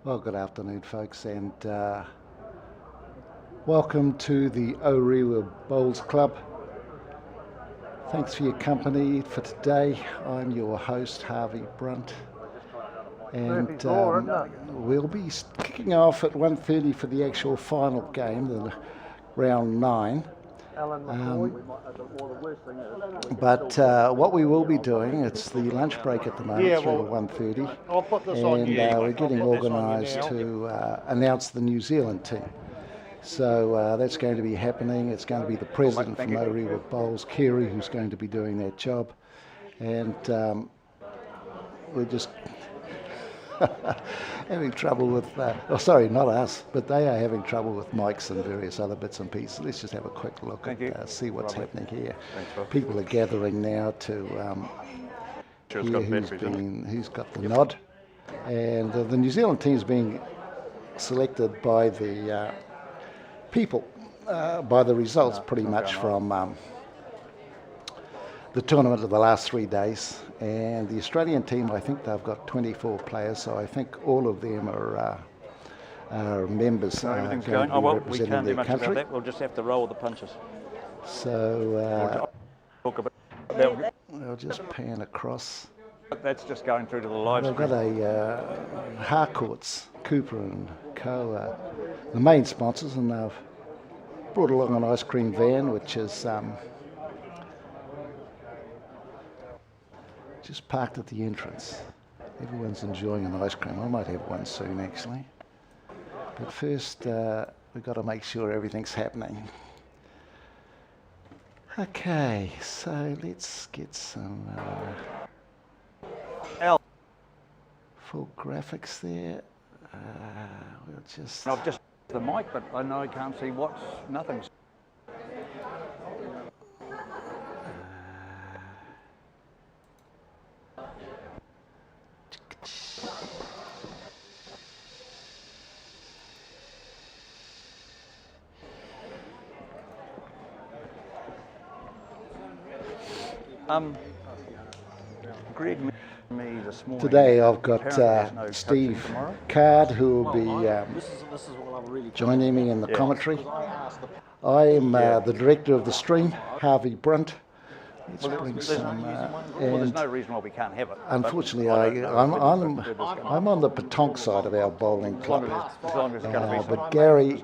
Well, good afternoon, folks, and welcome to the Orewa Bowls Club. Thanks for your company for today. I'm your host, Harvey Brunt, and we'll be kicking off at 1:30 for the actual final game, the round 9. But what we will be doing, it's the lunch break at the moment, through to 1:30, and we're getting organised to announce the New Zealand team. So that's going to be happening. It's going to be the president from Orewa Bowls, Kerry, who's going to be doing that job, and we're just having trouble with, oh sorry, not us, but they are having trouble with mics and various other bits and pieces. Let's just have a quick look and see what's happening here. People are gathering now to hear who's got the nod. And the New Zealand team is being selected by the people, by the results pretty much from the tournament of the last 3 days. And the Australian team, I think they've got 24 players, so I think all of them are members going to be representing their country. That. We'll just have to roll the punches. So I'll just pan across. That's just going through to the live They've stream. got a Harcourts, Cooper and Co, the main sponsors, and they've brought along an ice cream van, which is just parked at the entrance. Everyone's enjoying an ice cream. I might have one soon, actually. But first, we've got to make sure everything's happening. Okay, so let's get some full graphics there. We'll just... I've just the mic, but I know I can't see what's nothing. Greg me this morning. Today I've got Steve Card, who will be joining me in the commentary. I am the director of the stream, Harvey Brunt. Let's bring some. There's no reason why we can't have it. Unfortunately, I'm on the Patonk side of our bowling club. But Gary,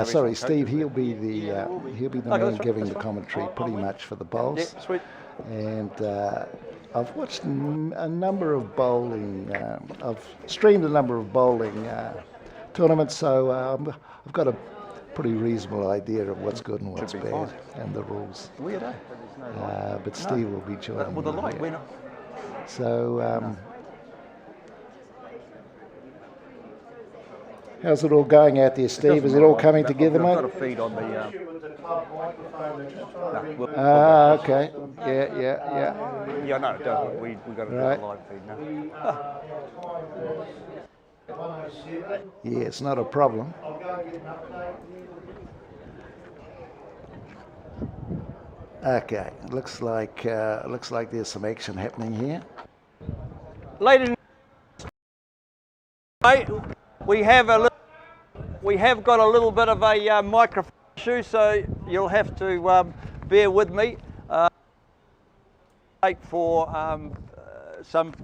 sorry, Steve, he'll be the man giving the commentary pretty much for the bowls. Yeah, sweet. And I've watched a number of bowling, I've streamed a number of bowling tournaments, so I've got a pretty reasonable idea of what's good and what's bad and the rules. But Steve will be joining me here. So how's it all going out there, Steve? Is it all coming together, mate? I've got a feed on the... okay. Yeah. Yeah, no, it doesn't. We've got to do a live feed now. Yeah, it's not a problem. Okay, looks like there's some action happening here. Ladies and gentlemen, we have got a little bit of a microphone issue, so you'll have to bear with me. For some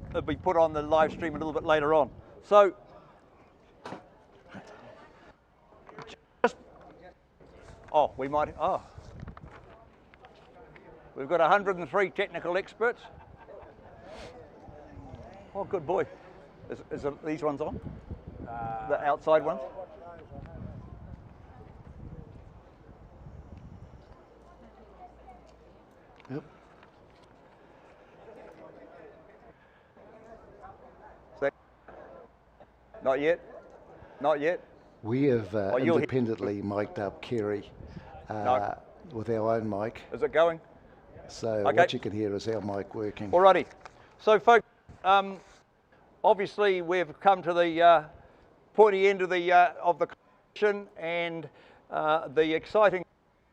it'll be put on the live stream a little bit later on. So we've got 103 technical experts. Oh, good boy. Is these ones on? The outside ones? Yep. Not yet. We have independently mic'd up Kerry with our own mic. Is it going? So what you can hear is our mic working. Alrighty. So folks, obviously we've come to the pointy end of the competition, and the exciting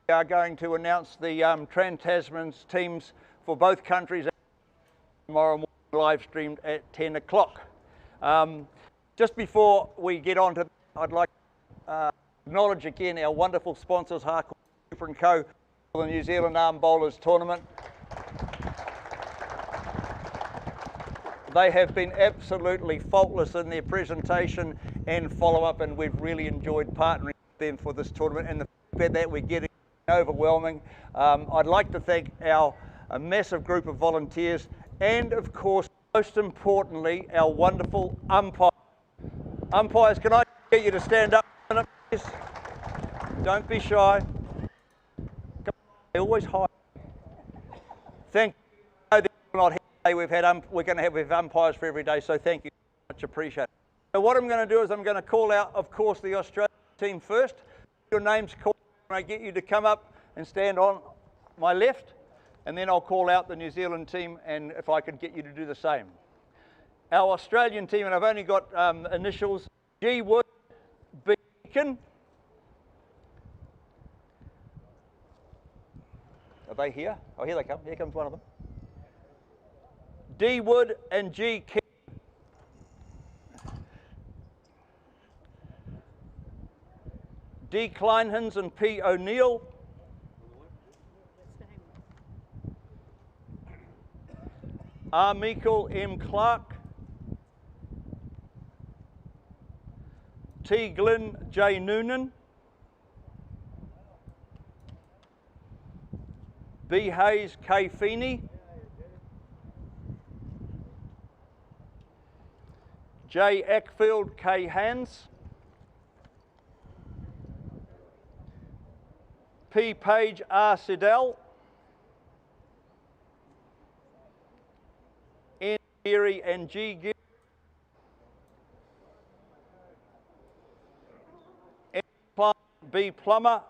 we are going to announce the TransTasman's teams for both countries tomorrow morning, live streamed at 10 o'clock. Just before we get on to, I'd like to acknowledge again our wonderful sponsors, Harcourt & Co, for the New Zealand Arm Bowlers Tournament. They have been absolutely faultless in their presentation and follow-up, and we've really enjoyed partnering with them for this tournament, and the feedback that we're getting is overwhelming. I'd like to thank our massive group of volunteers and, of course, most importantly, our wonderful umpires. Umpires, can I get you to stand up a minute, please? Don't be shy. They always hide. Thank you. They're not here today. We're going to have umpires for every day, so thank you. Much appreciated. So what I'm going to do is I'm going to call out, of course, the Australian team first. Your name's called, and I get you to come up and stand on my left, and then I'll call out the New Zealand team, and if I could get you to do the same. Our Australian team, and I've only got initials, G. Wood, Beacon. Are they here? Oh, here they come. Here comes one of them. D. Wood and G. King. D. Kleinhans and P. O'Neill. R. Meikle, M. Clark. T. Glynn, J. Noonan. B. Hayes, K. Feeney. J. Ackfield, K. Hans. P. Page, R. Siddell. N. Geary and G. Geary. N. Plum, B. Plummer.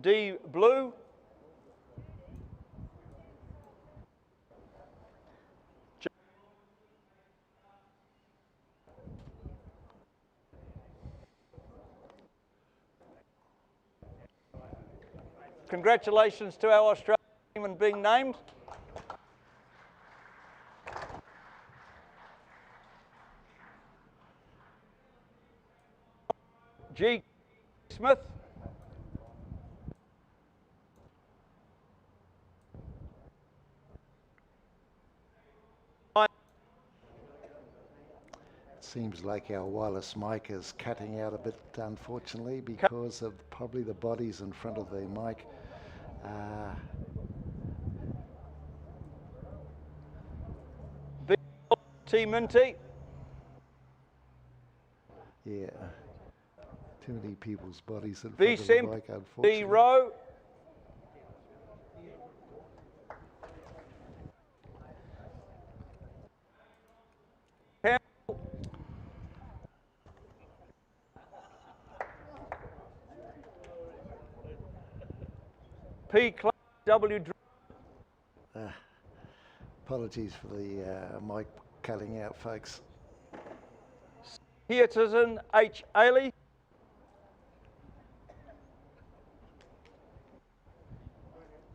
D. Blue. Congratulations to our Australian team in being named. G. Smith. Seems like our wireless mic is cutting out a bit, unfortunately, because of probably the bodies in front of the mic. T. Minty. Yeah, too many people's bodies in B. front of the Semp, mic, unfortunately. B. Rowe. P. Clark, W. Apologies for the mic cutting out, folks. Peterson, H. Ailey.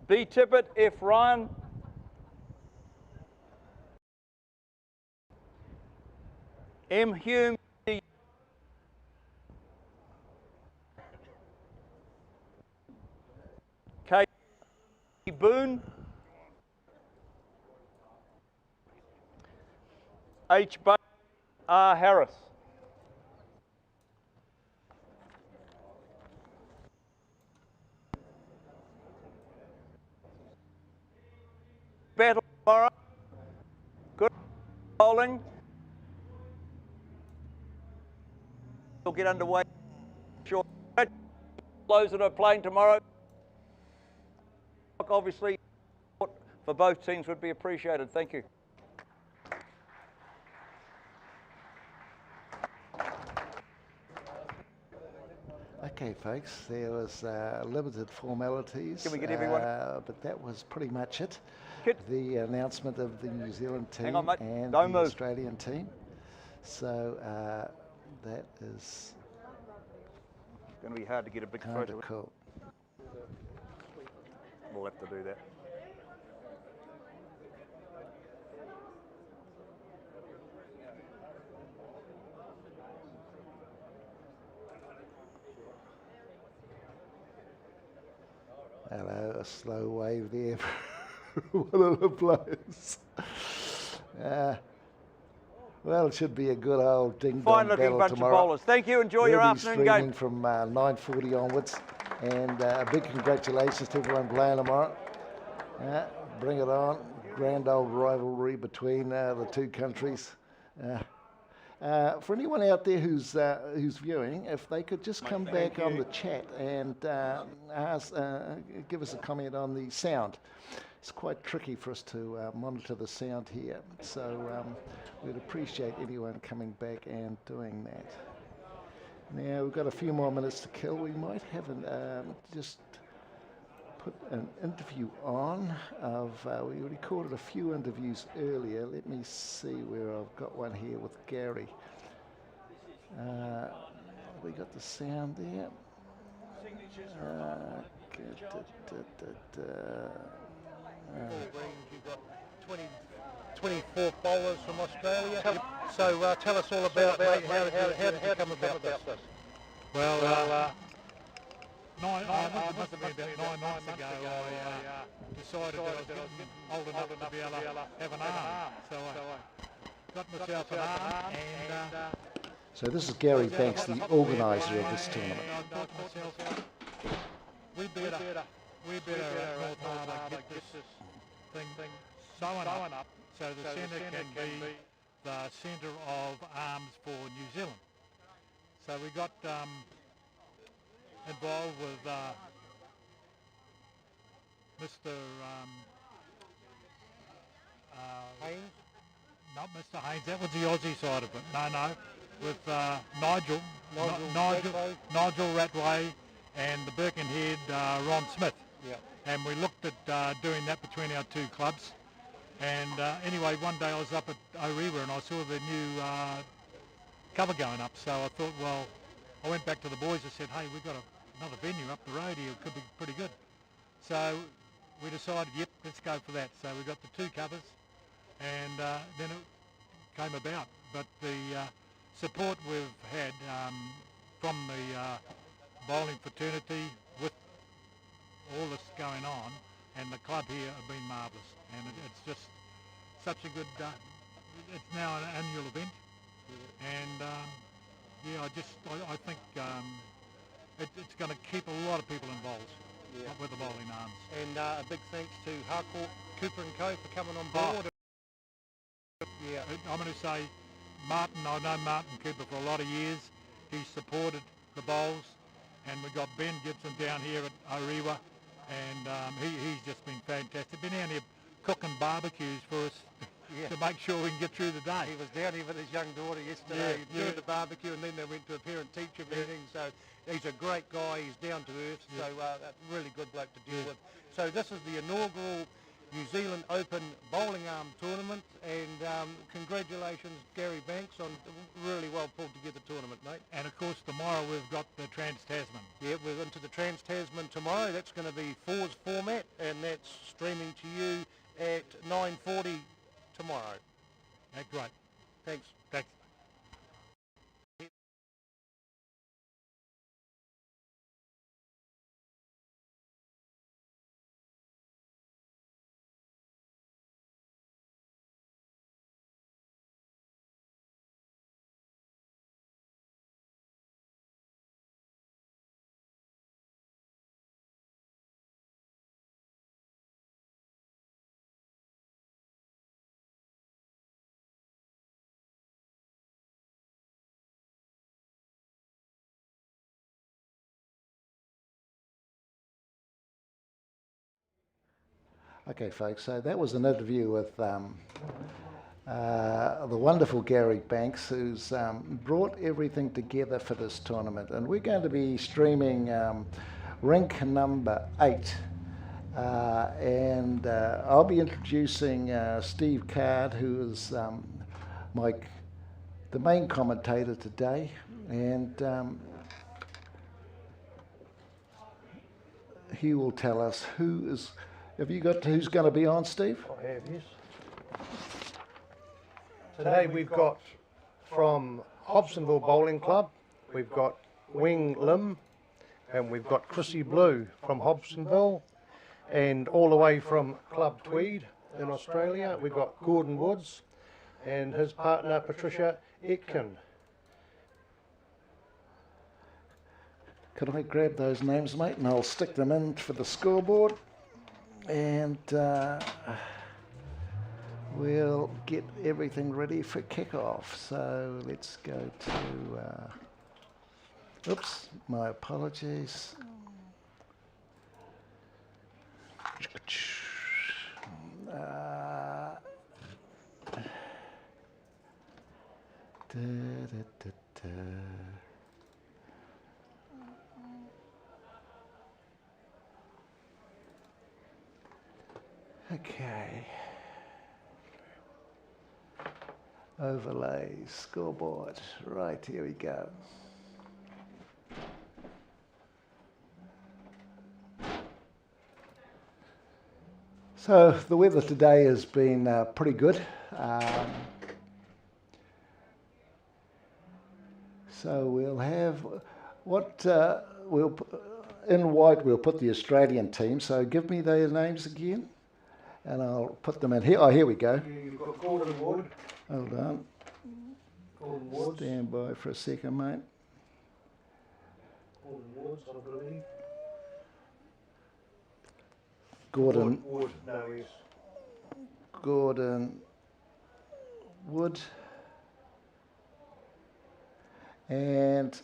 B. Tippett, F. Ryan. M. Hume, D. K. Boone. H. Bates, R. Harris. Battle tomorrow. Good bowling. We'll get underway. Sure. Those that are playing tomorrow, obviously, for both teams would be appreciated. Thank you. Okay, folks, there was limited formalities. Can we get everyone? But that was pretty much it. Kit. The announcement of the New Zealand team Hang on, mate. and Don't the move. Australian team. So that is going to be hard to get a big kind photo. of cool. We'll have to do that. a slow wave there for one of the players. Well, it should be a good old ding-dong Fine looking battle bunch tomorrow. of bowlers. Thank you. Enjoy We'll your be afternoon streaming game. from 9:40 onwards, and a big congratulations to everyone playing tomorrow. Bring it on. Grand old rivalry between the two countries. For anyone out there who's viewing, if they could just come back on the chat and give us a comment on the sound. It's quite tricky for us to monitor the sound here, so we'd appreciate anyone coming back and doing that. Now we've got a few more minutes to kill. We might have just put an interview on of, we recorded a few interviews earlier. Let me see where I've got one here with Gary. We got the sound there. You've got 24 bowlers from Australia. So tell us all about how did you come about this? Well, it must have been about 9 months ago, I decided that I was getting old enough to be able to have an arm. So I got myself an arm, and so this is Gary Banks, the organiser of this tournament. I thought to myself, we better at North Harbour get this thing sewn up so the centre can be the centre of arms for New Zealand. So we got involved with Mr. Haynes? Not Mr. Haynes, that was the Aussie side of it. No, with Nigel Ratway and the Birkenhead Ron Smith. Yeah. And we looked at doing that between our two clubs. And anyway, one day I was up at Orewa and I saw the new cover going up. So I thought, well, I went back to the boys and said, hey, we've got another venue up the road here. It could be pretty good. So we decided, yep, let's go for that. So we got the two covers, and then it came about. But the support we've had from the bowling fraternity with all this going on, and the club here have been marvellous. And it's just such a good, it's now an annual event. And yeah, I think it's going to keep a lot of people involved with the bowling arms. And a big thanks to Harcourt, Cooper and Co for coming on board. Yeah. I'm going to say Martin, I know Martin Cooper for a lot of years. He's supported the bowls, and we've got Ben Gibson down here at Orewa, and he's just been fantastic. Been down here cooking barbecues for us to make sure we can get through the day. He was down here with his young daughter yesterday doing the barbecue, and then they went to a parent-teacher meeting. So he's a great guy. He's down to earth. So a really good bloke to deal with. So this is the inaugural New Zealand Open Bowling Arm Tournament, and congratulations, Gary Banks, on a really well pulled together tournament, mate. And of course tomorrow we've got the TransTasman. Yeah, we're into the TransTasman tomorrow. That's going to be fours format, and that's streaming to you at 9:40 tomorrow. That's great. Thanks. Thanks. Okay, folks, so that was an interview with the wonderful Gary Banks, who's brought everything together for this tournament. And we're going to be streaming rink number 8. And I'll be introducing Steve Card, who is the main commentator today. And he will tell us who is... Have you got who's going to be on, Steve? I have, yes. Today we've got from Hobsonville Bowling Club, we've got Wing Lim, and we've got Chrissy Blue from Hobsonville. And all the way from Club Tweed in Australia, we've got Gordon Woods and his partner Patricia Aitken. Could I grab those names, mate, and I'll stick them in for the scoreboard, and we'll get everything ready for kick-off. So let's go to, oops, my apologies. Okay. Overlay, scoreboard. Right, here we go. So the weather today has been pretty good. So we'll have in white we'll put the Australian team. So give me their names again, and I'll put them in here. Oh, here we go. You've got Gordon Wood. Hold on. Gordon Woods. Stand by for a second, mate. Gordon Woods, I believe. Gordon Wood, no, yes. Gordon Wood and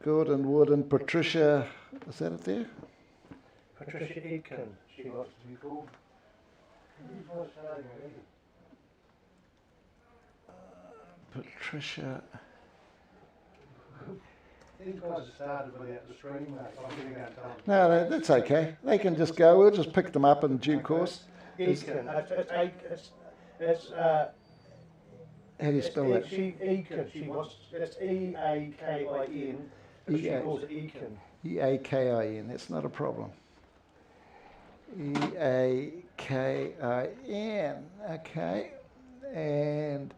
Gordon Wood and Patricia, is that it there? Patricia Aitken, she likes to be called. Patricia. These guys started without the screen, mate. I'm getting out time. No, that's okay. They can just go. We'll just pick them up in due course. Aitken. It's How do you spell that? Aitken. She wants. It's E-A-K-I-N. She calls it Aitken. E-A-K-I-N. That's not a problem. E-A-K-I-N. Okay. And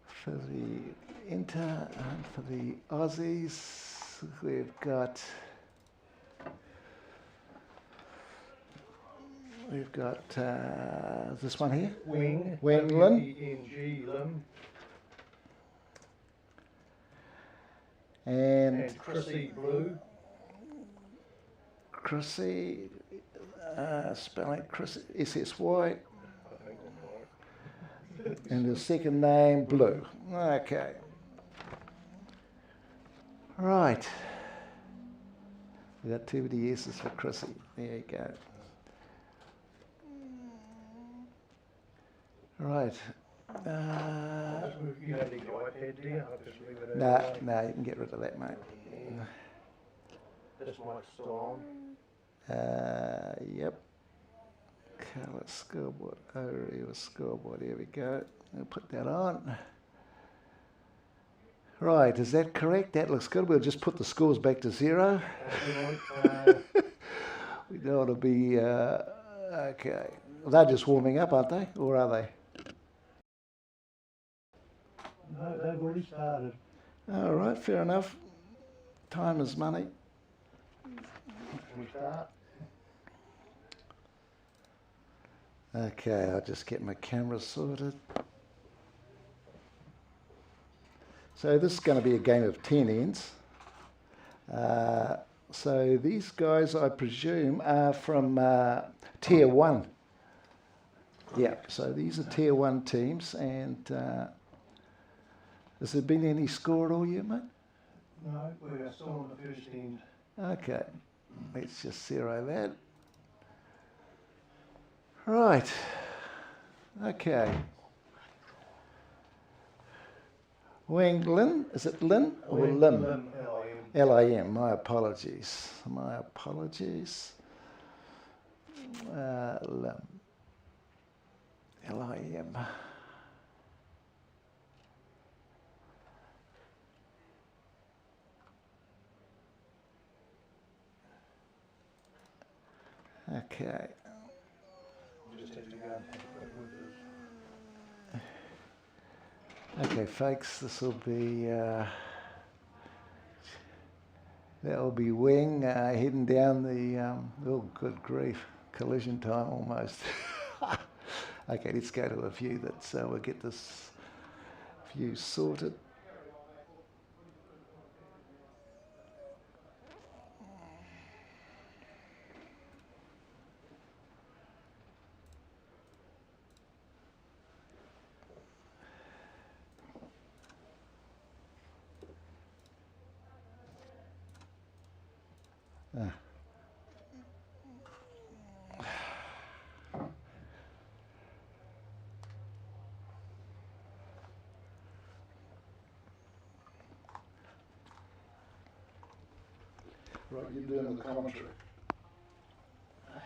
for the Inter and for the Aussies, we've got this one here. Wing. Wengland. W-E-N-G, Lim. And Chrissy Blue. Chrissy, spelling Chris, S-S-Y. I think that's right. And the second name, Blue. Okay. Right. We got too many S's for Chrissy. There you go. Right. You don't need your iPad, do you? I'll just leave it No, you can get rid of that, mate. This mic's still on. Yep. Colour scoreboard. Overview scoreboard. Here we go. We'll put that on. Right, is that correct? That looks good. We'll just put the scores back to 0. We don't want to be... okay. They're just warming up, aren't they? Or are they? No, they've already started. All right, fair enough. Time is money. Can we start? Okay, I'll just get my camera sorted. So this is going to be a game of 10 ends. So these guys, I presume, are from Tier 1. Yeah, so these are Tier 1 teams. And has there been any score at all yet, mate? No, we are still on the first end. Okay, let's just zero that. Right, okay. Wengland, is it Lin or Lim? Lim, L-I-M, my apologies. My apologies. Lim. L-I-M. Okay. Just have to go. Okay, folks, this will be That'll be Wing heading down the, oh good grief, collision time almost. Okay, let's go to a view that we'll get this view sorted. Right, you're doing the commentary. I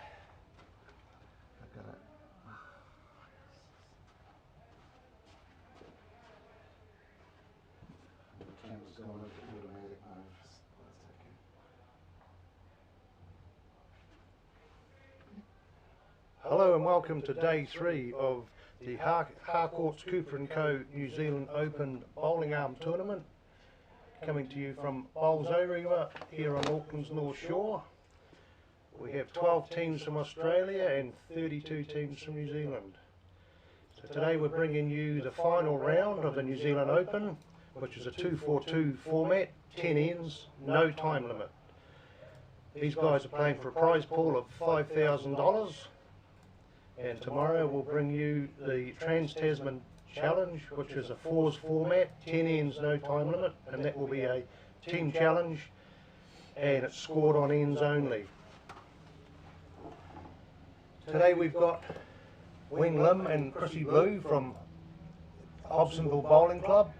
got it. The camera's gone into automatic mode. That's okay. Hello and welcome to day 3 of the Harcourts Cooper & Co New Zealand Open Bowling Arm Tournament, coming to you from Prizegiving here on Auckland's North Shore. We have 12 teams from Australia and 32 teams from New Zealand. So today we're bringing you the final round of the New Zealand Open, which is a 2-4-2 format, 10 ends, no time limit. These guys are playing for a prize pool of $5,000. And tomorrow we'll bring you the TransTasman challenge, which is a 4s format, 10 ends, no time limit, and that will be a team challenge, and it's scored on ends only. Today we've got Wing Lim and Chrissy Blue from Hobsonville Bowling Club,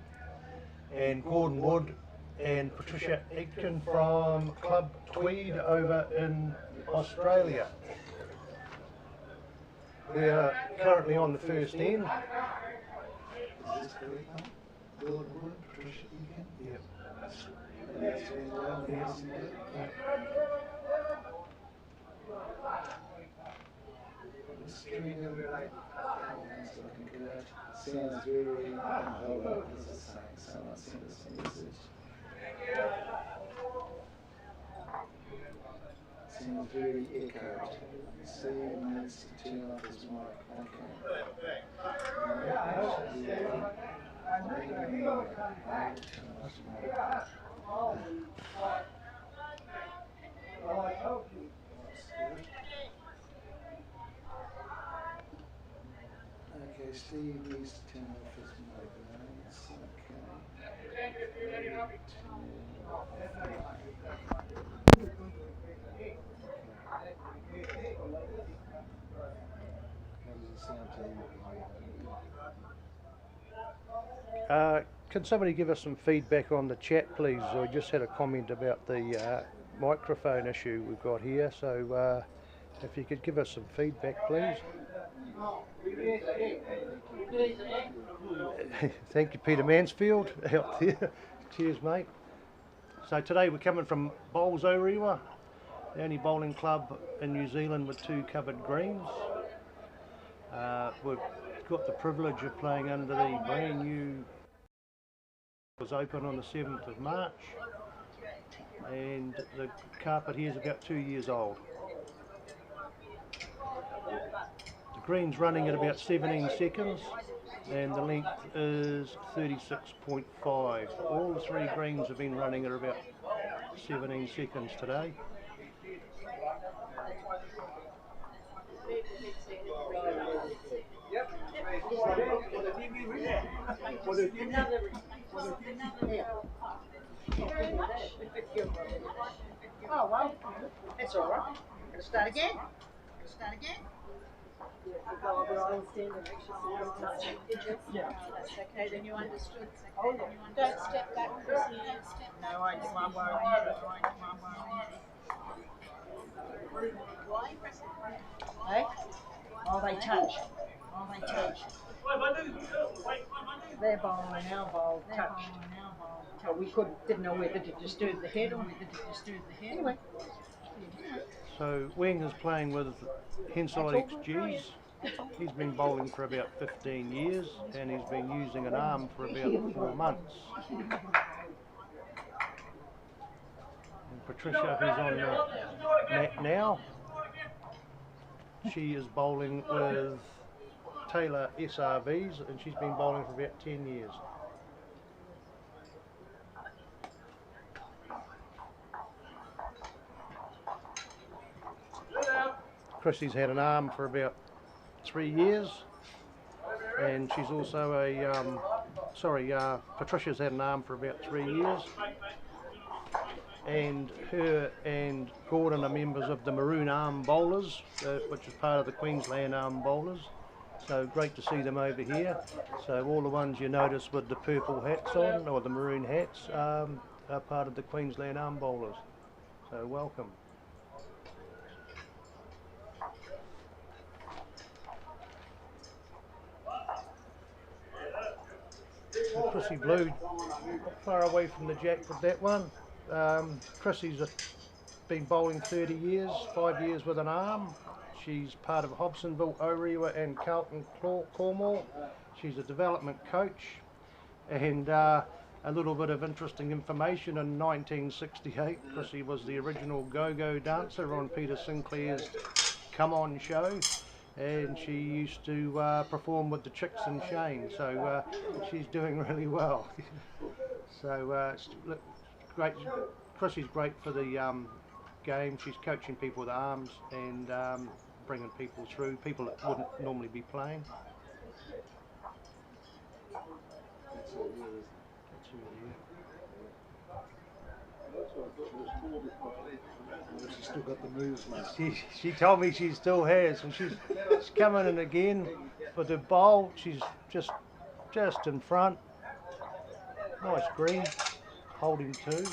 and Gordon Wood and Patricia Aitken from Club Tweed over in Australia. We are currently on the first end. Is this correct? Gordon Wood, Patricia Egan? Yep. That's been done, yes, you did. The string of it, that's looking good. Sounds very, hold on, this is saying, someone sent us a message. Sounds very echoed. Steve needs to turn off his mic. Okay. Okay, Steve needs to turn off his mic. Can somebody give us some feedback on the chat, please? I just had a comment about the microphone issue we've got here, so if you could give us some feedback, please. Thank you, Peter Mansfield, out there. Cheers, mate. So today we're coming from Prizegiving, the only bowling club in New Zealand with 2 covered greens. We've got the privilege of playing under the brand new, was open on the 7th of March, and the carpet here is about 2 years old. The green's running at about 17 seconds and the length is 36.5. All the 3 greens have been running at about 17 seconds today. Oh well, it's all right. Gonna start again. Yeah. That's okay, then you understood. Oh, yeah. Don't step back, Chrissy. No, I just one more. Hey? Oh, they touch. Their bowl and our bowl touched. But we didn't know whether to disturb the head or whether to disturb the head. Anyway. So Wing is playing with Henside XGs. He's been bowling for about 15 years and he's been using an arm for about 4 months. And Patricia, who's on the mat now. She is bowling with Taylor SRVs, and she's been bowling for about 10 years. Chrissy's had an arm for about 3 years, and she's also Patricia's had an arm for about 3 years, and her and Gordon are members of the Maroon Arm Bowlers, which is part of the Queensland Arm Bowlers. So great to see them over here. So all the ones you notice with the purple hats on, or the maroon hats, are part of the Queensland Arm Bowlers. So welcome. So Chrissy Blue, not far away from the jack with that one. Chrissy's been bowling 30 years, 5 years with an arm. She's part of Hobsonville, Orewa and Carlton Cornwall. She's a development coach, and a little bit of interesting information, in 1968 Chrissy was the original go-go dancer on Peter Sinclair's Come On show, and she used to perform with the Chicks and Shane, so she's doing really well. So great. Chrissy's great for the game. She's coaching people with arms and bringing people through, people that wouldn't normally be playing. That's all you, isn't it? That's all She's still got the moves, mate. She told me she still has, and she's coming in again for the bowl. She's just in front. Nice green, holding two.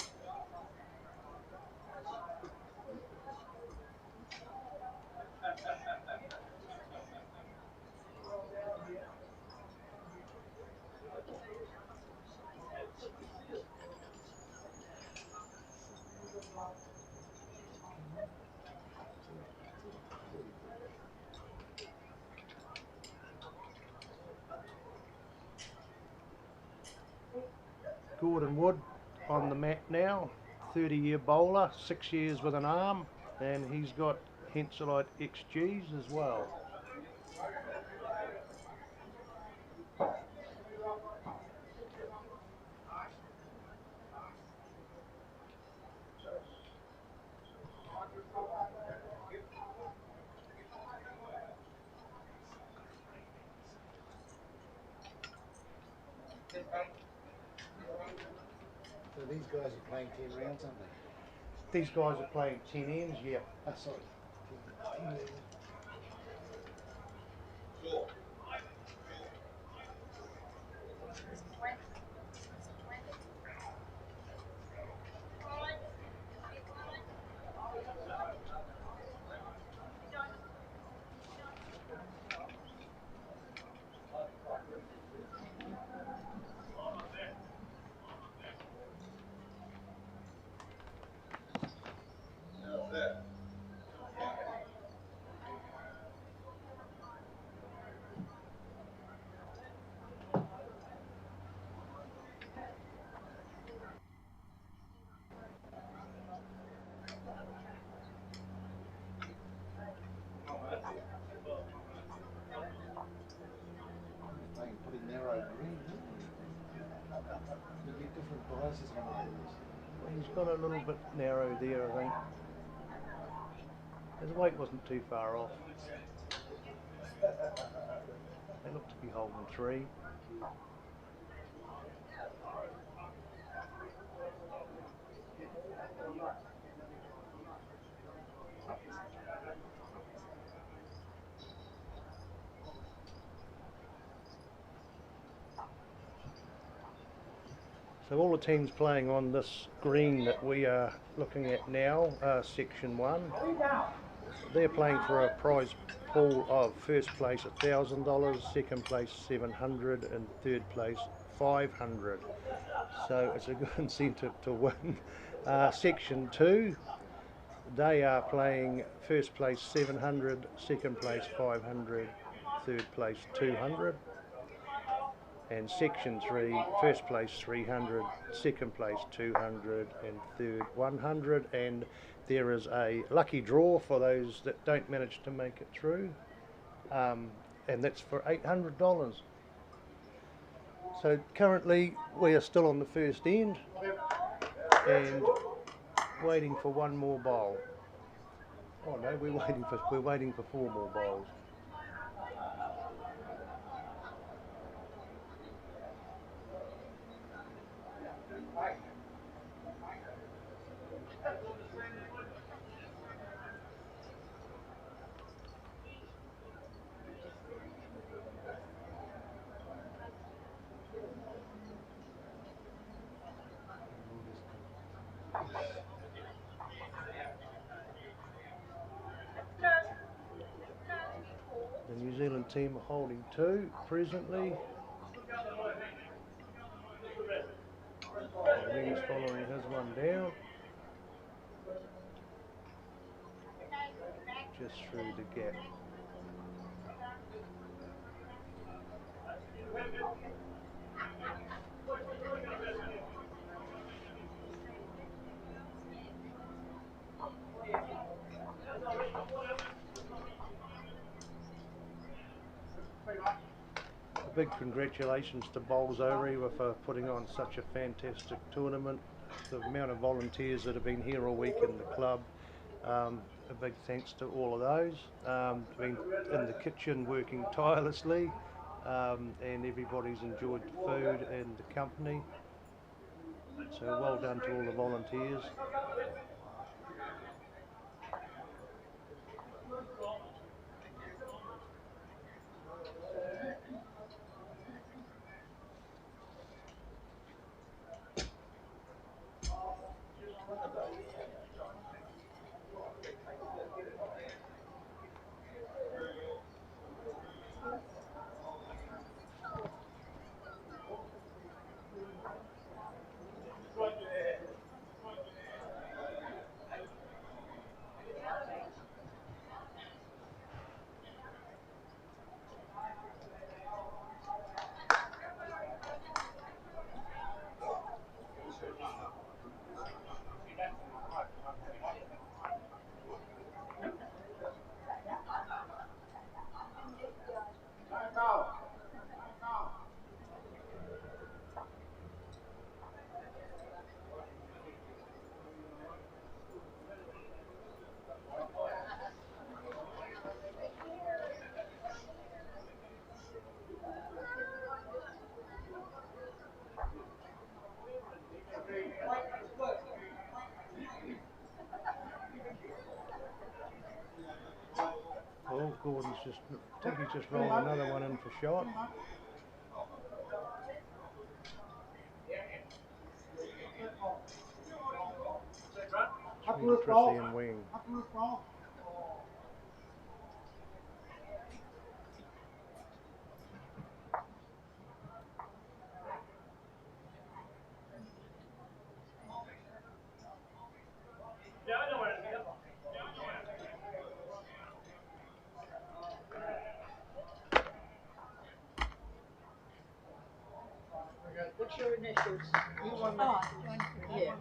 Gordon Wood on the mat now, 30-year bowler, 6 years with an arm, and he's got Henselite XGs as well. So these guys are playing 10 rounds, aren't they? These guys are playing 10 ends, yeah. Sorry. 10 ends. Pretty narrow green. You get different prices on these. He's got a little bit narrow there, I think. His weight wasn't too far off. They look to be holding three. So all the teams playing on this green that we are looking at now, section 1, they're playing for a prize pool of first place $1,000, second place $700, and third place $500. So it's a good incentive to win. Section 2, they are playing first place $700, second place $500, third place $200. and Section 3, first place 300, second place 200, and third 100. And there is a lucky draw for those that don't manage to make it through, and that's for $800. So currently we are still on the first end and waiting for one more bowl. Oh no, we're waiting for 4 more bowls. The New Zealand team are holding 2 presently. Wing's following his one down. Just through the gap. A big congratulations to Bowls Orewa for putting on such a fantastic tournament. The amount of volunteers that have been here all week in the club, a big thanks to all of those. Been in the kitchen working tirelessly, and everybody's enjoyed the food and the company. So well done to all the volunteers. Oh, Gordon's I think he's just rolled another one in for shot. Between Prissy and Wing. What's your initials? You won that? Yeah.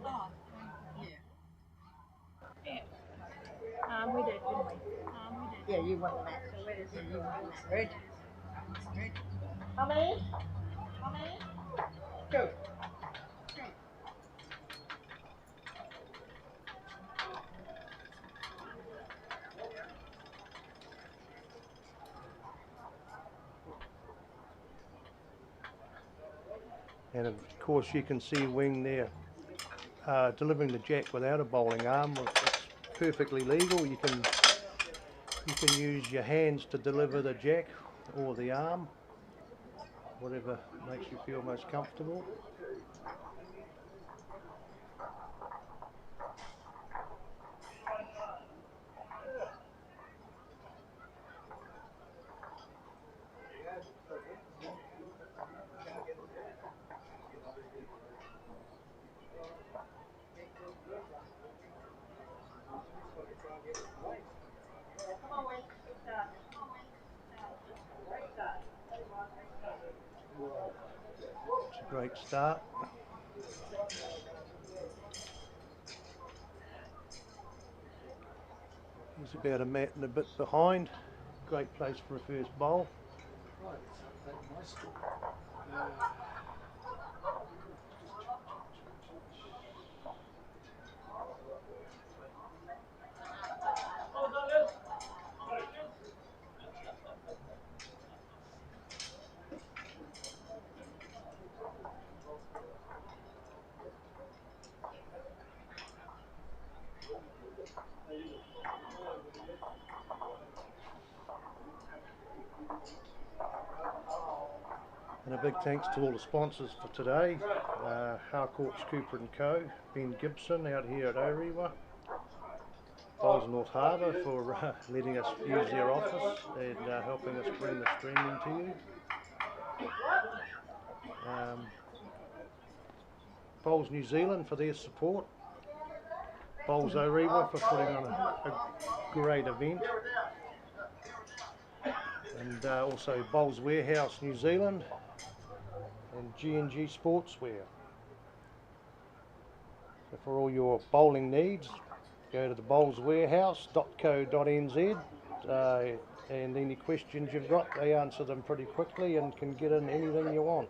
Yeah. We did, didn't we? Yeah, you won that. So where is it? You won that. Red. Come in. Go. And of course you can see Wing there delivering the jack without a bowling arm. It's perfectly legal. You can use your hands to deliver the jack or the arm, whatever makes you feel most comfortable. Great start. He's about a mat and a bit behind. Great place for a first bowl. Right, so my score. And a big thanks to all the sponsors for today. Harcourts Cooper & Co, Ben Gibson out here at Orewa, Bowls North Harbour for letting us use their office and helping us bring the streaming to you. Bowls New Zealand for their support. Bowls Orewa for putting on a great event. And also Bowls Warehouse New Zealand and G&G Sportswear. So for all your bowling needs, go to the bowlswarehouse.co.nz and any questions you've got, they answer them pretty quickly and can get in anything you want.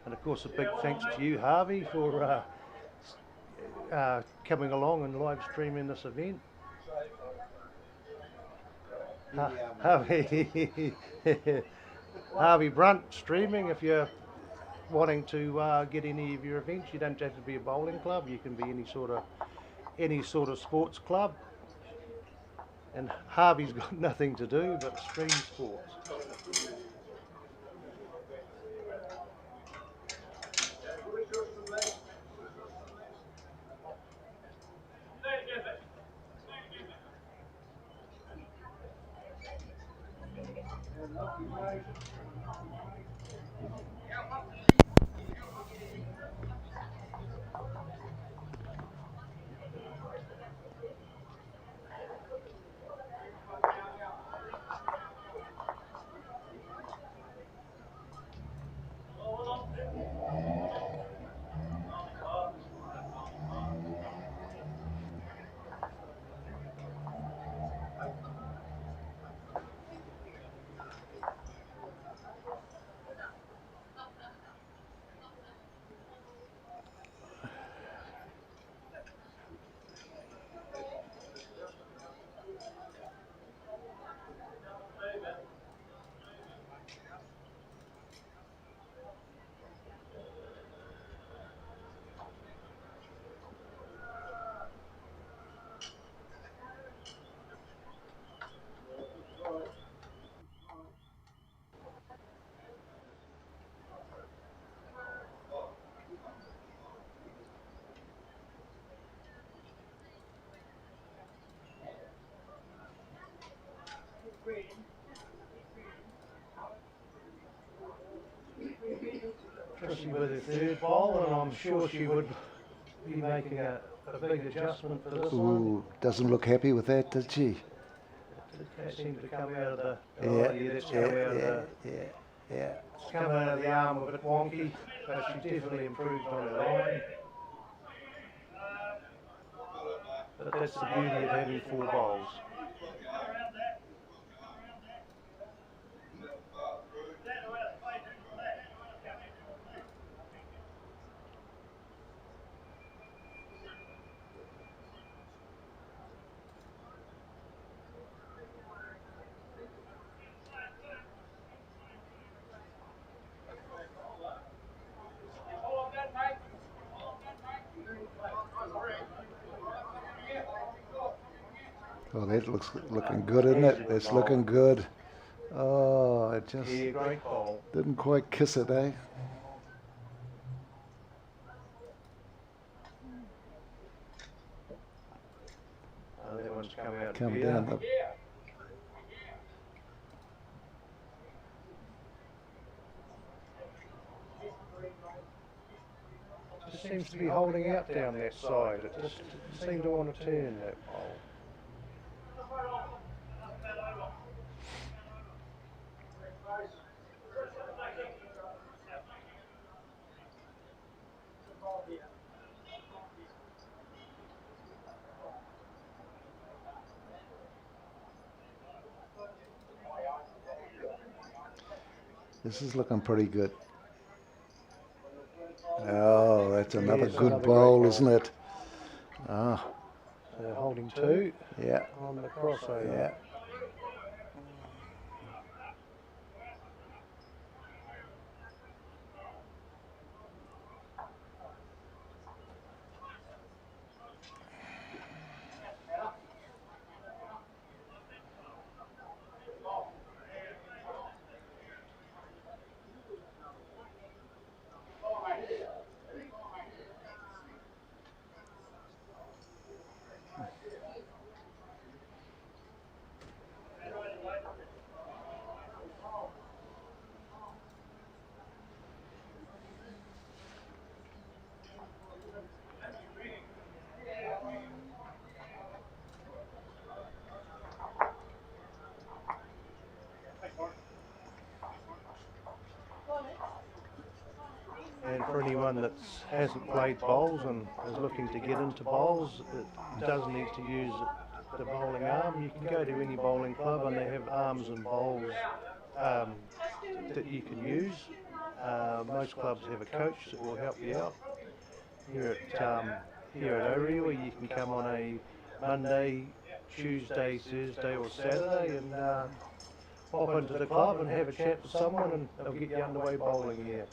And of course a big thanks to you, Harvey, for coming along and live streaming this event. Harvey Brunt streaming. If you're wanting to get any of your events, you don't have to be a bowling club, you can be any sort of sports club. And Harvey's got nothing to do but stream sports. Trissy with her third bowl, and I'm sure she would be making a big adjustment for this one. Ooh, doesn't look happy with that, does she? It seemed to come out of the it's come out of the arm a bit wonky, but she definitely improved on her line. But that's the beauty of having 4 bowls. Oh, that looks looking good, isn't it? It's looking good. Oh, it just Great bowl. didn't quite kiss it, eh? That one's come out. Come down the. Just seems to be holding out down that side. It just doesn't seem to want to turn, that bowl. This is looking pretty good. Oh, that's another Yes, good another bowl, great isn't it? Ah, So they're holding two yeah, on the crossover. yeah. And for anyone that hasn't played bowls and is looking to get into bowls, it does need to use the bowling arm. You can go to any bowling club and they have arms and bowls that you can use. Most clubs have a coach that will help you out. Here at Orewa, you can come on a Monday, Tuesday, Thursday or Saturday and pop into the club and have a chat with someone and they'll get you underway bowling here.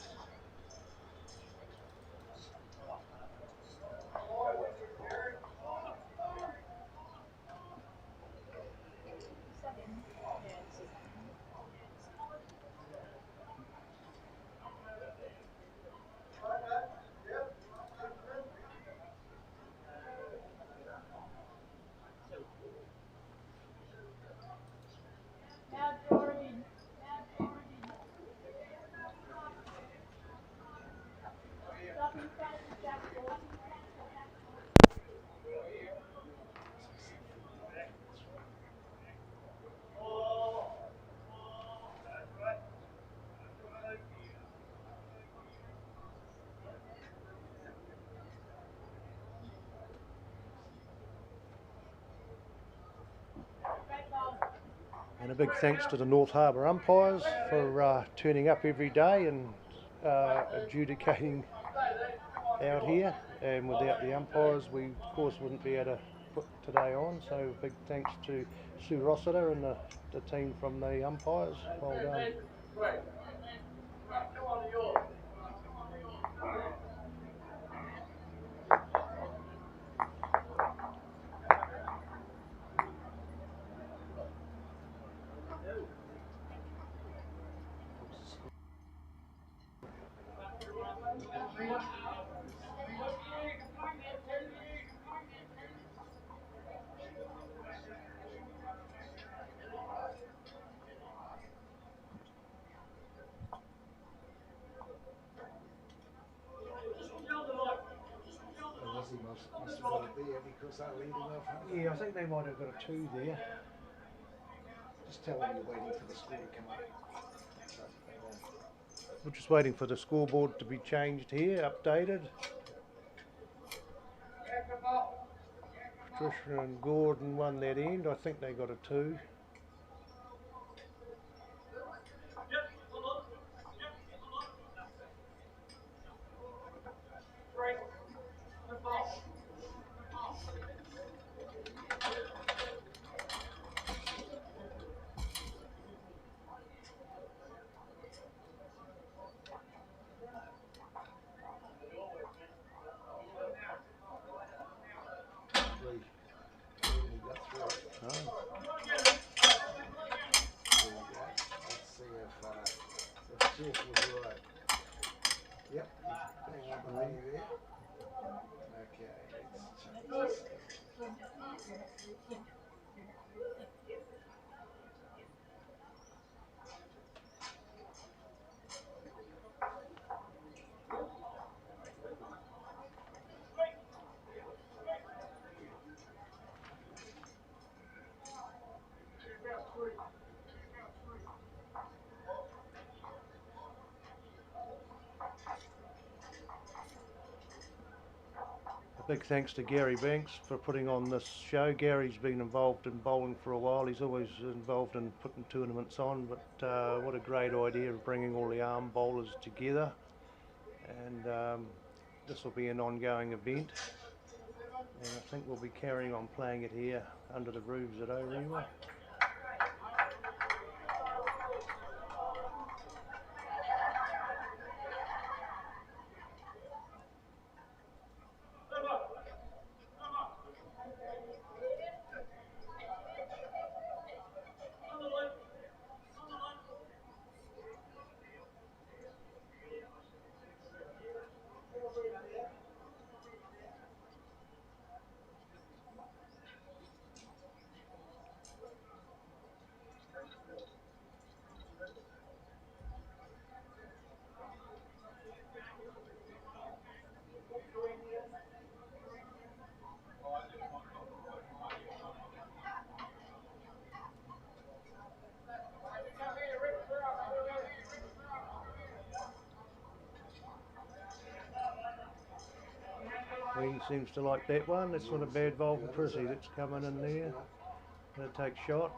And a big thanks to the North Harbour umpires for turning up every day and adjudicating out here. And without the umpires, we of course wouldn't be able to put today on. So big thanks to Sue Rossiter and the team from the umpires. Well done. Must have got it there because they're leading off. Yeah, I think they might have got a 2 there. Just tell them you're waiting for the score to come up. We're just waiting for the scoreboard to be changed here, updated. Trisha and Gordon won that end. I think they got a 2. Big thanks to Gary Banks for putting on this show. Gary's been involved in bowling for a while. He's always involved in putting tournaments on, but what a great idea of bringing all the arm bowlers together. And this will be an ongoing event. And I think we'll be carrying on playing it here under the roofs at Orewa. Wing seems to like that one. That's not a bad bowl for Prizzy. That's coming in there. Gonna take shot.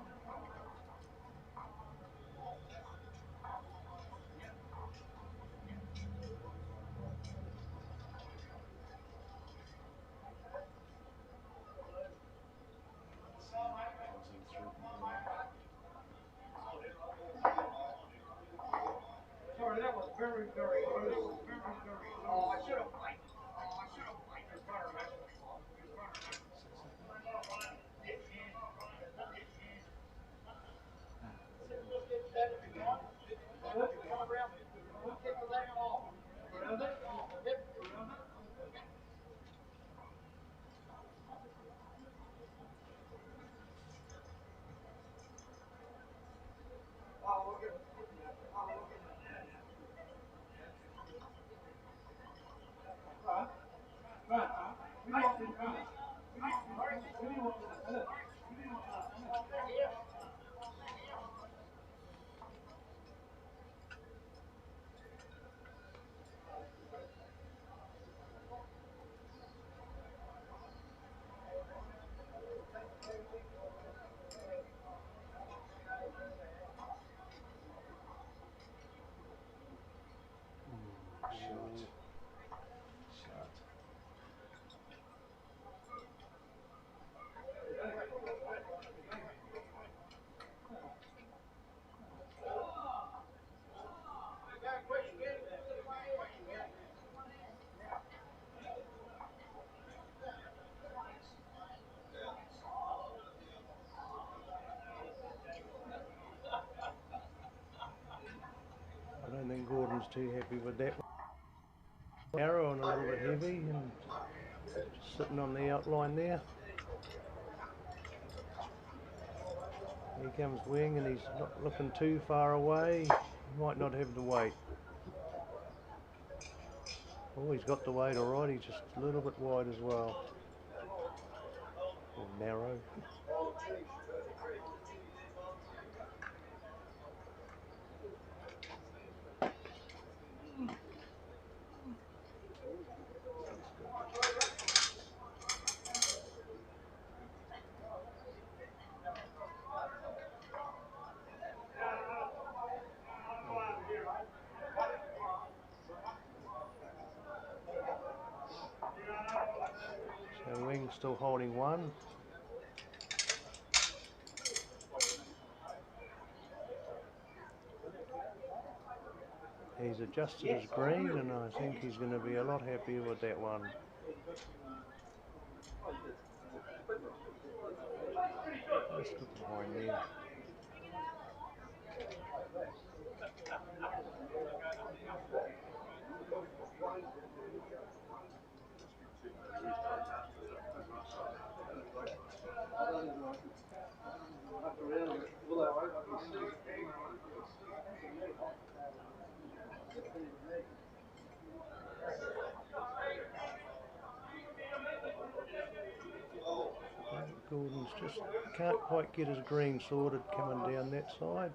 Sorry, that was very, very close. Very, very close. Oh, I should have played. Oh, I should have played. I don't think Gordon's too happy with that one. Arrow and a little bit heavy and just sitting on the outline there. Here comes Wing and he's not looking too far away. He might not have the weight. Oh, he's got the weight alright. He's just a little bit wide as well. Or narrow. So Wing's still holding one. He's adjusted his green and I think he's going to be a lot happier with that one. Just look behind there. Gordon's just can't quite get his green sorted coming down that side,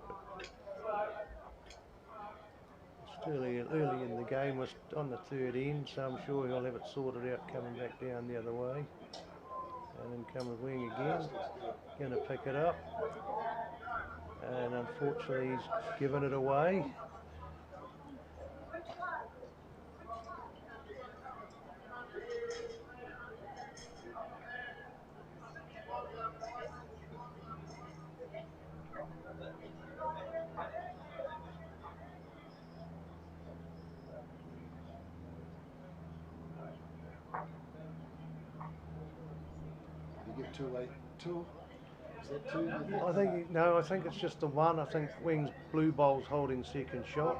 but early in the game, was on the third end, so I'm sure he'll have it sorted out coming back down the other way. And then coming wing again, going to pick it up, and unfortunately he's given it away. You give two away, two? Is that two? I think, no, I think it's just the one. I think wings blue bowl's holding second shot.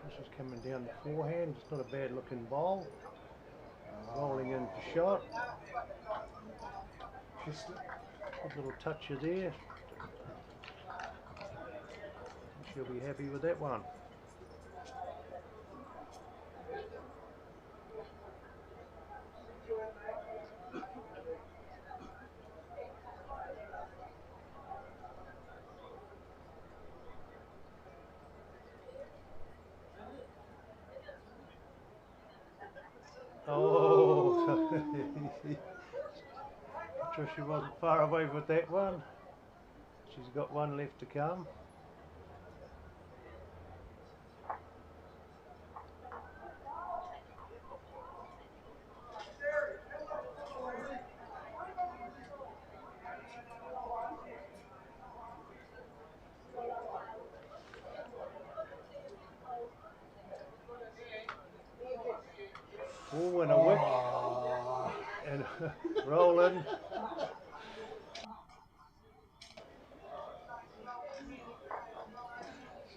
This is coming down the forehand. It's not a bad looking bowl. Rolling in for shot. Just a good little toucher there. She'll be happy with that one. Oh, Patricia wasn't far away with that one. She's got one left to come. Oh, and a wick, and rolling.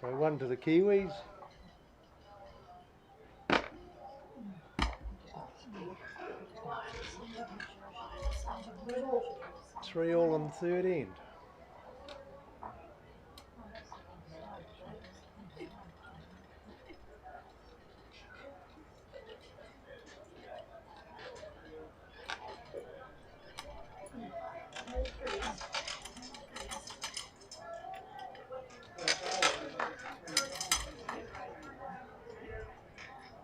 So one to the Kiwis. 3 all on the third end.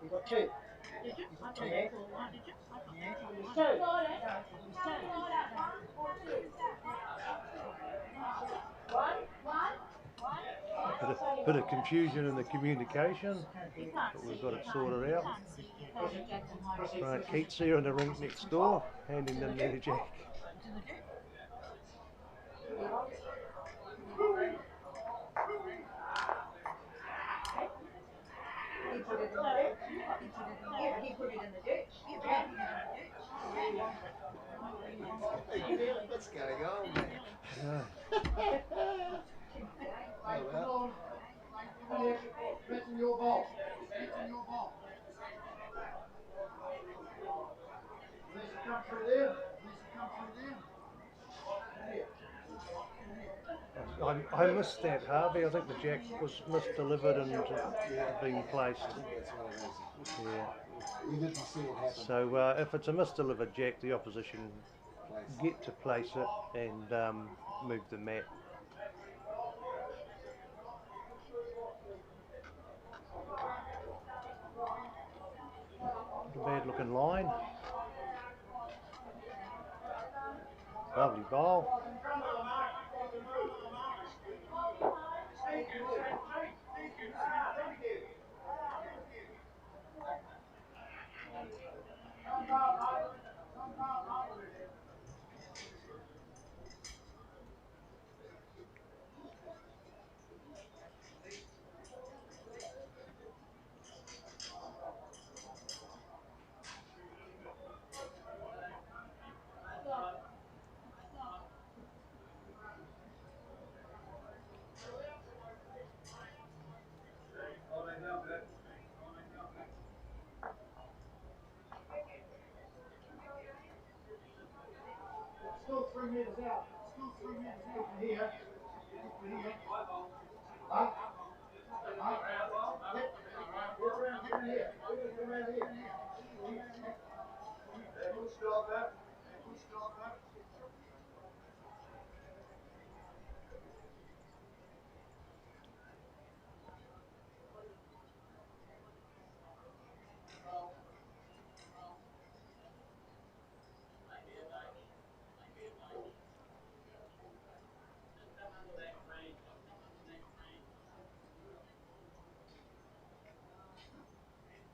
You got two. Did you? I thought Yeah. you called one, did you? I thought Yeah. you called Two. one. Bit of confusion in the communication, You can't but see. we've got You it can't- sorted you out. can't see. You can't see. Right, Keith's here in the rink next door, handing them their jack. To the dirt. He put it in the ditch. He put it in the ditch. What's going on, man? Yeah. Oh, well. Pressing your ball. Pressing your ball. Unless it comes through there. Unless it comes through there. I missed that, Harvey. I think the jack was misdelivered and being placed. I think that's what it is. Yeah. You didn't see it happen. So if it's a misdelivered jack, the opposition get to place it and move the mat. Not a bad looking line. Lovely bowl. Still 3 metres out. Still 3 metres out from here. From here. Up. Up. Yep. Get around here. Get around here. Good stop that. Good stop that.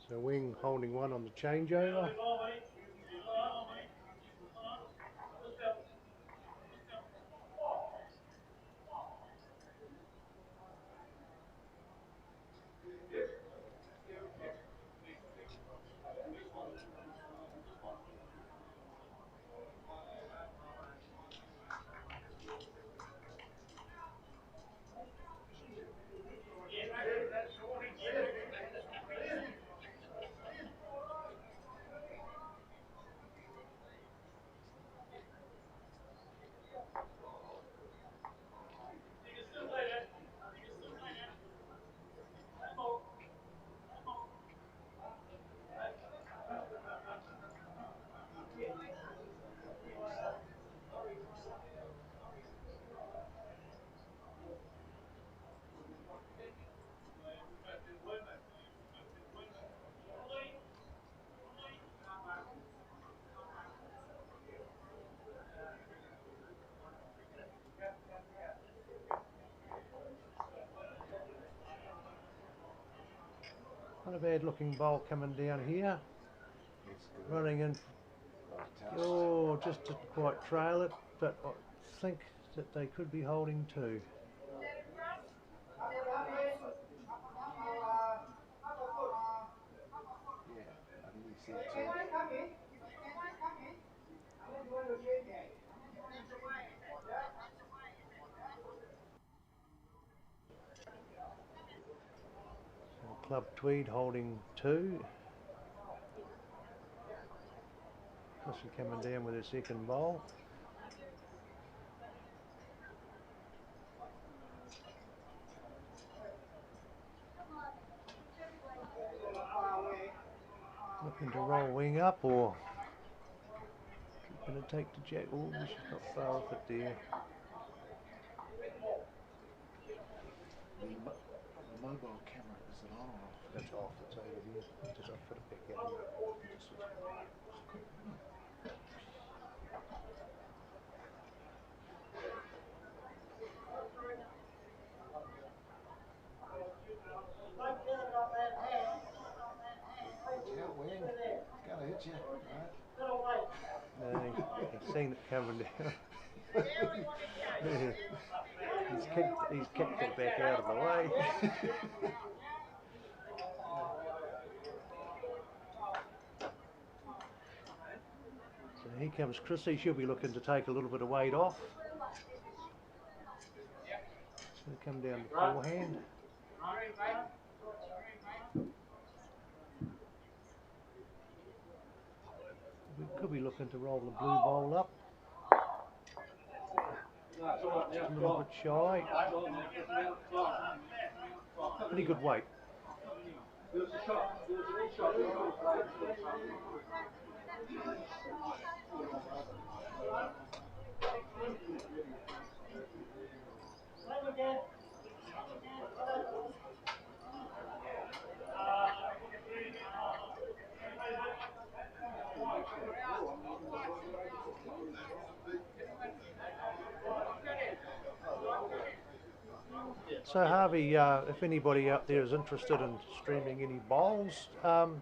So Wing holding one on the changeover. Not a bad looking bowl coming down here. Running in. Oh, just didn't quite trail it, but I think that they could be holding two. So Club Tweed holding two. Chrissy coming down with her second bowl. Looking to roll Wing up, or going to take the jack. Oh, she's not far off it there. The mobile camera, is it on or off? That's off, it's over here. Just I'll put it back out here. Wing. It's going to hit you. Right? No, he's seen it coming down. he's kicked it back out of the way. So here comes Chrissy. She'll be looking to take a little bit of weight off. She'll come down the forehand. We could be looking to roll the blue bowl up. Just a little bit shy. Pretty good weight. So Harvey, if anybody out there is interested in streaming any bowls, how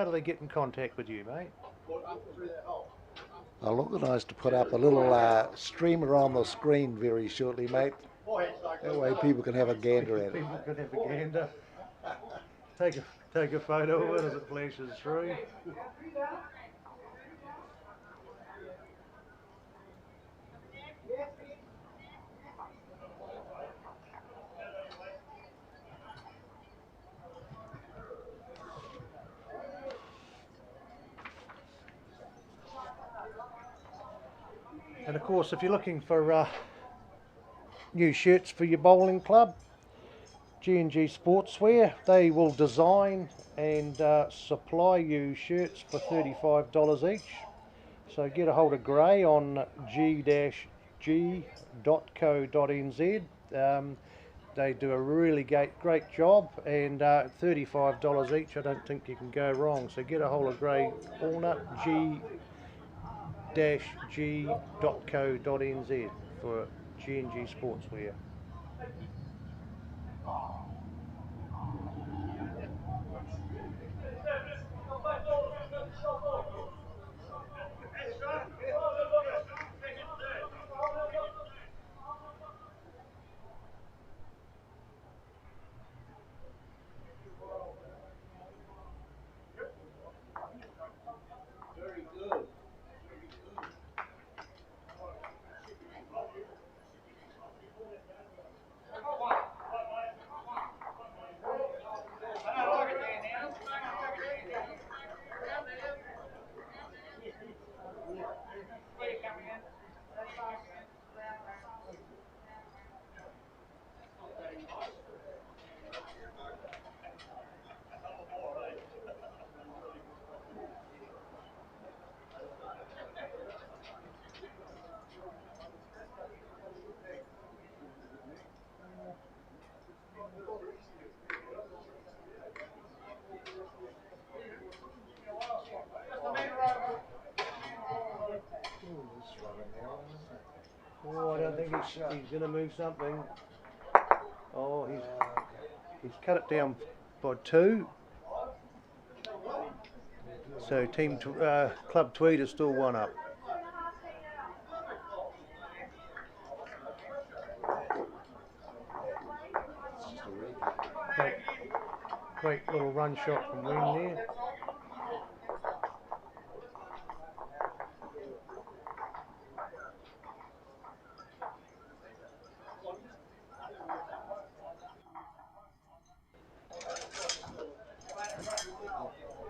do they get in contact with you, mate? I'll organise to put up a little streamer on the screen very shortly, mate. That way people can have a gander at it. People can have a gander. Take a photo of it as it flashes through. And of course, if you're looking for new shirts for your bowling club, G&G Sportswear, they will design and supply you shirts for $35 each. So get a hold of Gray on g-g.co.nz. They do a really great job, and $35 each, I don't think you can go wrong. So get a hold of Gray Allnut, g-g.co.nz for G&G Sportswear. Oh, I don't think he's going to move something. Oh, he's cut it down by 2. So Club Tweed is still 1 up. Great little run shot from Wing there.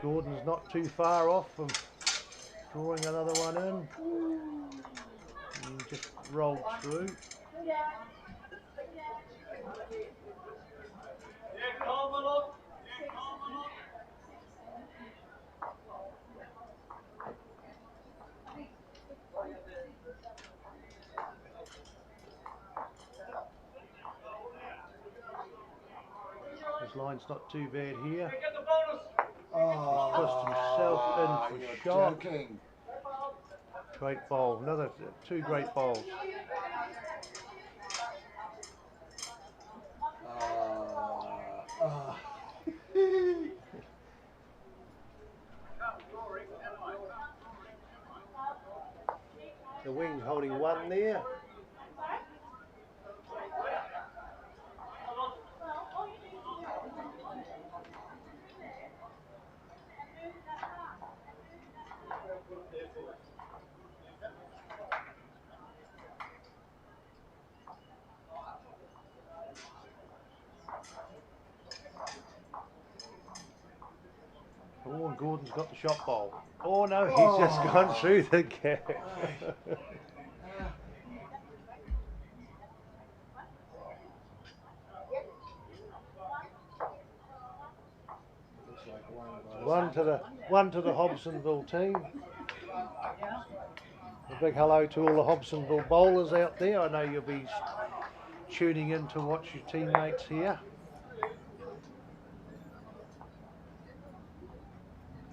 Gordon's not too far off from drawing another one in. And just rolled through. His line's not too bad here. He's pushed himself in for shot. Joking. Great bowl. Another 2 great bowls. The Wing holding 1 there. Oh, and Gordon's got the shot bowl. Oh no, he's just gone through the gap. One to the Hobsonville team. A big hello to all the Hobsonville bowlers out there. I know you'll be tuning in to watch your teammates here.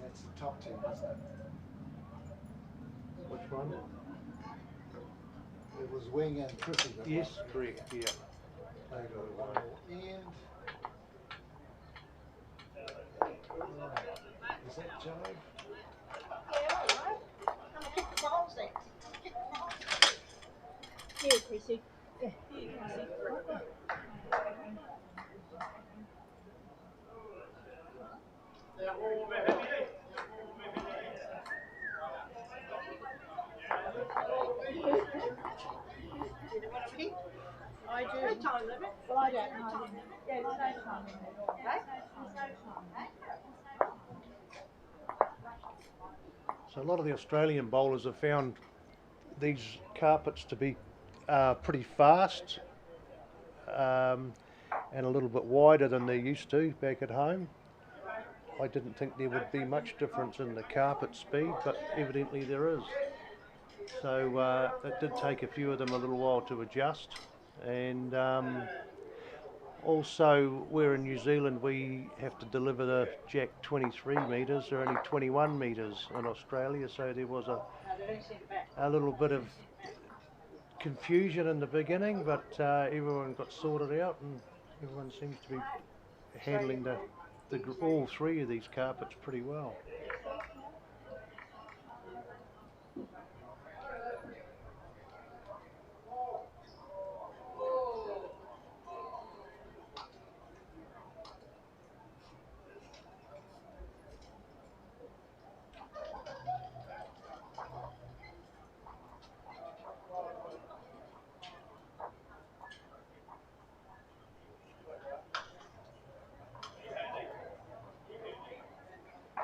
That's the top team, isn't it? Which one? It was Wing and Chrissy. Yes, correct, yeah. They got a one more end. Is that Joe? Yeah, all right. Come and kick the balls then. Kick the balls. Here, Chrissy. Yeah. Here, Chrissy. I do. No time limit. Well, I don't know. Yeah, there's no time limit. Okay? So a lot of the Australian bowlers have found these carpets to be pretty fast and a little bit wider than they're used to back at home. I didn't think there would be much difference in the carpet speed, but evidently there is. So it did take a few of them a little while to adjust, and also we're in New Zealand, we have to deliver the jack 23 metres, they're only 21 metres in Australia, so there was a little bit of confusion in the beginning, but everyone got sorted out and everyone seems to be handling all three of these carpets pretty well.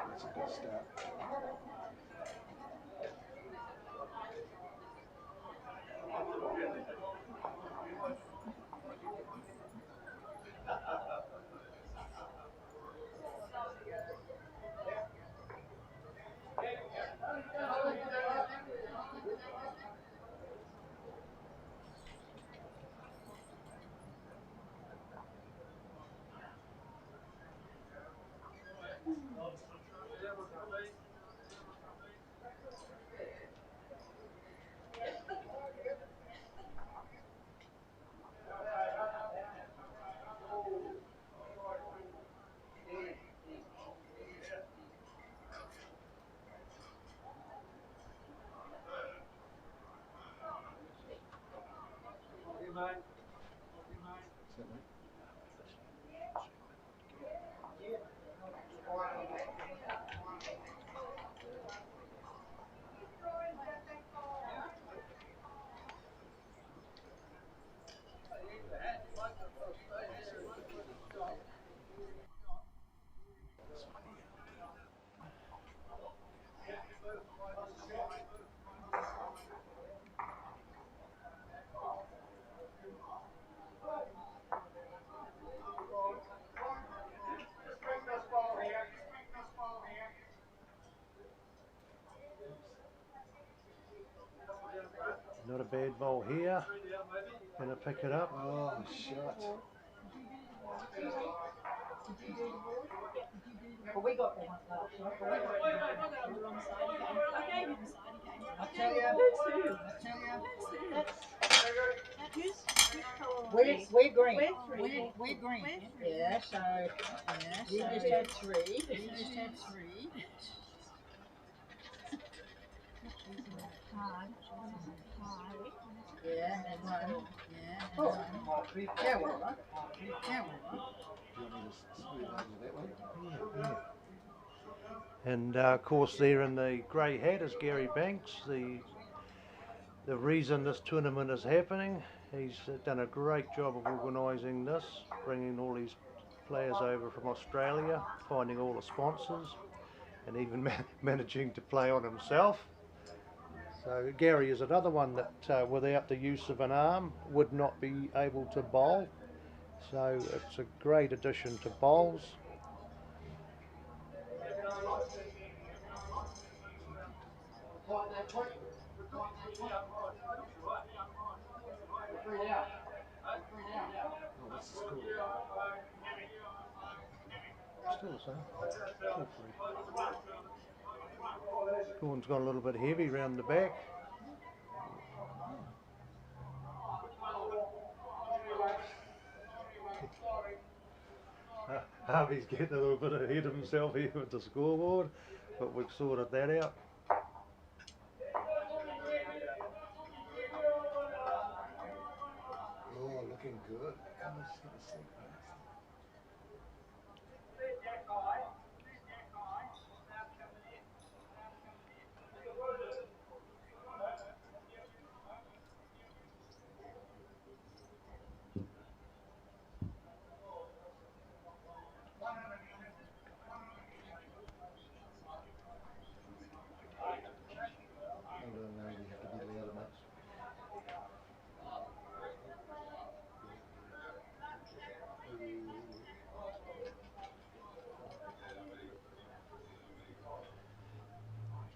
That's a good start. Not a bad bowl here. Gonna pick it up. Oh, shot. Well, we got one last shot. I got on the wrong side again. I gave him the side again. I tell you, we're green. We're green. Yeah, so you just had three. You just had three. Yeah, and one. Yeah, and one. Yeah, well, yeah, well. Do you want me to smooth over that way? And of course there in the grey hat is Gary Banks, the reason this tournament is happening. He's done a great job of organising this, bringing all these players over from Australia, finding all the sponsors and even managing to play on himself. So Gary is another one that without the use of an arm would not be able to bowl. So it's a great addition to bowls. Tighten that quick. Tighten that quick. Three down. Three down. Oh, what's the score? Still the same. Still 3. Corn's got a little bit heavy round the back. Harvey's getting a little bit ahead of himself here with the scoreboard, but we've sorted that out. Oh, looking good. I'm just going to sleep fast. I don't know, you have to be loud enough.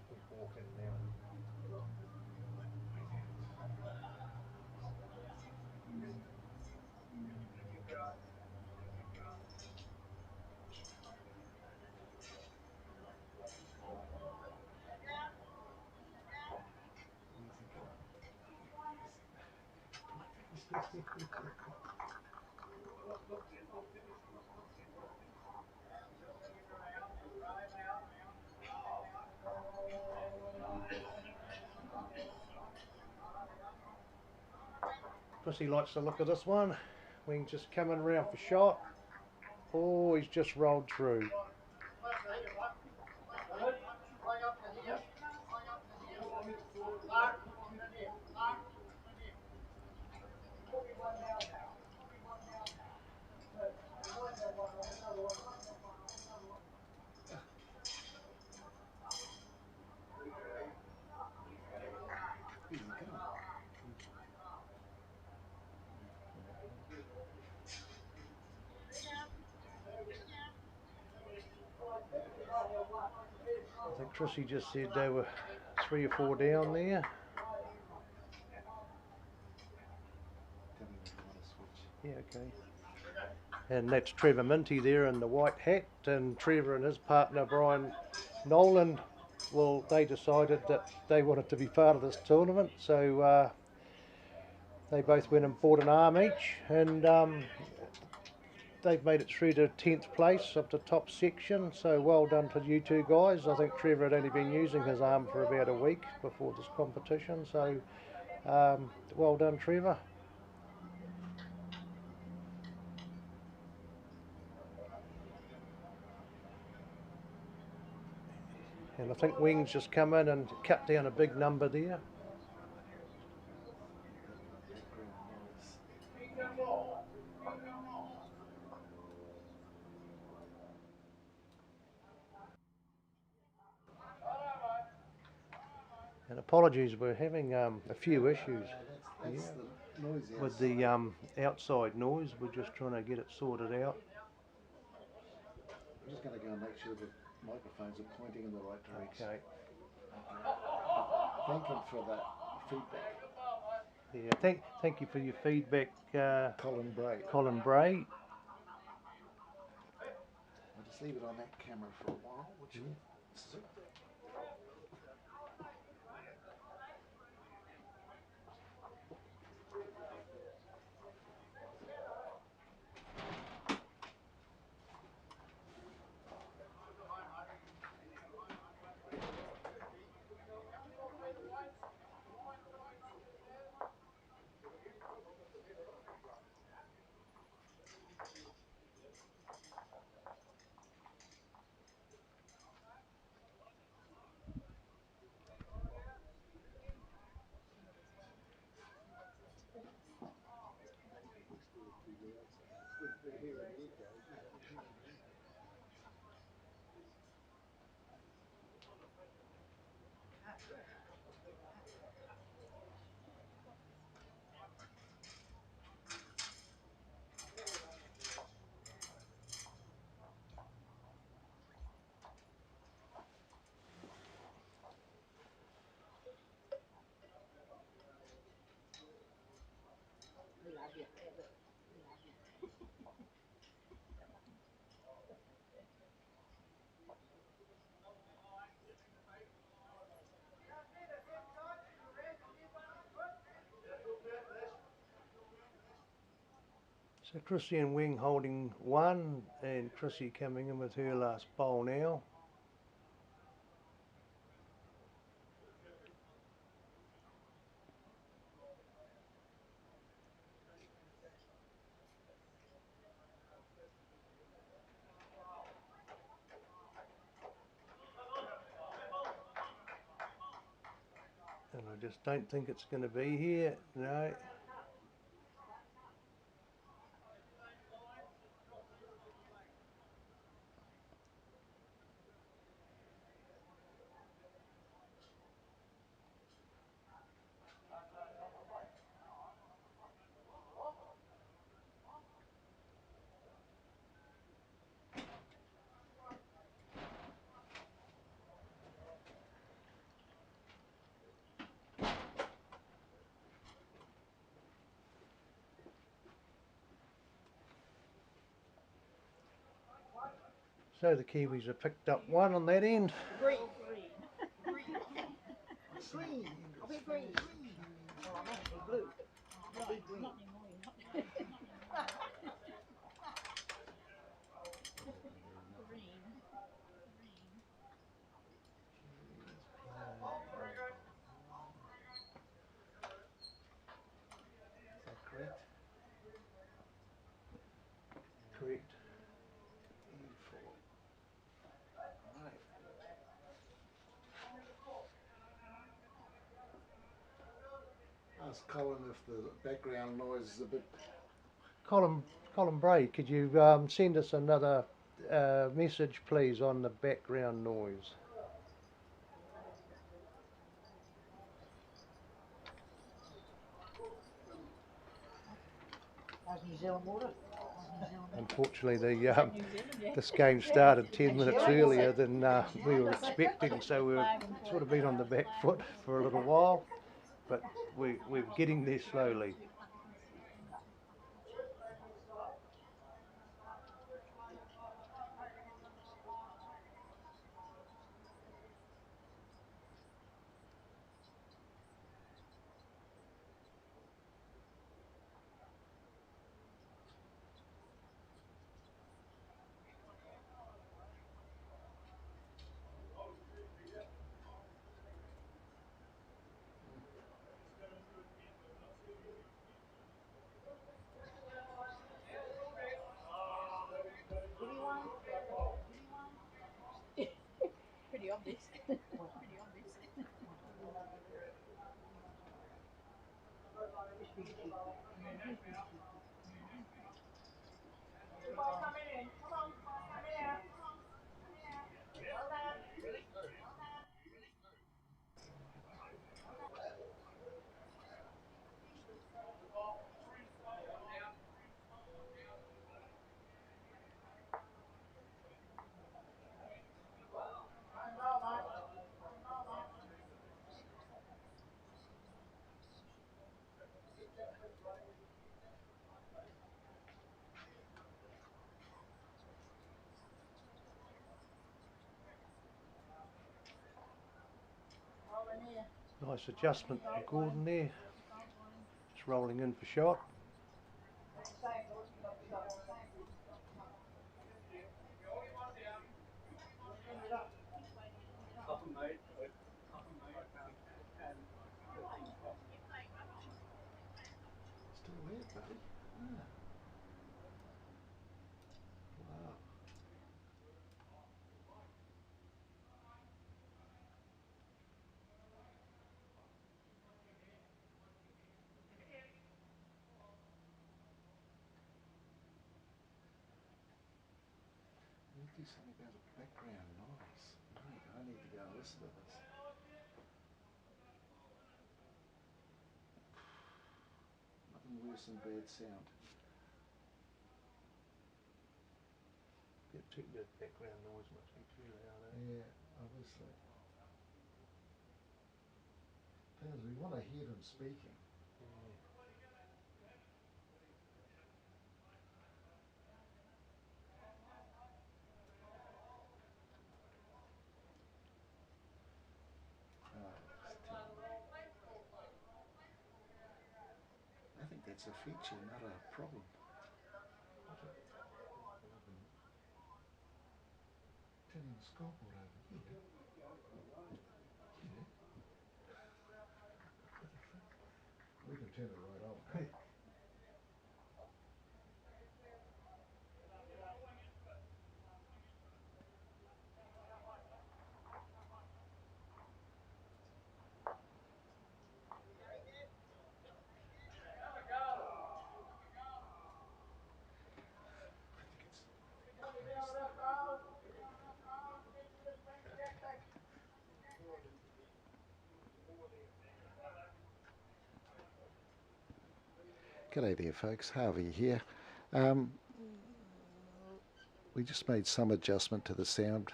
Just walking now. Pussy likes the look of this one. Wing just coming around for shot. Oh, he's just rolled through. I think Trissy just said they were 3 or 4 down there. Yeah, okay. And that's Trevor Minty there in the white hat, and Trevor and his partner Brian Nolan, well, they decided that they wanted to be part of this tournament, so they both went and bought an arm each, and they've made it through to 10th place of the top section, so well done to you two guys. I think Trevor had only been using his arm for about a week before this competition, so well done, Trevor. And I think Wings just come in and cut down a big number there. And apologies, we're having a few issues with the outside noise. We're just trying to get it sorted out. I'm just going to go and make sure the microphones are pointing in the right direction. Okay. Thank him for that feedback. Yeah, thank you for your feedback, Colin Bray. Colin Bray. I'll just leave it on that camera for a while, which will suit. So Chrissy and Wing holding one, and Chrissy coming in with her last bowl now. And I just don't think it's going to be here, no. So the Kiwis have picked up one on that end. Green. Green. Green. I'll be green. Well, I'm not be blue. I'll be green. Not anymore, you're not. Green. Is that correct? Correct. E4. Right. Ask Colin if the background noise is a bit... Colin Bray, could you send us another message please on the background noise? New Zealand water. Unfortunately, this game started 10 minutes earlier than we were expecting, so we've sort of been on the back foot for a little while, but we're getting there slowly. Pretty obvious. Pretty obvious. Nice adjustment from Gordon there. Just rolling in for shot. Still there, buddy? Ah. Wow. We need to do something about the background noise. Mate, I need to go and listen to this. Nothing worse than bad sound. The background noise must be too loud, eh? Yeah, obviously. Thing is, we want to hear them speaking. I think that's a feature, not a problem. scoreboard over here. We can turn it right off. G'day there folks, Harvey here. We just made some adjustment to the sound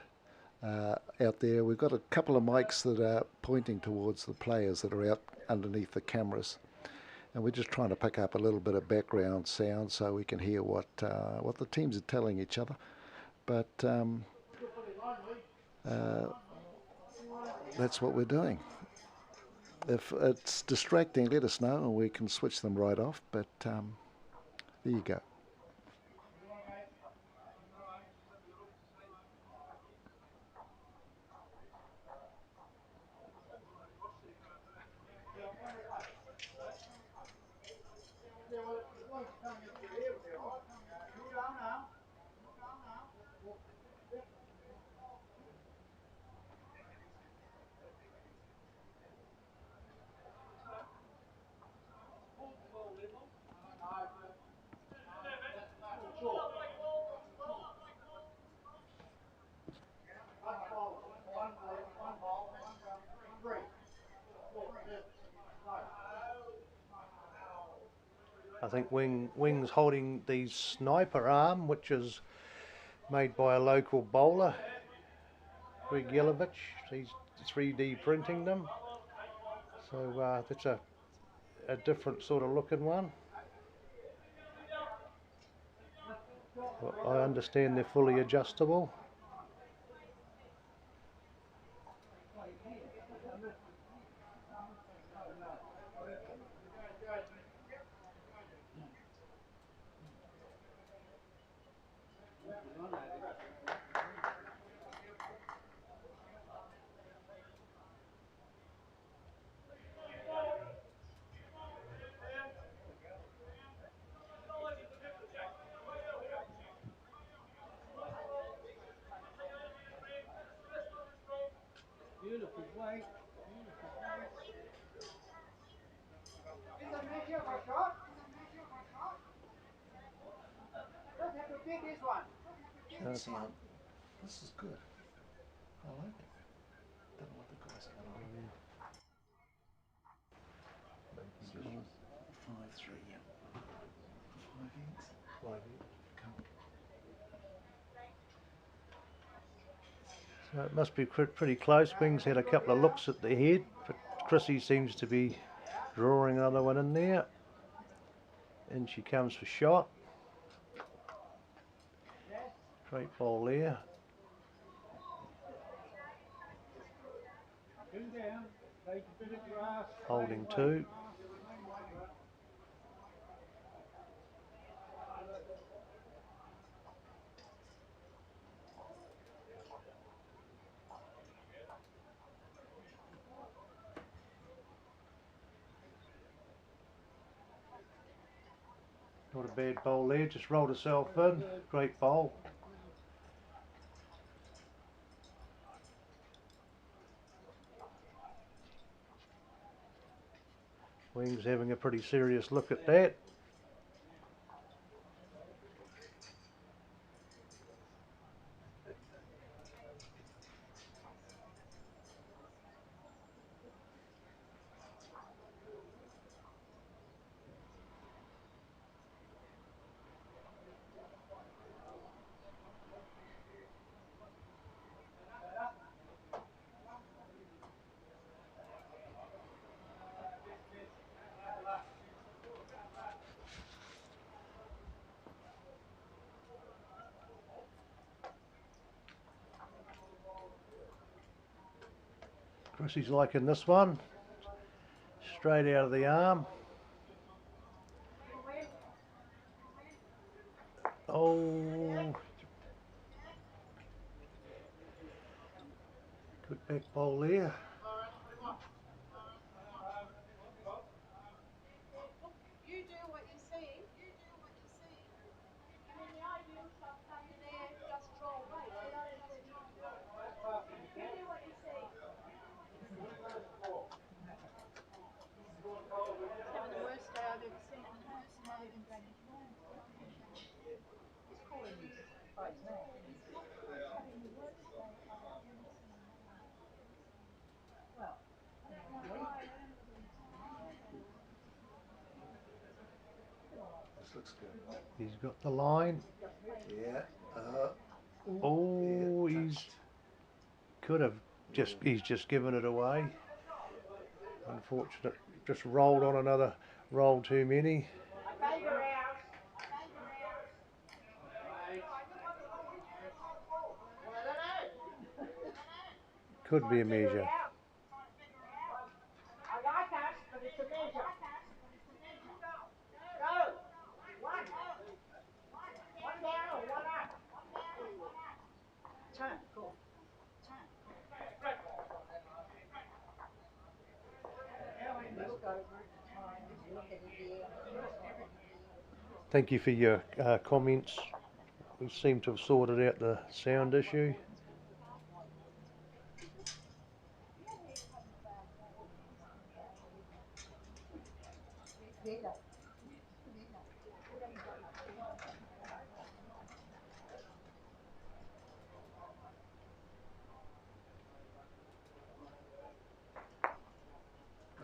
out there. We've got a couple of mics that are pointing towards the players that are out underneath the cameras, and we're just trying to pick up a little bit of background sound so we can hear what the teams are telling each other. But that's what we're doing. If it's distracting, let us know and we can switch them right off, but there you go. I think Wing's holding the sniper arm, which is made by a local bowler, Greg Yelovich. He's 3D printing them. So that's a different sort of looking one. I understand they're fully adjustable. Beautiful weight. Is that match up for shot? Let's have to take this one. Sound. This is good. I like it. Don't know what the guys got on. 5-3, yeah. 5 eggs. 5 eggs. Come. So it must be pretty close. Wings had a couple of looks at the head, but Chrissy seems to be drawing another one in there. And she comes for shot. Great ball there. Holding 2. Not a bad bowl there, just rolled herself in. Great bowl. Wings having a pretty serious look at that. Chrissy's liking this one. Straight out of the arm. Oh. Good back bowl there. You do what you see. You do what you see. I mean, the ideal shot coming there, just draw away. Get over to where you go. You do what you see. He's having the worst day I've ever seen in house, not even Granny Thorne. He's calling me by his name. He's having the worst day I've ever seen in house. Well, I don't know why. I don't know whether he's This looks good. He's got the line. Yeah. Oh, yeah, he's touched. could have he's just given it away. Unfortunate. Just rolled on another roll too many. Could be a measure. I like us, but it's a measure. Go. One down or one up. Turn. Cool. Thank you for your comments. We seem to have sorted out the sound issue.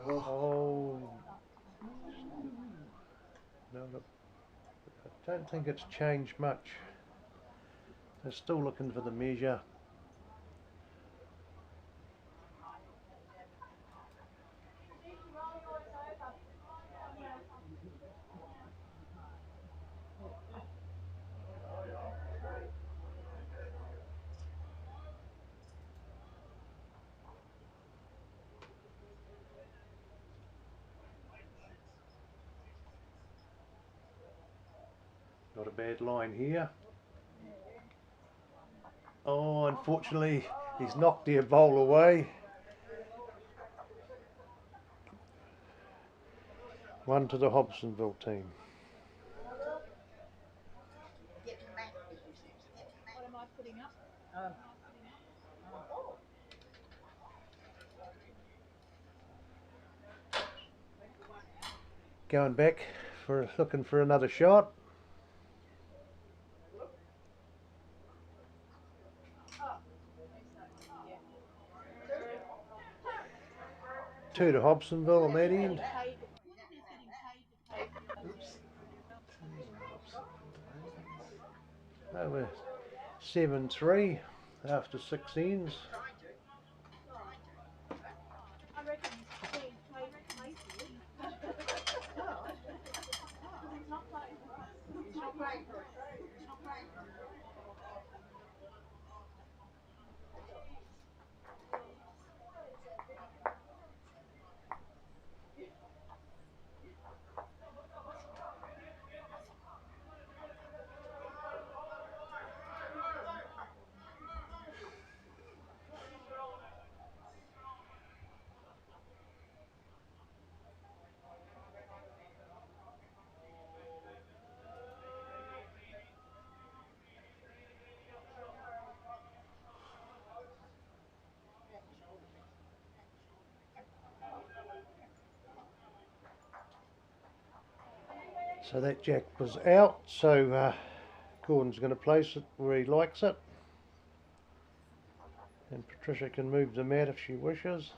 Oh, no, look, I don't think it's changed much. They're still looking for the measure. Not a bad line here. Oh, unfortunately, he's knocked their bowl away. One to the Hobsonville team. What am I putting up? Going back for looking for another shot. Two to Hobsonville on that end. Oops. We're 7-3 after 6 ends. I reckon he's being paid playfully. He's not playing for us. He's not playing for us. He's not playing for us. So that jack was out, so Gordon's going to place it where he likes it. And Patricia can move the mat if she wishes.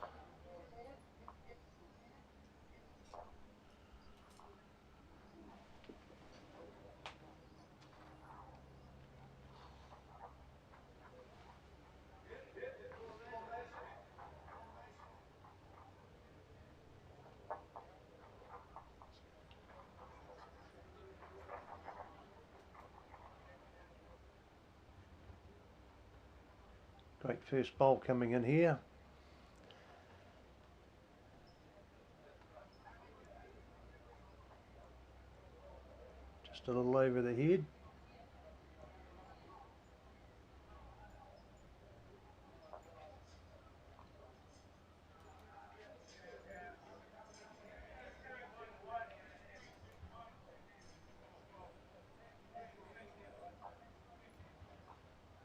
Great first bowl coming in here. Just a little over the head.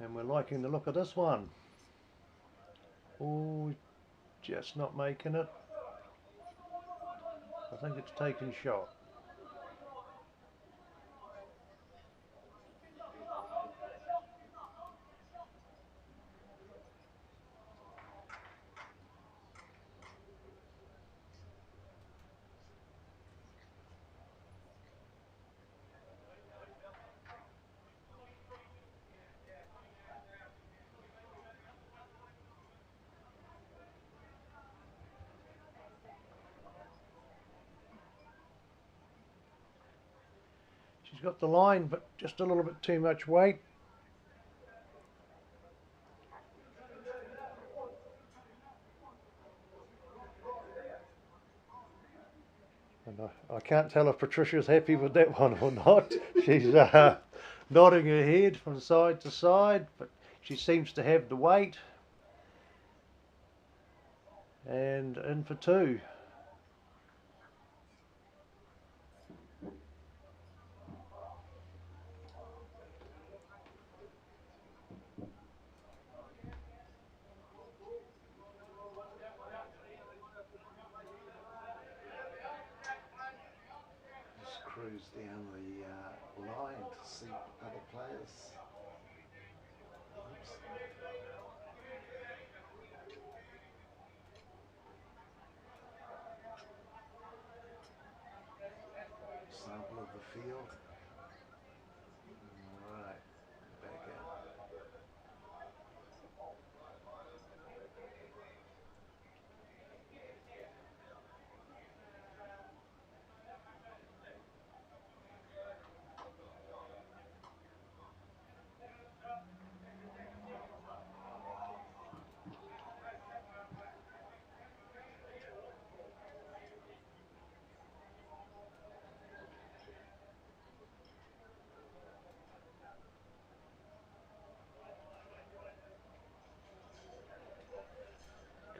And we're liking the look of this one. Oh, just not making it. I think it's taken shot. She's got the line, but just a little bit too much weight. And I can't tell if Patricia's happy with that one or not. She's nodding her head from side to side, but she seems to have the weight. And in for two. Just cruise down the line to see other players. Oops. Sample of the field. Right, back out.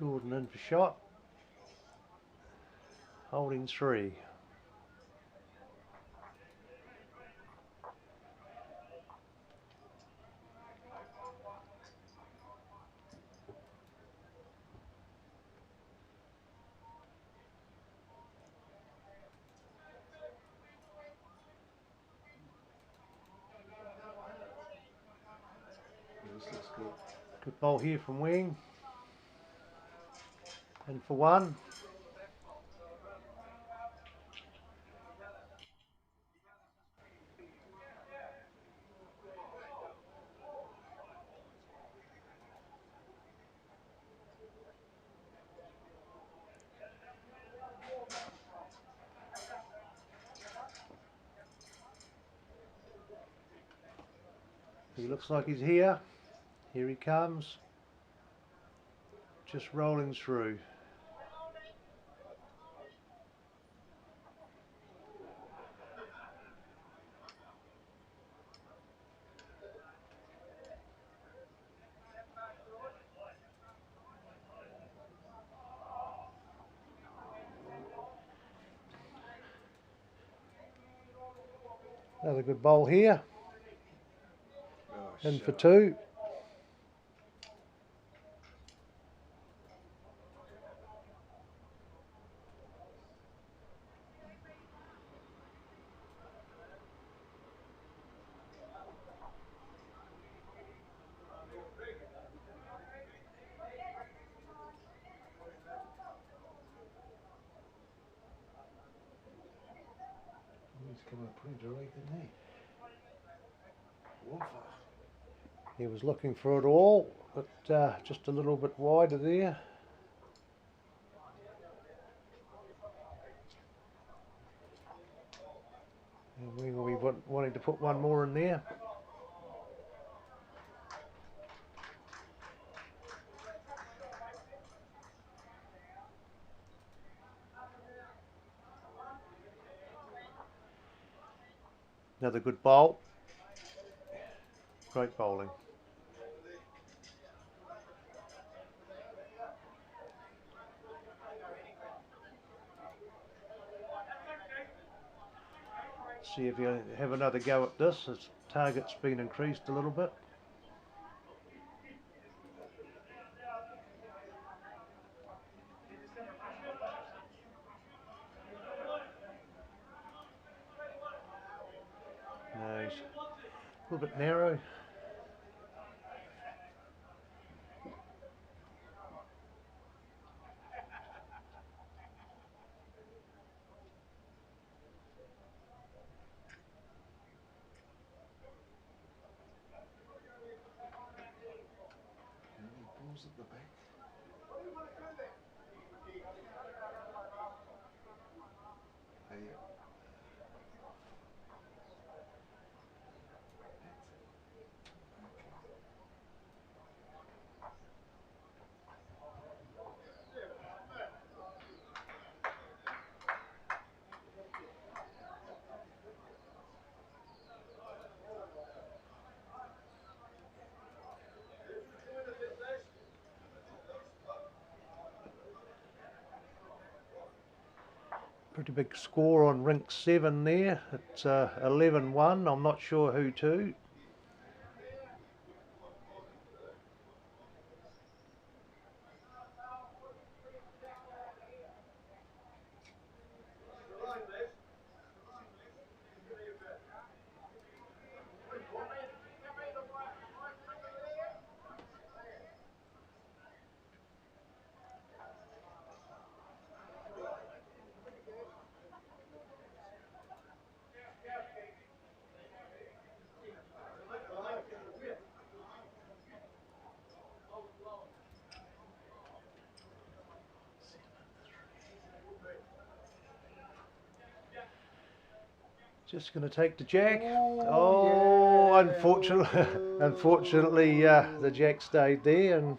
Gordon in for shot. Holding three. This looks good. Good ball here from Wing. In for one. He looks like he's here. Here he comes. Just rolling through. Another good bowl here. In for two. He's coming pretty direct, isn't he? Woofer. He was looking for it all, but just a little bit wider there. And we will be wanting to put one more in there. Another good bowl. Great bowling. See if you have another go at this. Its target's been increased a little bit. A little bit narrow. Any balls at the back? Hey, Pretty big score on rink 7 there. It's 11-1. I'm not sure who to. Just going to take the jack. Oh, yeah, unfortunately, the jack stayed there and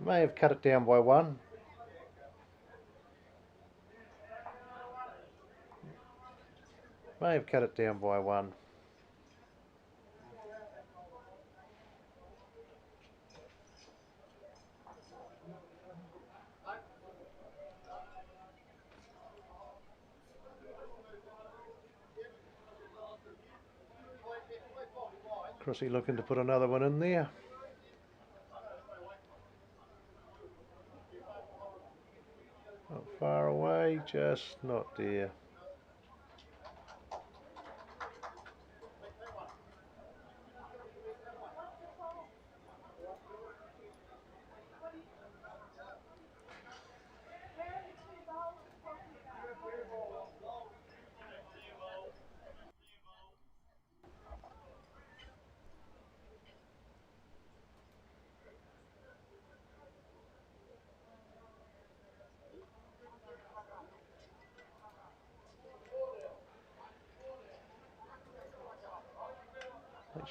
may have cut it down by 1. May have cut it down by 1. Crossy looking to put another one in there. Not far away, just not there.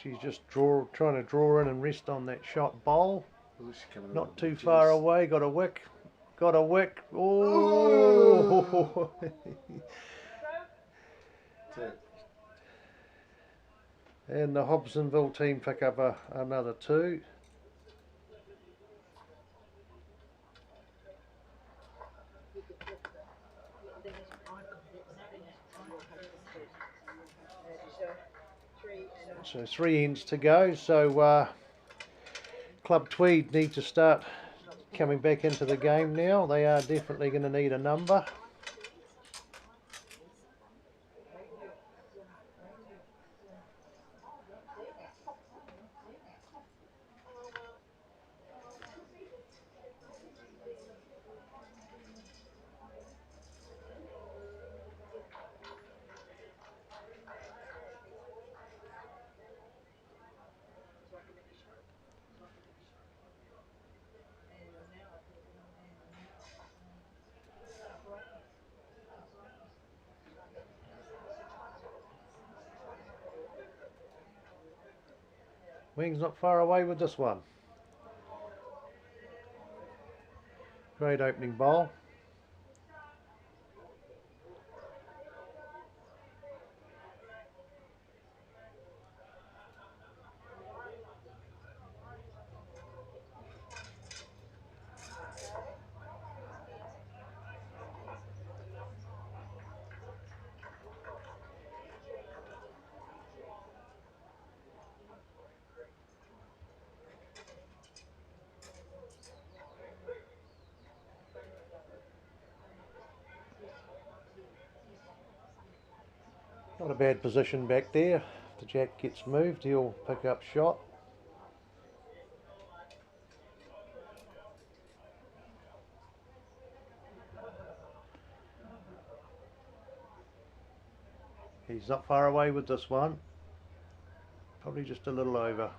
She's just trying to draw in and rest on that shot bowl. oh, she's coming Not along. too Jeez. far away. Got a wick. Got a wick. Oh! And the Hobsonville team pick up another 2. So 3 ends to go. So Club Tweed need to start coming back into the game now. They are definitely going to need a number. Wing's not far away with this one. Great opening bowl. Not a bad position back there. If the jack gets moved, he'll pick up shot. He's not far away with this one. Probably just a little over.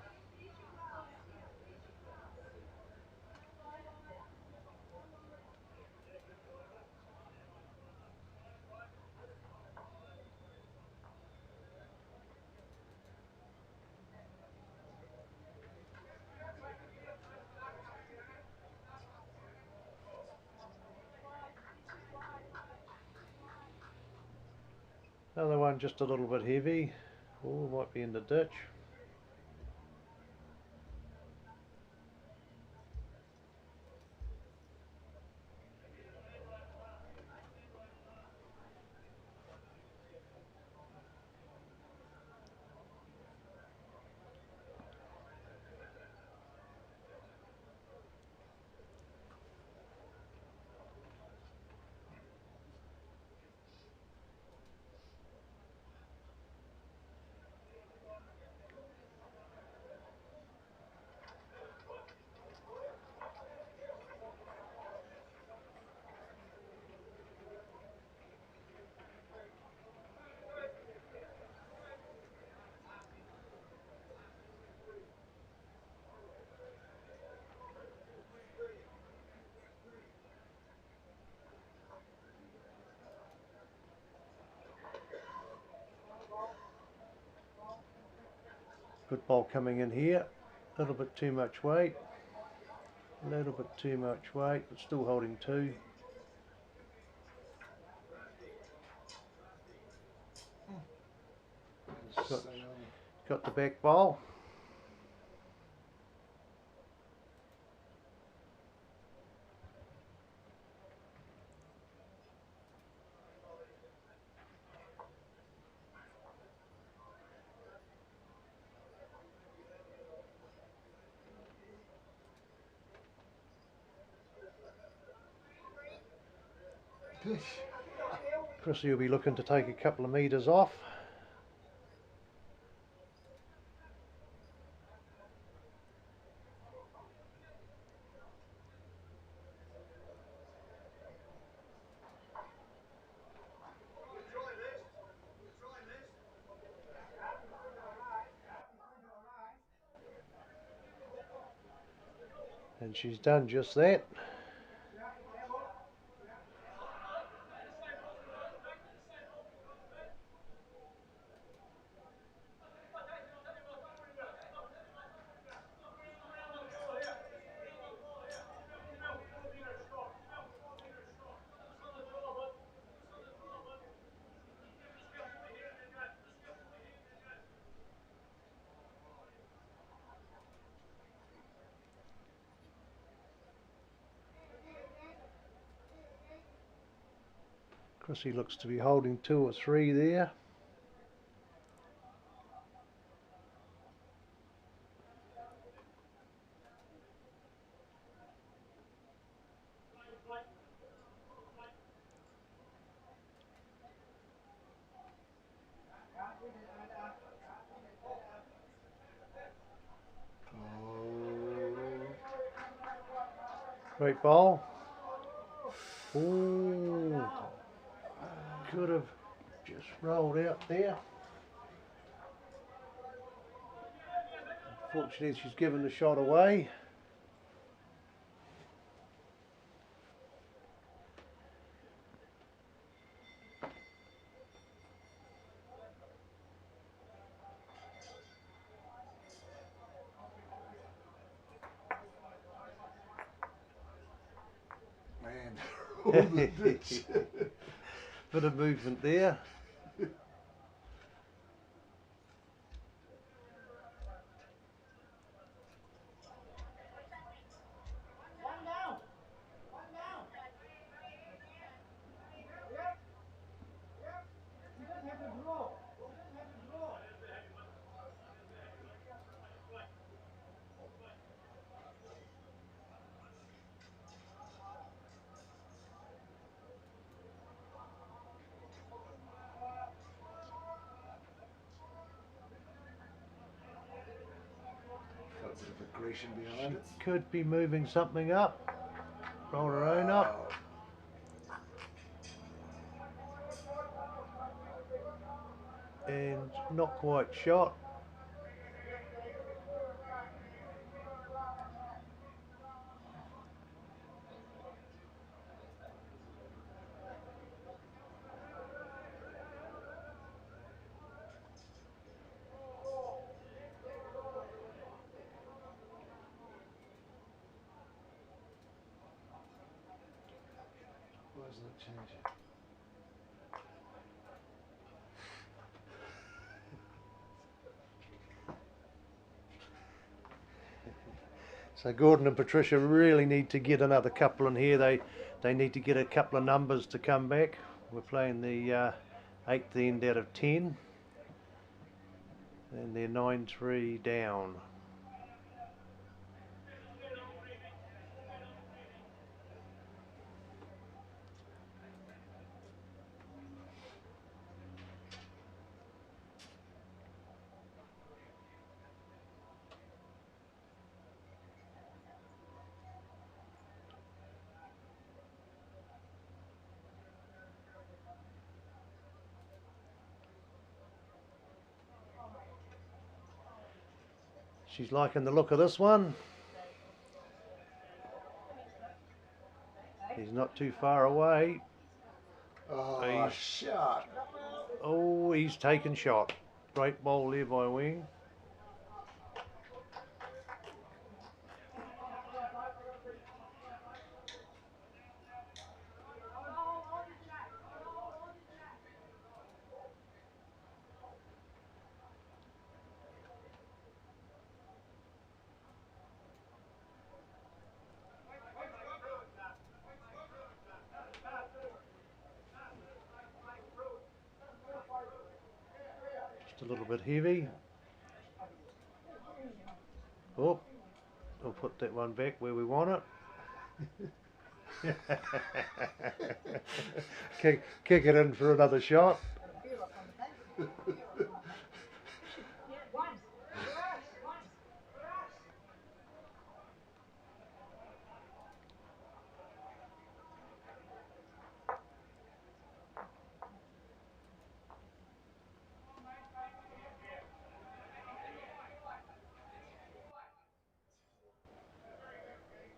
Another one just a little bit heavy. Oh, might be in the ditch. Good ball coming in here. A little bit too much weight. A little bit too much weight, but still holding two. Got the back ball. Chrissy will be looking to take a couple of metres off. And she's done just that. Chrissy looks to be holding 2 or 3 there. Great ball. Ooh, could have just rolled out there. Unfortunately, she's given the shot away. Man, Bit of movement there. vibration behind it. Could be moving something up. Roll her own up. And not quite shot. Why isn't it changing? So Gordon and Patricia really need to get another couple in here. They need to get a couple of numbers to come back. We're playing the 8th end out of 10. And they're 9-3 down. She's liking the look of this one. He's not too far away. Oh, shot. Oh, he's taken shot. Great bowl there by Wing. Just a little bit heavy. Oh, we'll put that one back where we want it. kick it in for another shot.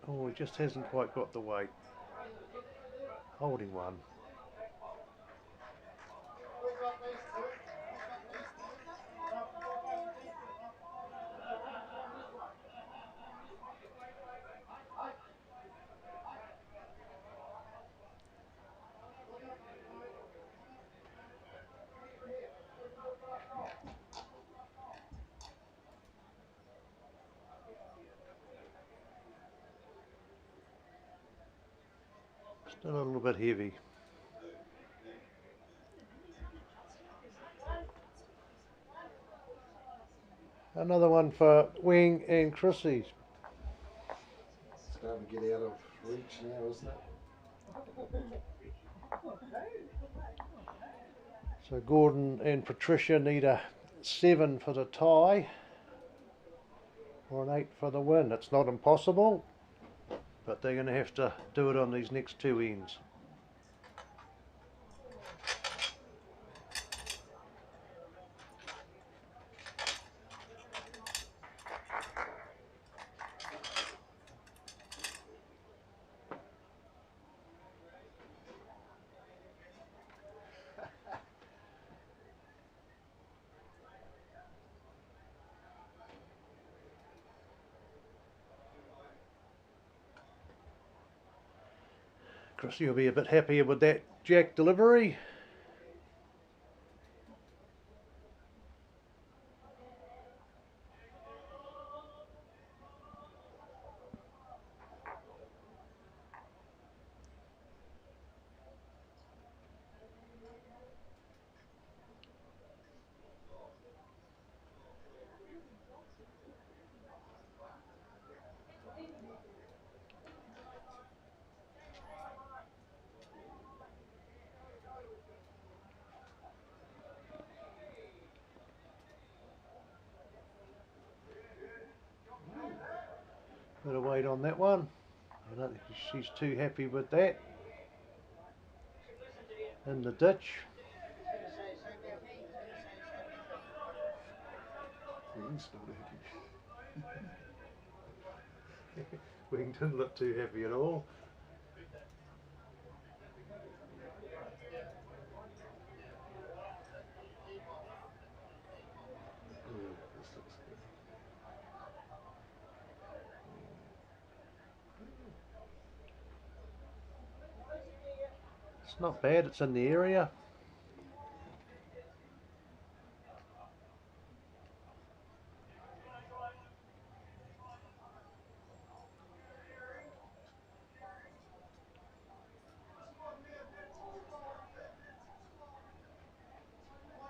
Oh, it just hasn't quite got the weight. Holding one. Still a little bit heavy. Another one for Wing and Chrissy. Starting to get out of reach now, isn't it? So Gordon and Patricia need a 7 for the tie or an 8 for the win. It's not impossible, but they're going to have to do it on these next two ends. Chrissy will be a bit happier with that jack delivery. Bit of weight on that one. I don't think she's too happy with that. In the ditch. Wings not happy. Wing didn't look too happy at all. This looks good. It's not bad, it's in the area.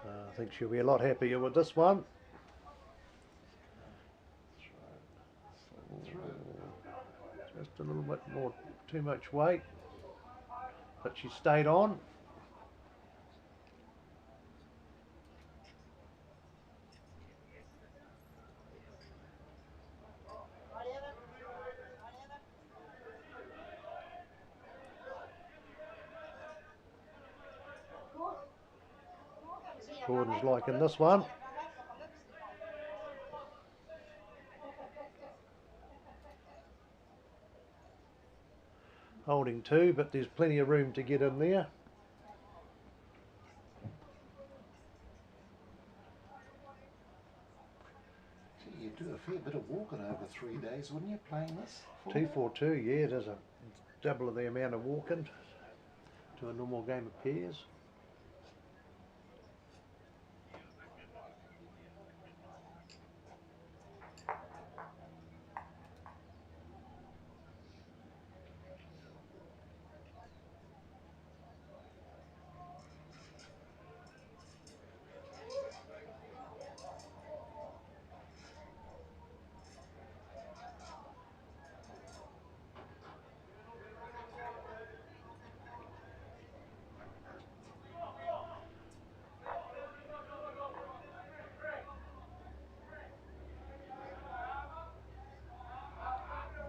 I think she'll be a lot happier with this one. Just a little bit more, too much weight, but she stayed on. Gordon's liking this one. Holding two, but there's plenty of room to get in there. Gee, you'd do a fair bit of walking over 3 days, wouldn't you, playing this? 242, yeah, it is a double of the amount of walking to a normal game of pairs.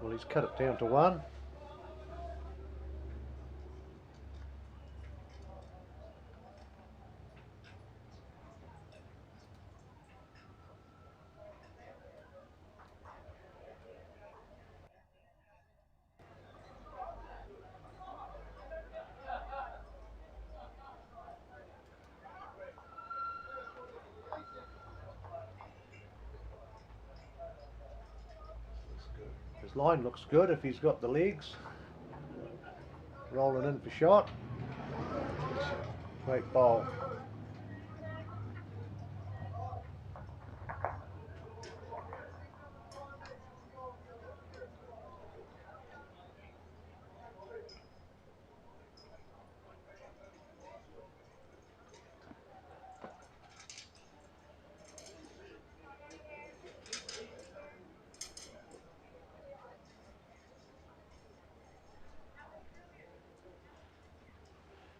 Well, he's cut it down to one. His line looks good if he's got the legs. Rolling in for shot. Great bowl.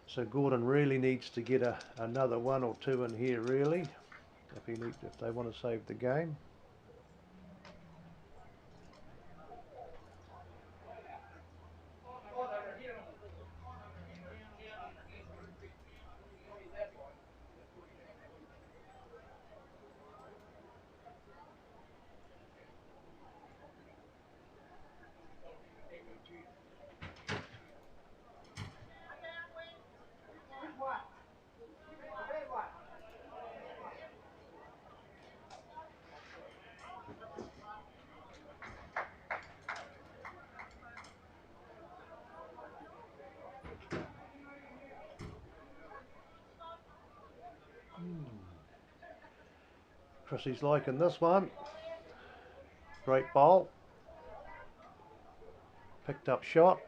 So Gordon really needs to get another one or two in here, really, if they want to save the game. Chrissy's liking this one. Great bowl. Picked up shot.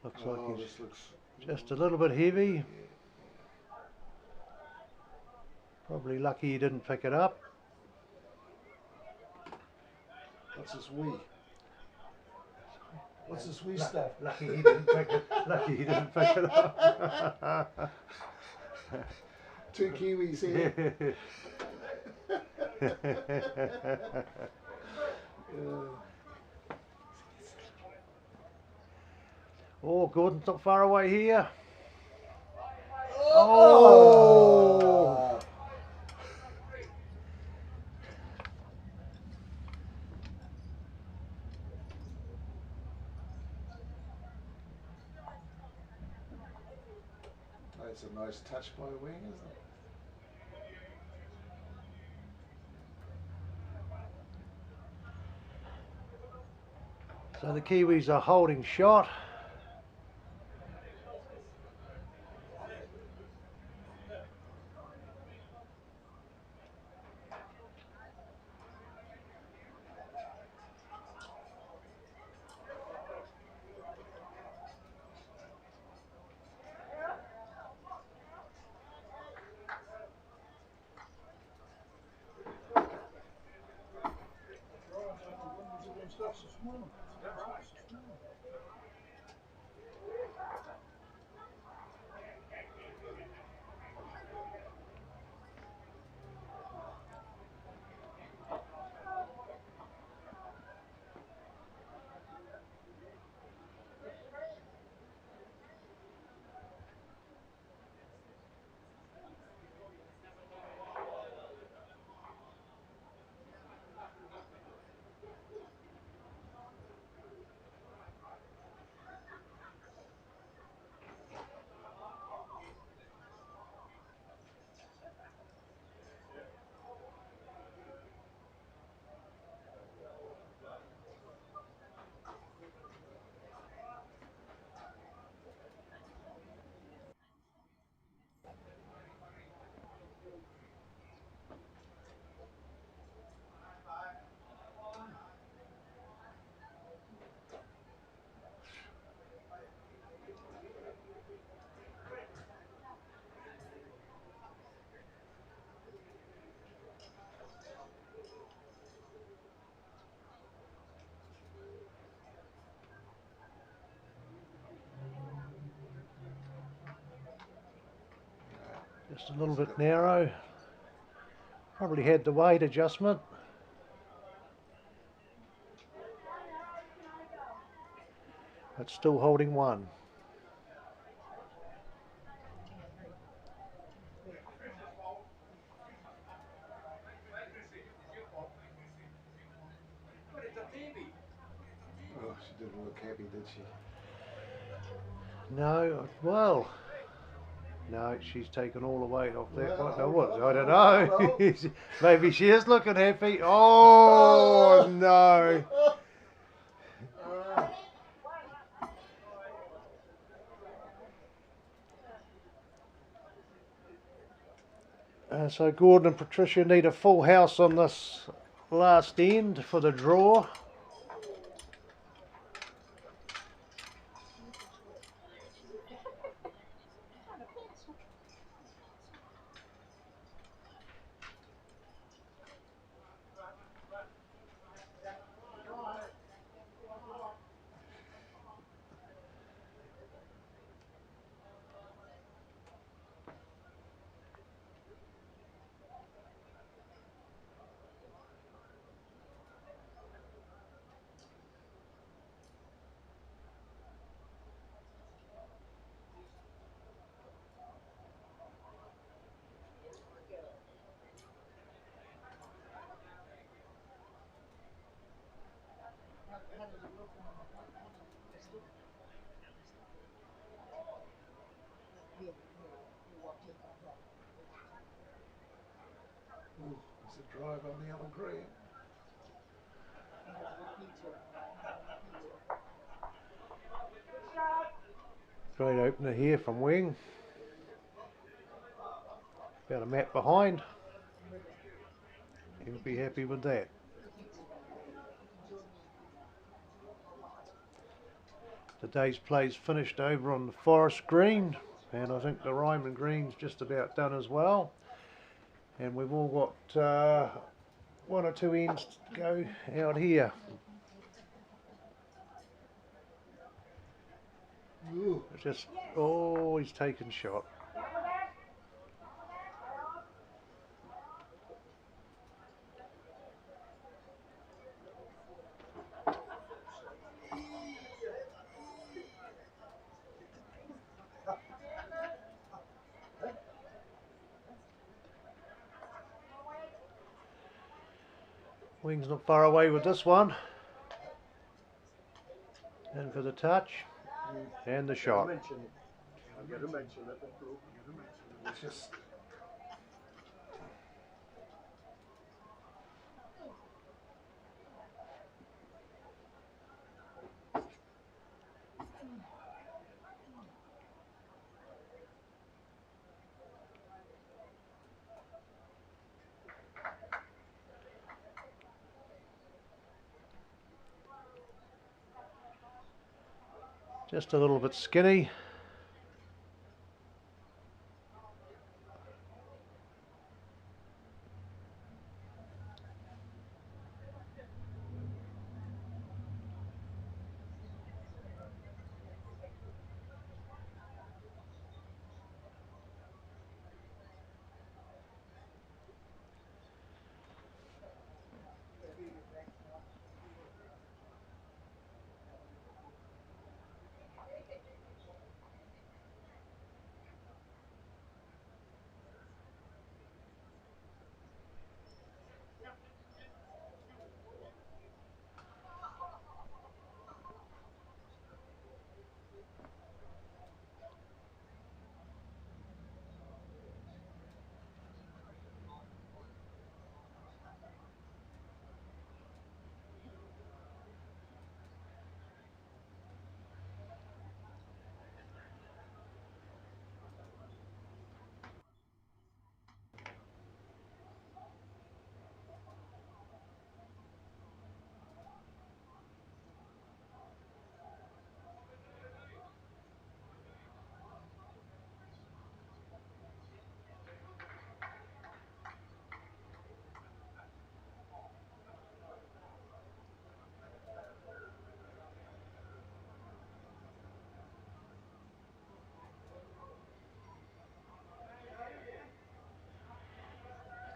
Looks like he's this looks just a little bit heavy. Probably lucky he didn't pick it up. What's this wee? What's this wee stuff? Lucky he didn't pick it. Lucky he didn't pick it up. 2 Kiwis here. Oh, Gordon's not far away here. Oh! That's a nice touch by Wing, isn't it? So the Kiwis are holding shot. Just a little bit narrow. Probably had the weight adjustment. But still holding one. Oh, she didn't look happy, did she? No, well, no, she's taken all the weight off that one. No, what? Well, I don't know. Maybe she is looking happy. Oh, no. So Gordon and Patricia need a full house on this last end for the draw. Ooh, there's a drive on the other green. Great opener here from Wing. About a mat behind. He'll be happy with that. The day's play's finished over on the Forest Green, and I think the Ryman Green's just about done as well. And we've all got one or two ends to go out here. Just, oh, he's taken shot. Wing's not far away with this one. And for the touch and the shot. Just a little bit skinny.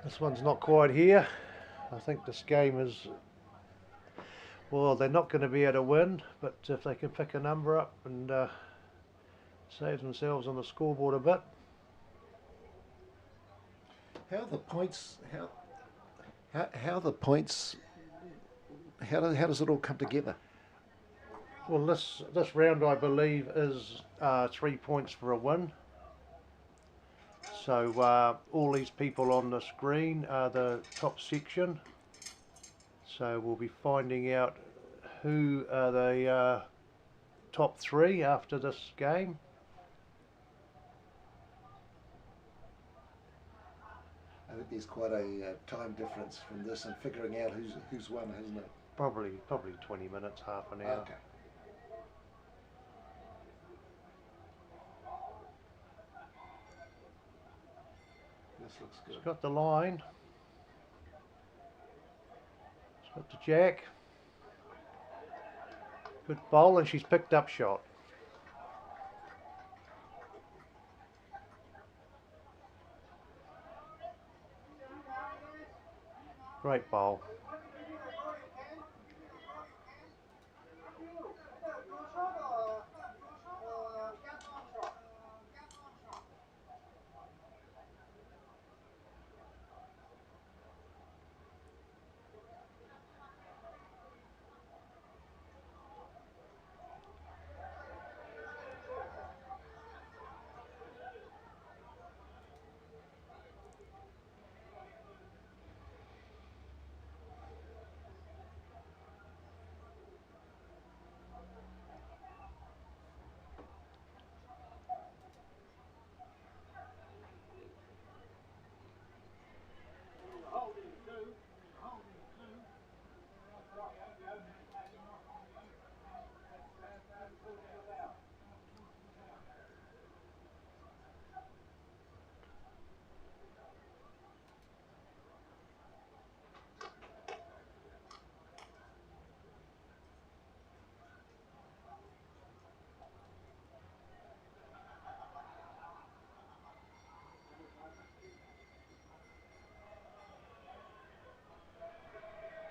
This one's not quite here. I think this game is, well, they're not going to be able to win, but if they can pick a number up and save themselves on the scoreboard a bit. How the points? How the points? How does it all come together? Well, this round I believe is 3 points for a win. So all these people on the screen are the top section. So we'll be finding out who are the top 3 after this game. I think there's quite a time difference from this and figuring out who's won, hasn't it? Probably 20 minutes, half an hour. Okay. This looks good. It's got the line. It's got the jack. Good bowl, and she's picked up shot. Great bowl.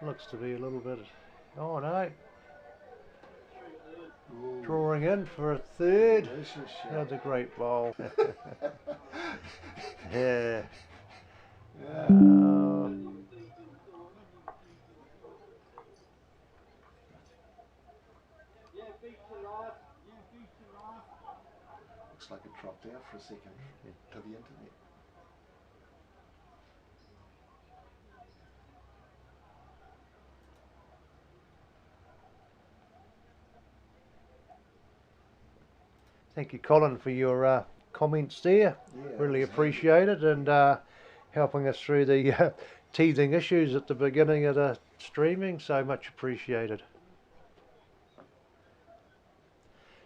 Looks to be a little bit, oh no. Drawing in for a third. That's a great bowl. Yeah. Looks like it dropped out for a second to the internet. Thank you, Colin, for your comments there. Yeah, really appreciate it, and helping us through the teething issues at the beginning of the streaming. So much appreciated.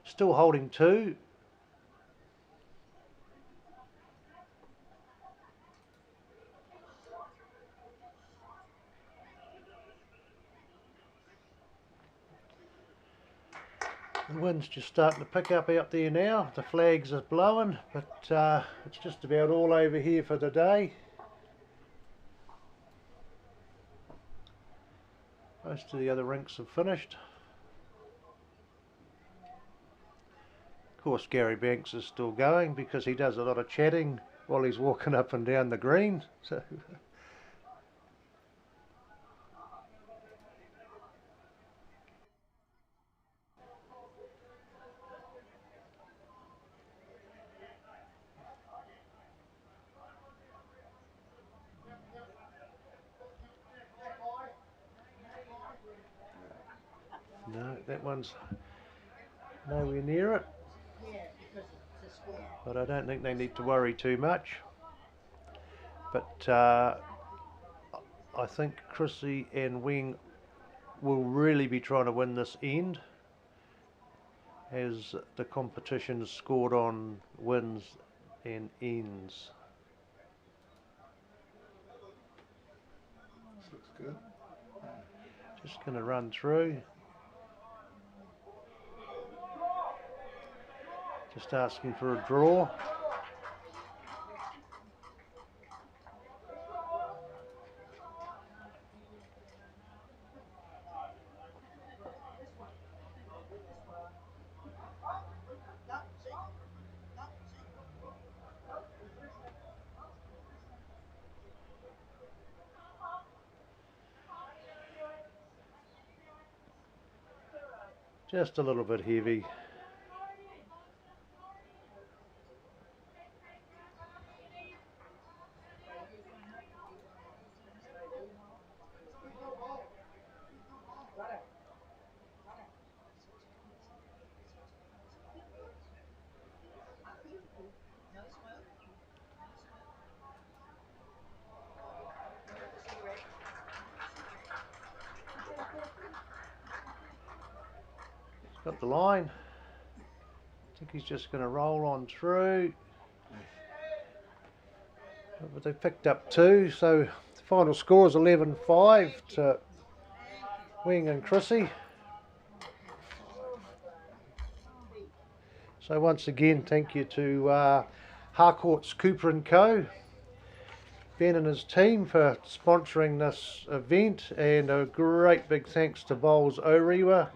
Still holding 2. The wind's just starting to pick up out there now. The flags are blowing, but it's just about all over here for the day. Most of the other rinks have finished. Of course, Gary Banks is still going because he does a lot of chatting while he's walking up and down the green. So. No, that one's nowhere near it. But I don't think they need to worry too much. But I think Chrissy and Wing will really be trying to win this end, as the competition is scored on wins and ends. This looks good. Just going to run through. Just asking for a draw. Just a little bit heavy. Got the line. I think he's just going to roll on through. But they picked up 2, so the final score is 11-5 to Wing and Chrissy. So once again, thank you to Harcourt's Cooper & Co, Ben and his team for sponsoring this event, and a great big thanks to Bowls Orewa.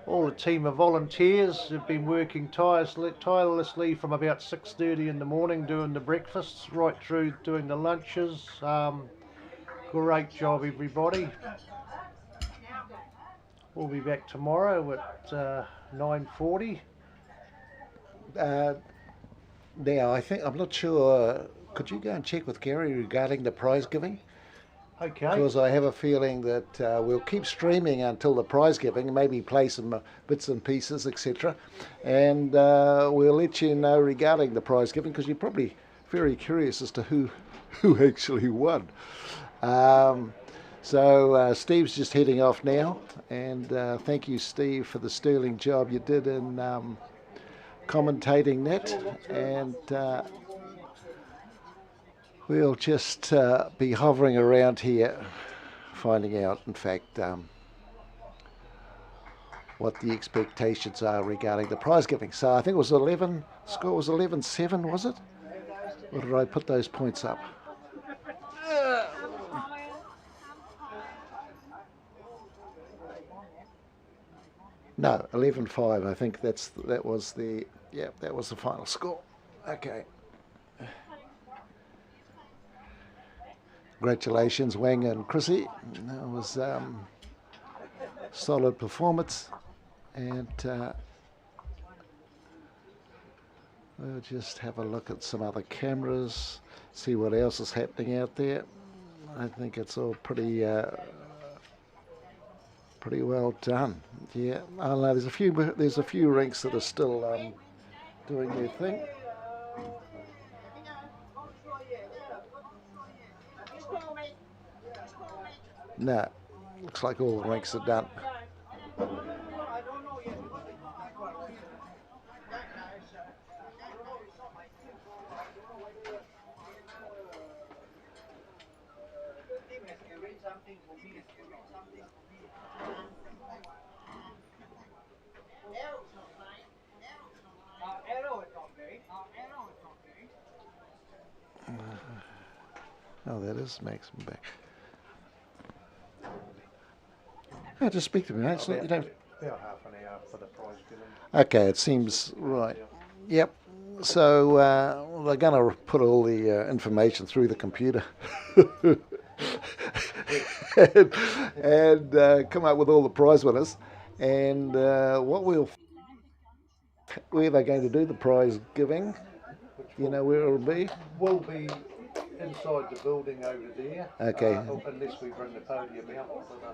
All the team of volunteers have been working tirelessly from about 6:30 in the morning doing the breakfasts right through doing the lunches. Great job, everybody. We'll be back tomorrow at 9:40. Now, I'm not sure, could you go and check with Gary regarding the prize giving? Okay. Because I have a feeling that we'll keep streaming until the prize giving, maybe play some bits and pieces, etc. And we'll let you know regarding the prize giving, because you're probably very curious as to who actually won. So Steve's just heading off now, and thank you, Steve, for the sterling job you did in commentating that. And we'll just be hovering around here, finding out, in fact, what the expectations are regarding the prize giving. So I think it was 11-7, was it? Or did I put those points up? No, 11-5. I think that was the final score. Okay. Congratulations, Wang and Chrissy. That was solid performance, and we'll just have a look at some other cameras, see what else is happening out there. I think it's all pretty well done. Yeah, I know there's a few rinks that are still doing their thing. No, looks like all the rinks are done. Oh, that is Max back. Oh, just speak to me, mate. You don't... About half an hour for the prize giving. Okay, it seems right. Yep. So they're going to put all the information through the computer and come up with all the prize winners. And where they're going to do the prize giving, you know where it'll be? We'll be inside the building over there. Okay. Unless we bring the podium out for the...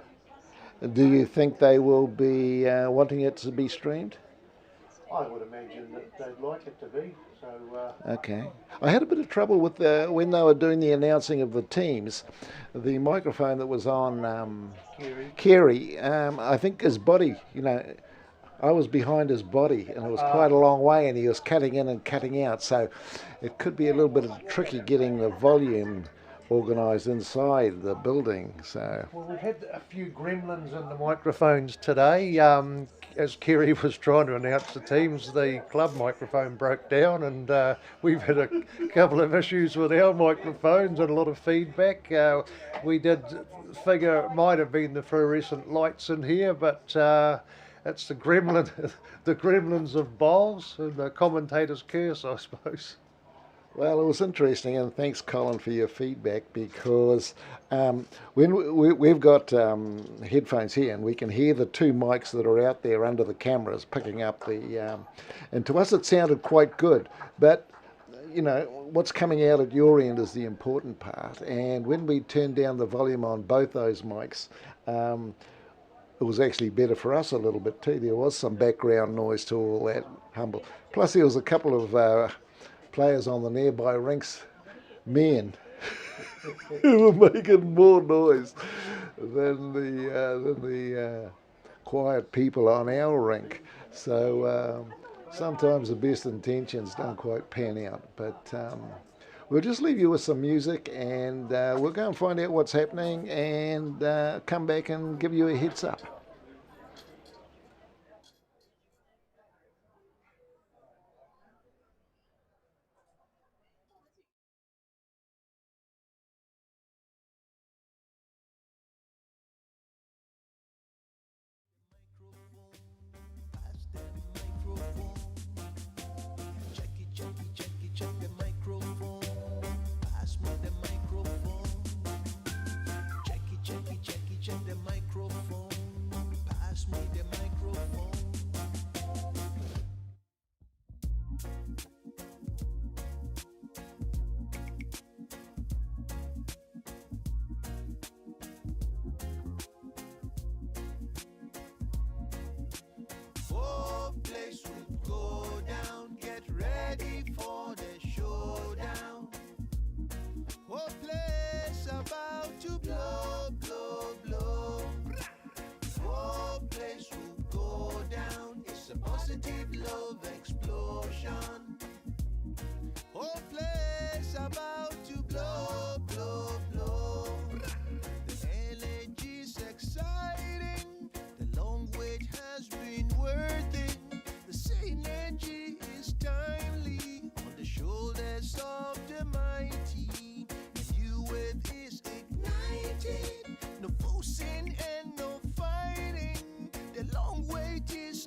Do you think they will be wanting it to be streamed? I would imagine that they'd like it to be. So. Okay. I had a bit of trouble with when they were doing the announcing of the teams. The microphone that was on Kerry, I think his body, I was behind his body, and it was quite a long way, and he was cutting in and cutting out. So it could be a little bit tricky getting the volume organised inside the building. So well, we've had a few gremlins in the microphones today. As Kerry was trying to announce the teams, the club microphone broke down, and we've had a couple of issues with our microphones and a lot of feedback. We did figure it might have been the fluorescent lights in here, but it's the gremlins of bowls and the commentator's curse, I suppose. Well, it was interesting, and thanks, Colin, for your feedback, because when we've got headphones here, and we can hear the two mics that are out there under the cameras picking up the... and to us it sounded quite good, but, what's coming out at your end is the important part. And when we turned down the volume on both those mics, it was actually better for us a little bit too. There was some background noise to all that humble. Plus there was a couple of... players on the nearby rinks, men, who were making more noise than the quiet people on our rink. So sometimes the best intentions don't quite pan out. But we'll just leave you with some music, and we'll go and find out what's happening, and come back and give you a heads up. Check the microphone. Pass me the microphone. Oh, place would go down. Get ready for the showdown. Oh, place about to blow, blow, blow. Oh, place will go down. It's a positive love explosion. Oh, place about to blow, blow, blow. The LNG's exciting. The long wait has been worth it. The synergy is timely on the shoulders of the mighty. Wave is ignited, no forcing and no fighting. The long wait is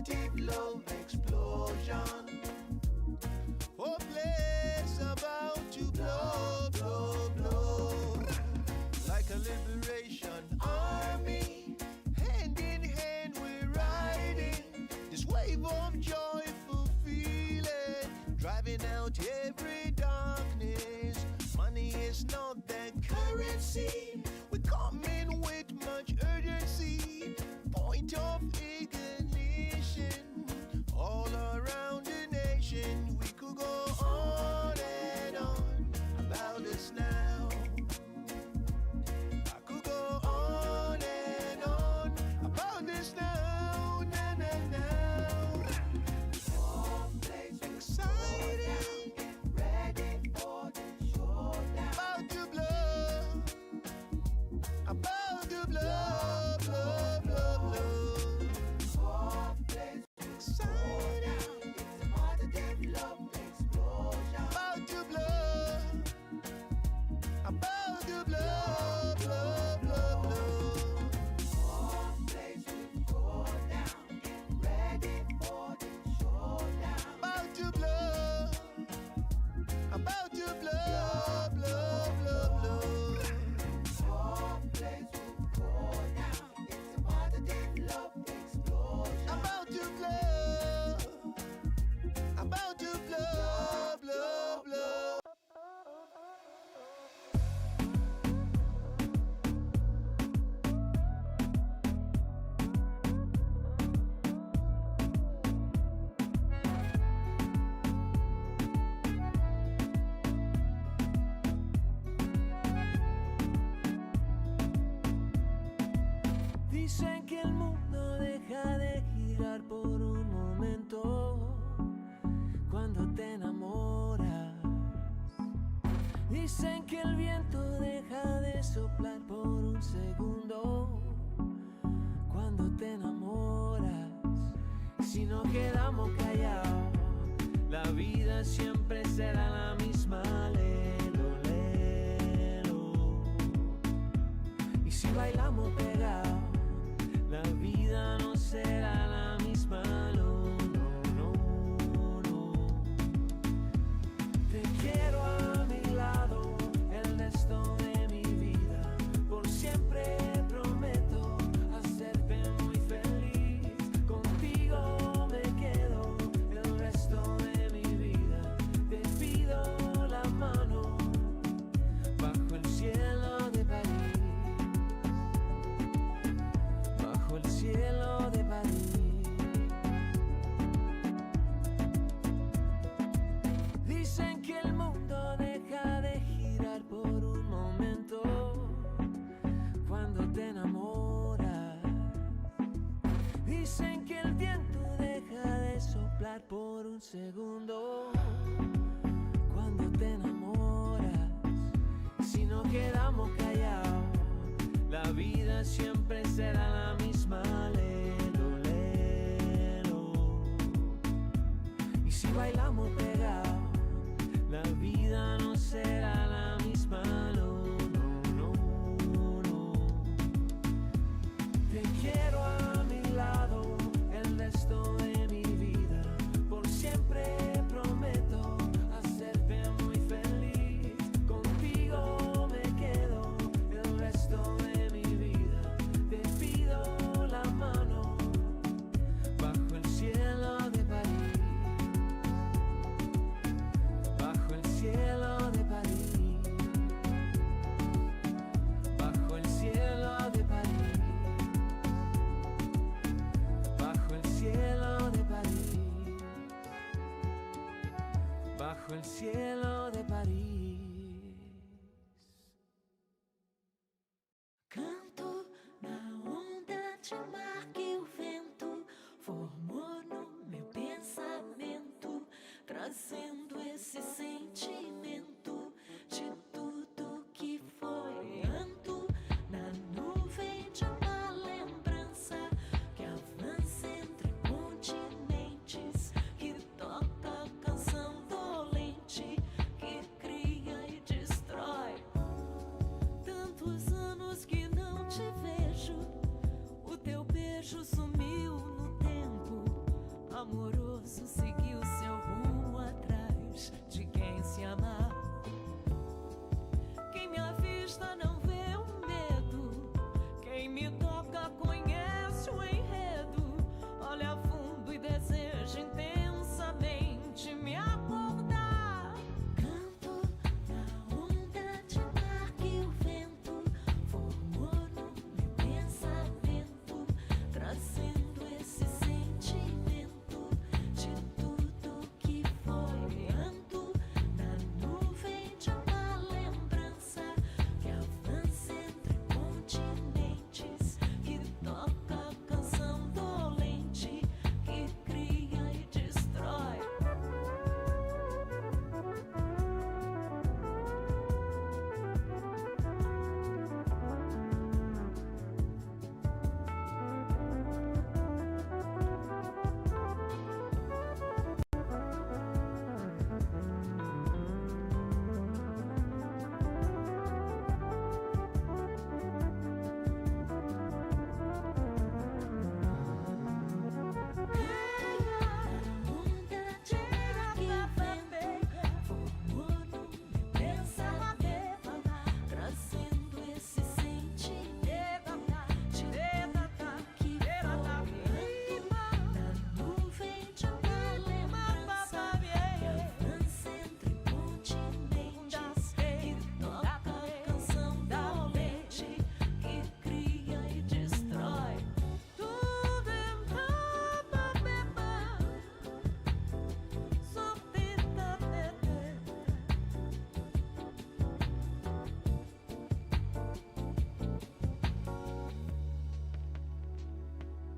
positive love explosion. Hopeless about to blow, blow, blow. Like a liberation army, hand in hand we're riding this wave of joyful feeling, driving out every darkness. Money is not the currency, we're coming with much urgency. Point of ignition, all around the nation. We could go on and on about this now. I could go on and on about this now, now, now, now. Exciting, ready for the showdown. About to blow, about to blow, blow, blow, blow. Exciting, it's a positive love explosion. About to blow, about to blow, blow, blow, blow. All place will go down. Get ready for the showdown. About to blow, about to blow, blow, blow, blow. All place will go down. It's a positive love explosion. About to blow, about to blow, blow, blow. Dicen que el mundo deja de girar por un momento cuando te enamoras. Dicen que el viento deja de soplar por un segundo cuando te enamoras. Si no quedamos callados, la vida siempre será la misma. Lelo, lelo. Y si bailamos pegados, la vida no será la misma, no, no, no, no. Te quiero a mi lado el resto de mi vida. Por siempre prometo hacerte muy feliz. Contigo me quedo el resto de mi vida. Te pido la mano bajo el cielo de París. Bajo el cielo de París. Dicen que el mundo deja de girar por un momento cuando te enamoras. Dicen que el viento deja de soplar por un segundo cuando te enamoras. Si no quedamos callados, la vida siempre será la misma. Lelo, lelo. Y si bailamos pegados, la vida no será la misma. No, no, no, no. Te quiero a mi lado el resto de mi vida. Por siempre prometo hacerte muy feliz. Contigo me quedo el resto de mi vida. Te pido la mano bajo el cielo de París. Bajo el cielo de París. Bajo el cielo de París. Bajo el cielo de París. Bajo el cielo de París. Canto na onda de mar que o vento formou no meu pensamento, trazendo esse sentimento de tudo que foi. Ando na nuvem de uma lembrança que avança entre continentes, que toca a canção dolente, que cria e destrói. Tantos anos que não te vejo, o teu beijo sumiu no tempo.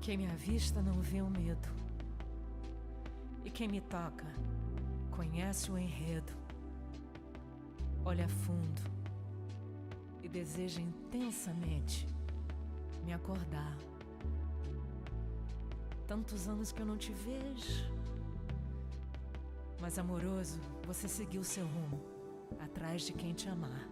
Quem me avista não vê o medo. E quem me toca conhece o enredo. Olha fundo e deseja intensamente me acordar. Tantos anos que eu não te vejo. Mas amoroso, você seguiu seu rumo, atrás de quem te amar.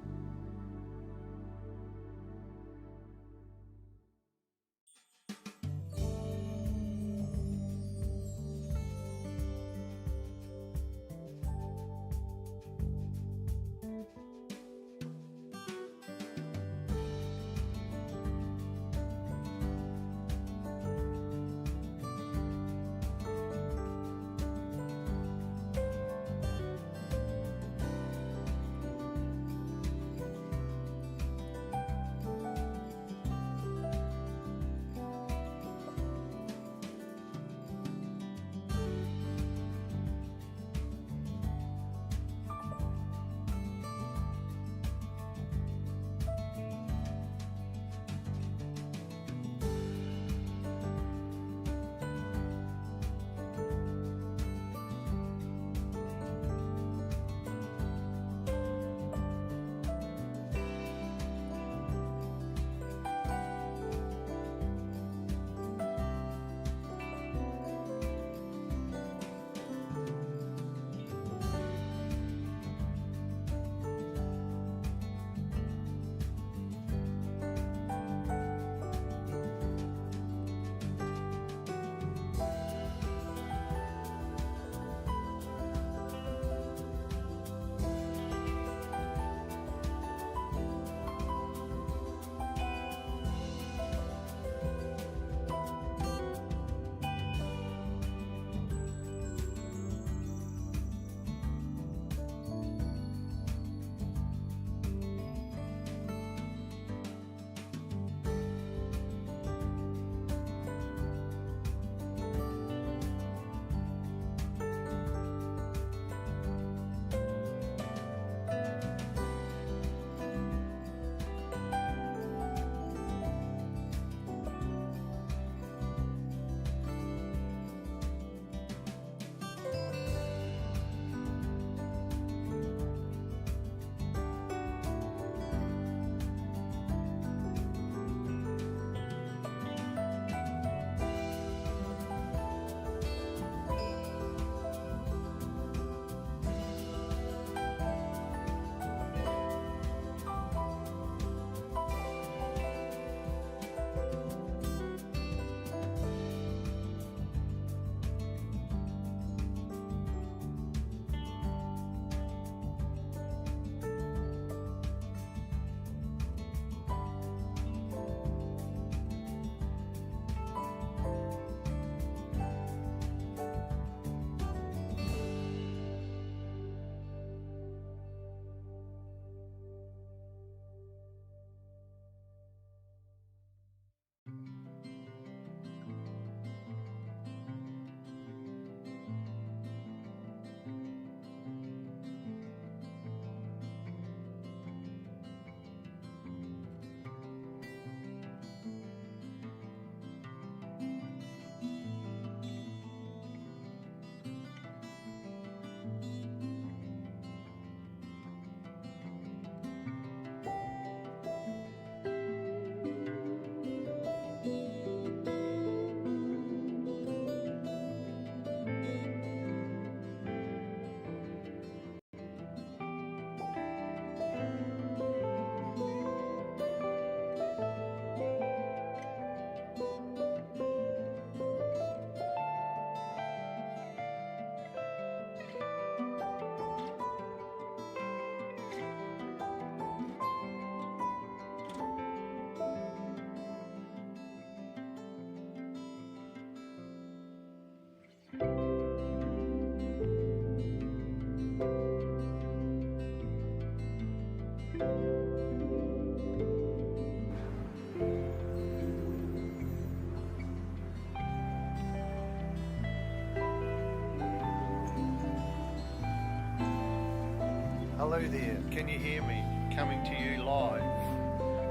Hello there, can you hear me? Coming to you live.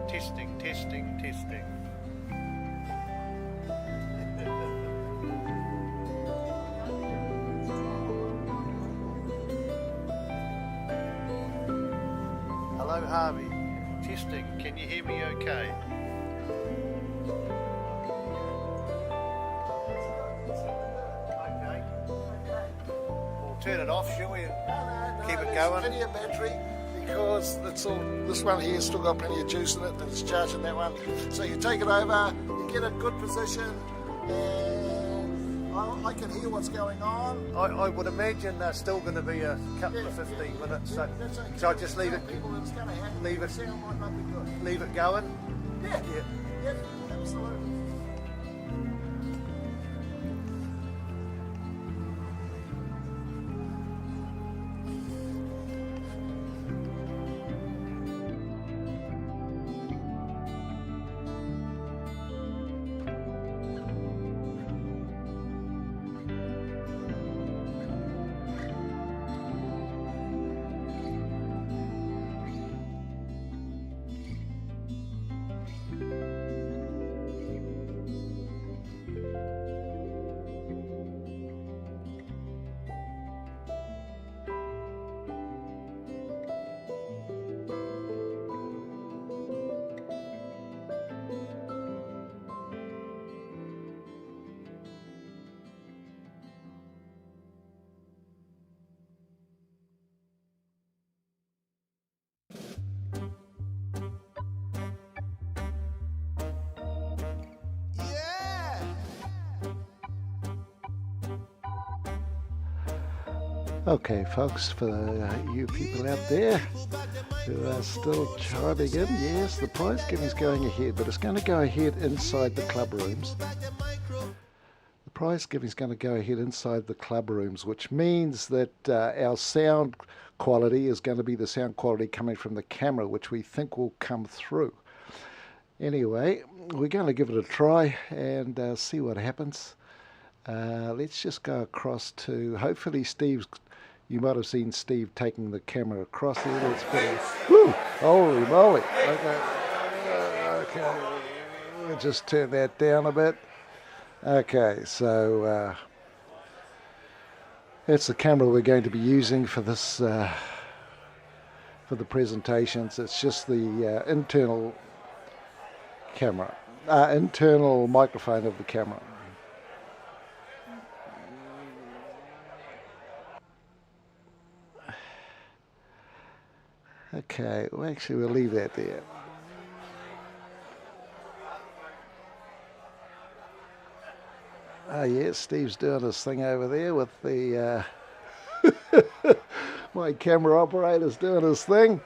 Testing, testing, testing. Harvey. Testing. Can you hear me okay? Okay. We'll turn it off, shall we? And keep it going. Plenty of battery because it's all. This one here's still got plenty of juice in it, and it's charging that one. So you take it over, you get a good position, and I can hear what's going on. I would imagine there's still going to be a couple of 15 minutes. So, That's okay. so I just leave it. People, it's going to happen. Leave it. The sound might not be good. Leave it going. Yeah. Yeah. Absolutely. Okay, folks, for you people out there who are still chiming in, yes, the prize giving's going ahead, but it's going to go ahead inside the club rooms. The prize giving's going to go ahead inside the club rooms, which means that our sound quality is going to be the sound quality coming from the camera, which we think will come through. Anyway, we're going to give it a try and see what happens. Let's just go across to, hopefully Steve's, you might have seen Steve taking the camera across here. Let's put it, whoo, holy moly. Okay, we'll just turn that down a bit. Okay, so that's the camera we're going to be using for this, for the presentations. It's just the internal camera, internal microphone of the camera. Okay, well, actually we'll leave that there. Oh yeah, Steve's doing his thing over there with the my camera operator's doing his thing.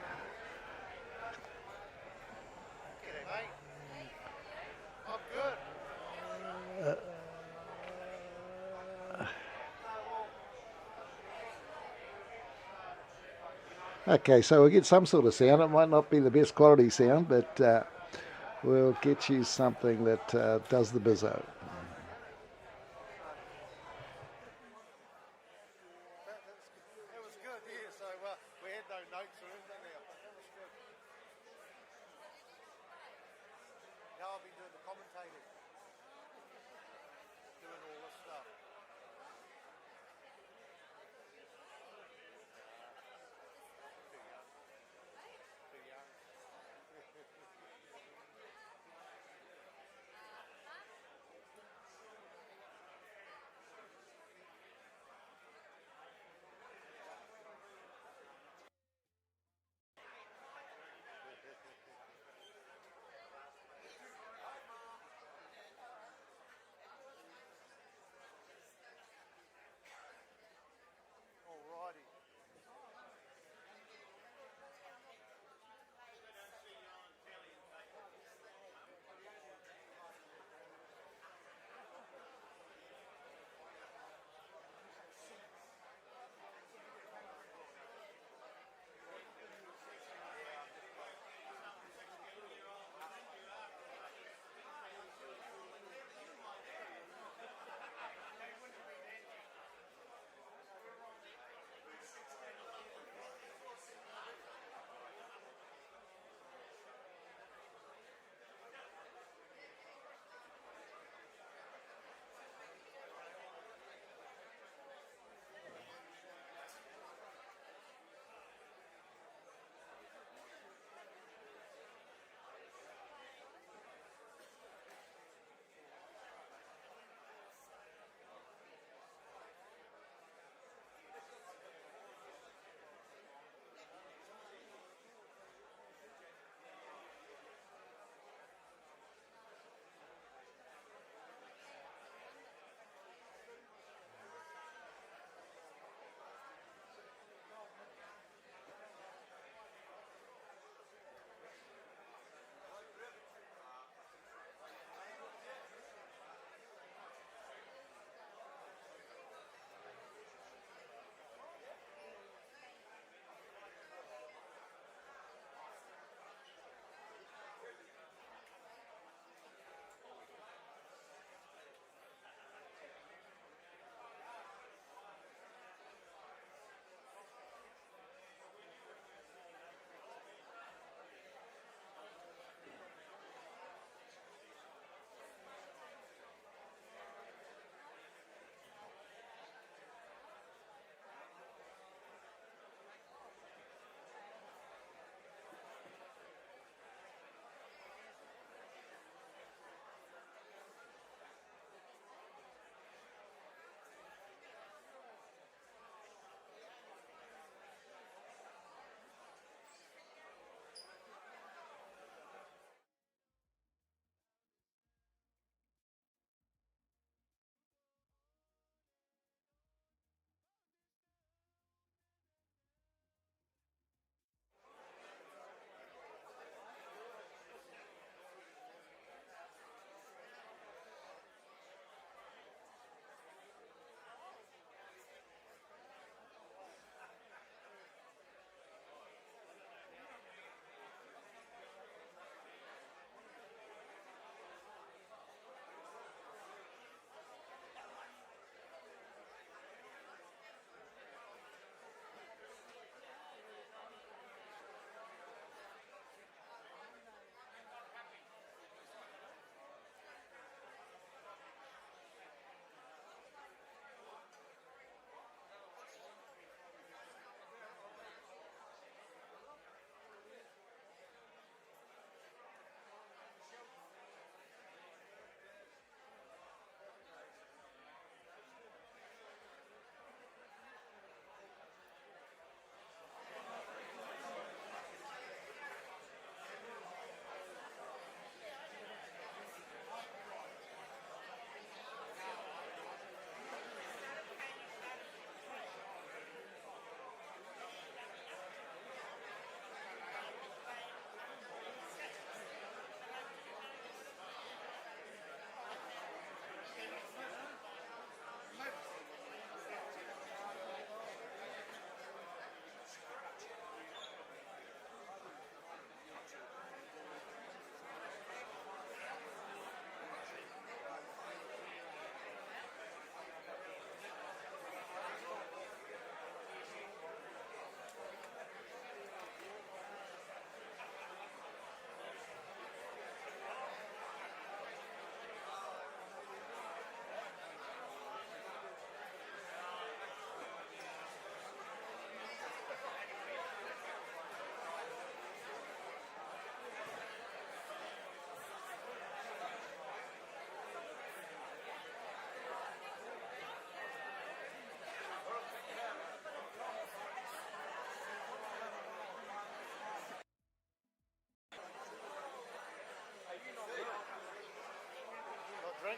Okay, so we'll get some sort of sound. It might not be the best quality sound, but we'll get you something that does the bizzo. It was good, yeah. So we had no notes or anything there, but that was good. Now I'll be doing the commentating, doing all this stuff. Too young.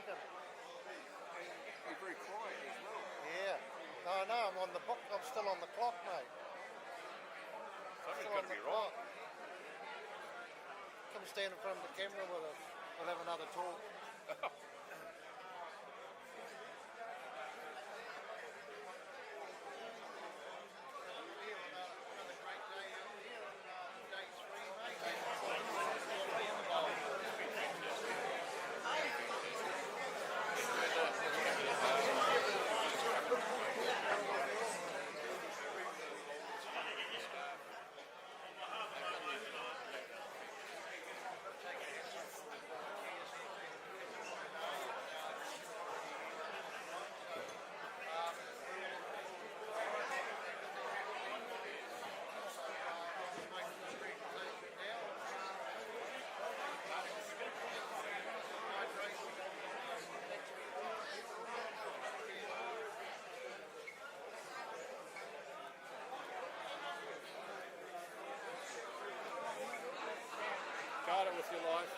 drinking. You're very quiet as well. Yeah. No, I'm on the book. I'm still on the clock, mate. Something's Still got on to the be clock. right. Come stand in front of the camera with us. We'll have another talk. Guard it with your life.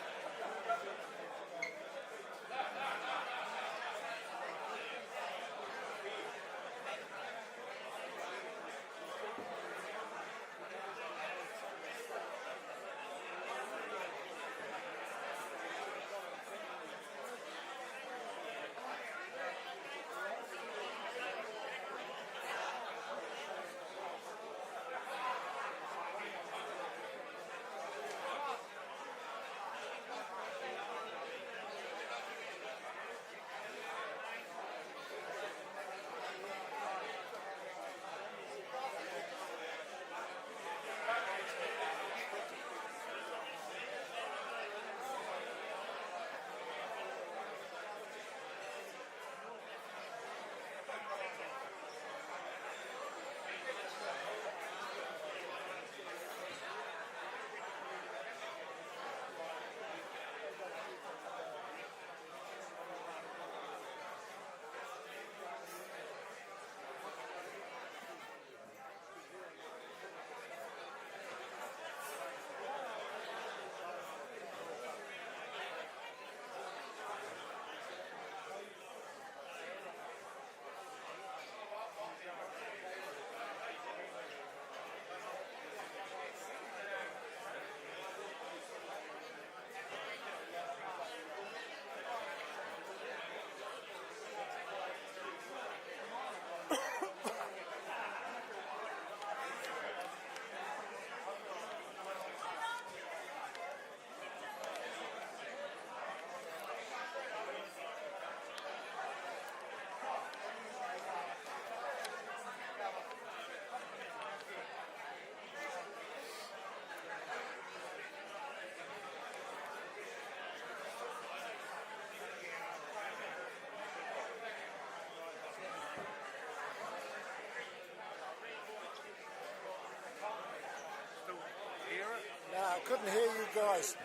No, I couldn't hear you guys.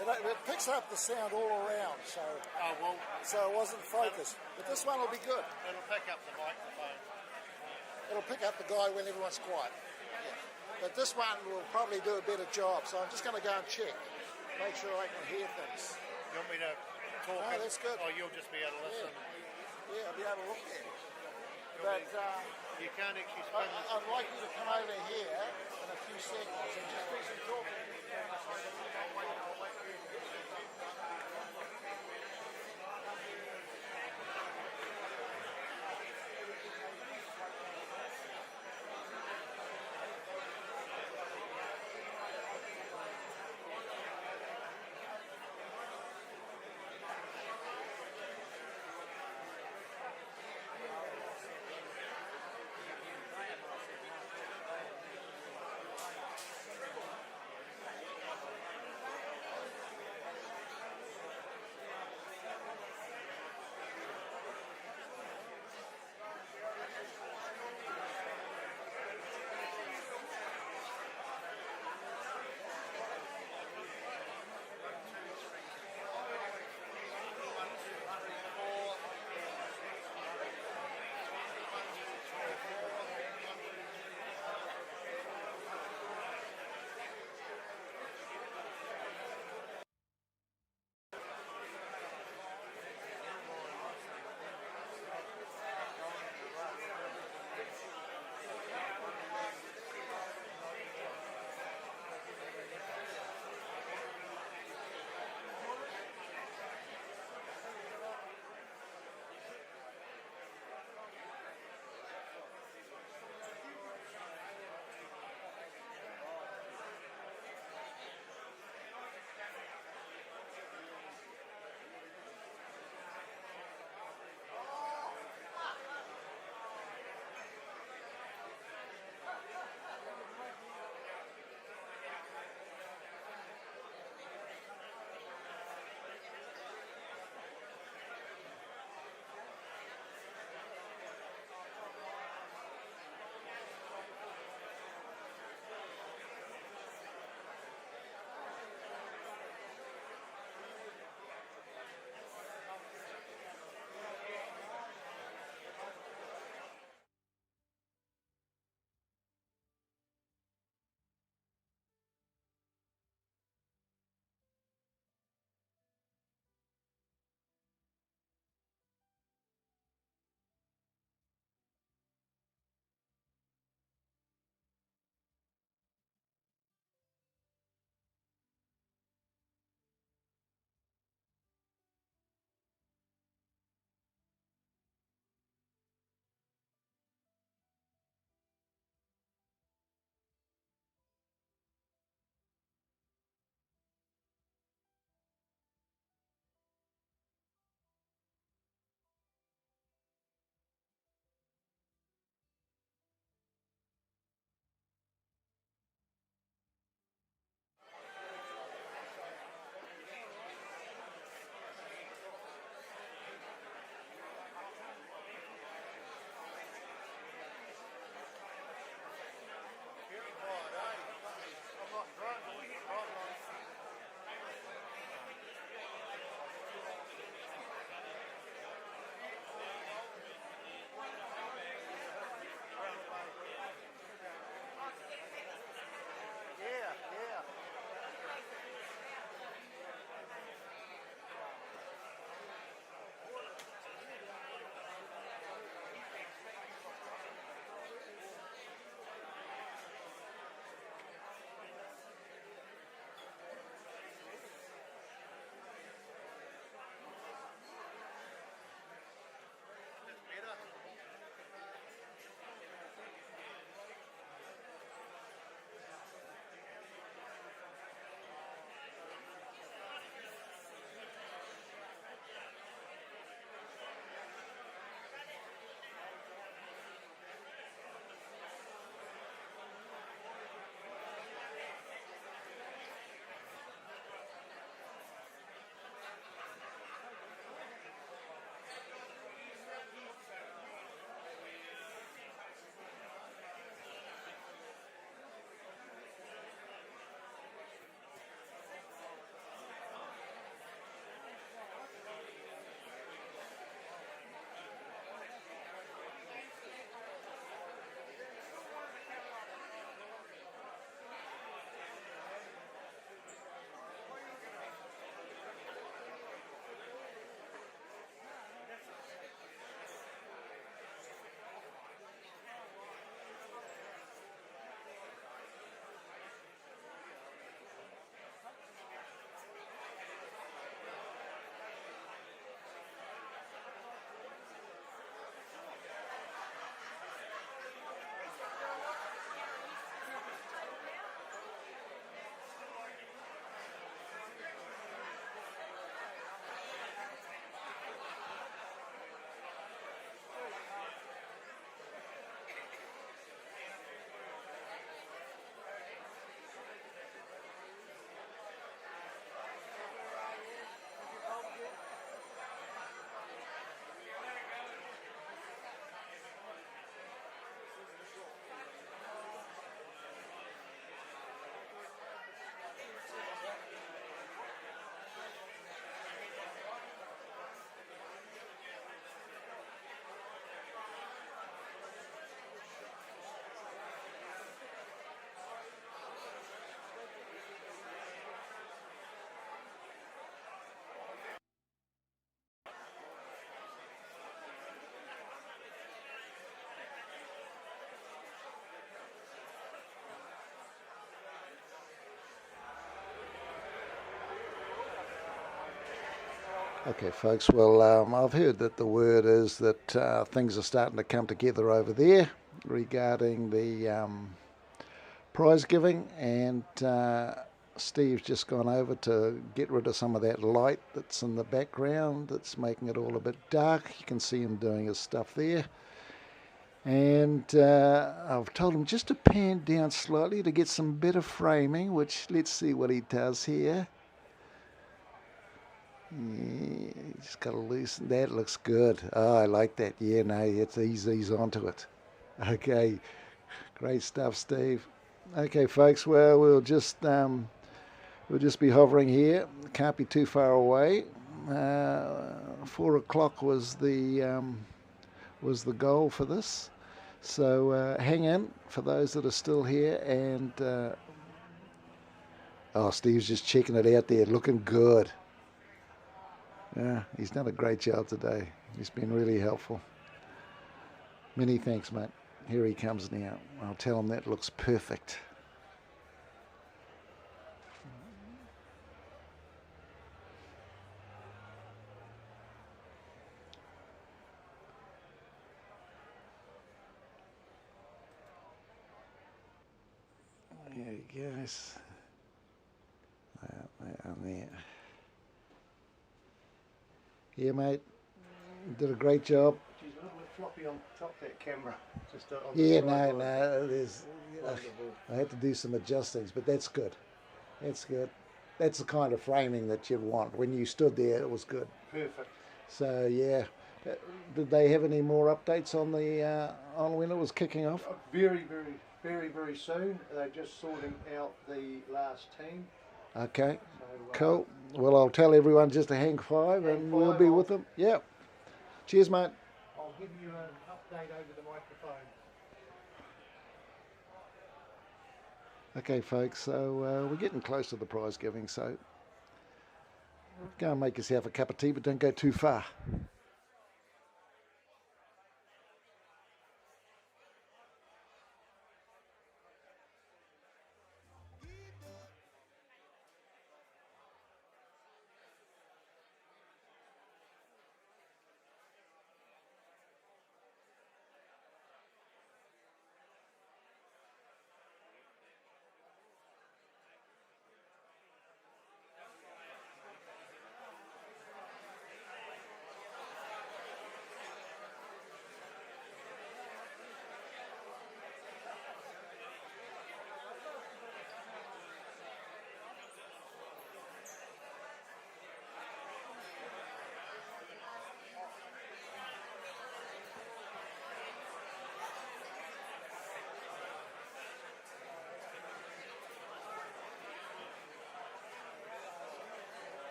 It picks up the sound all around, so it wasn't focused. But this one will be good. It'll pick up the microphone. It'll pick up the guy when everyone's quiet. But this one will probably do a better job, so I'm just going to go and check, make sure I can hear things. You want me to talk? No, that's good. Oh, you'll just be able to listen. Yeah, I'll be able to look at it. But You can't actually spin this. I'd like you to come over here in a few seconds and just do some talking. Okay, folks, well, I've heard that the word is that things are starting to come together over there regarding the prize giving, and Steve's just gone over to get rid of some of that light that's in the background that's making it all a bit dark. You can see him doing his stuff there. And I've told him just to pan down slightly to get some better framing, which let's see what he does here. Yeah, just got to loosen that. Looks good. Oh, I like that. Yeah, no, it's ease onto it. Okay, great stuff, Steve. Okay, folks. Well, we'll just be hovering here. Can't be too far away. 4 o'clock was the goal for this. So hang in for those that are still here. And Steve's just checking it out there. Looking good. Yeah, he's done a great job today. He's been really helpful. Many thanks, mate. Here he comes now. I'll tell him that looks perfect. There he goes. There. Yeah, mate. Did a great job. Geez, a little bit floppy on top that camera. Just on Yeah, the side no. I had to do some adjustings, but that's good. That's good. That's the kind of framing that you'd want. When you stood there, it was good. Perfect. So yeah, did they have any more updates on the on when it was kicking off? Very, very, very, very soon. They're just sorting out the last team. Okay, So, cool. Well, I'll tell everyone just to hang five, and we'll be with them. Yeah. Cheers, mate. I'll give you an update over the microphone. Okay, folks. So we're getting close to the prize giving. So go and make yourself a cup of tea, but don't go too far.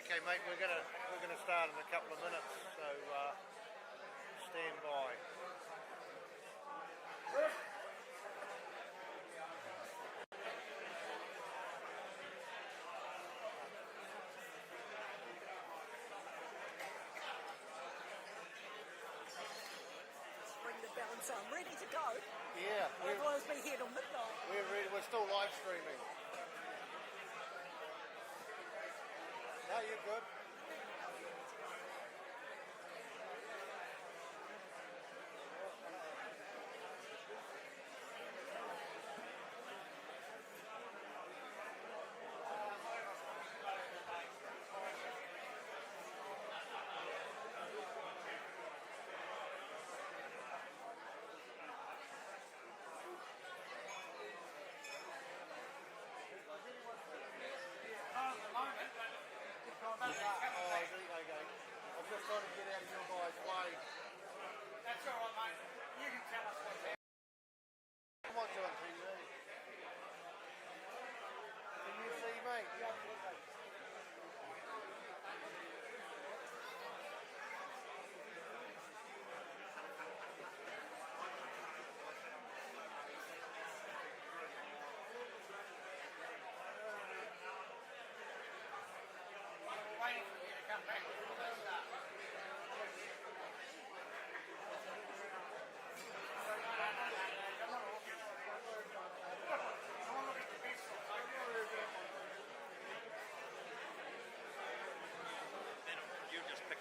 Okay, mate, we're gonna start in a couple of minutes, so stand by. Ring the bell and say I'm ready to go. Yeah, Otherwise be here till midnight. we're still live streaming. No, you're good. I'm just trying to get out of your guys' way. That's all right, mate. You can tell us what's happening. I'm not doing TV. Can you see me?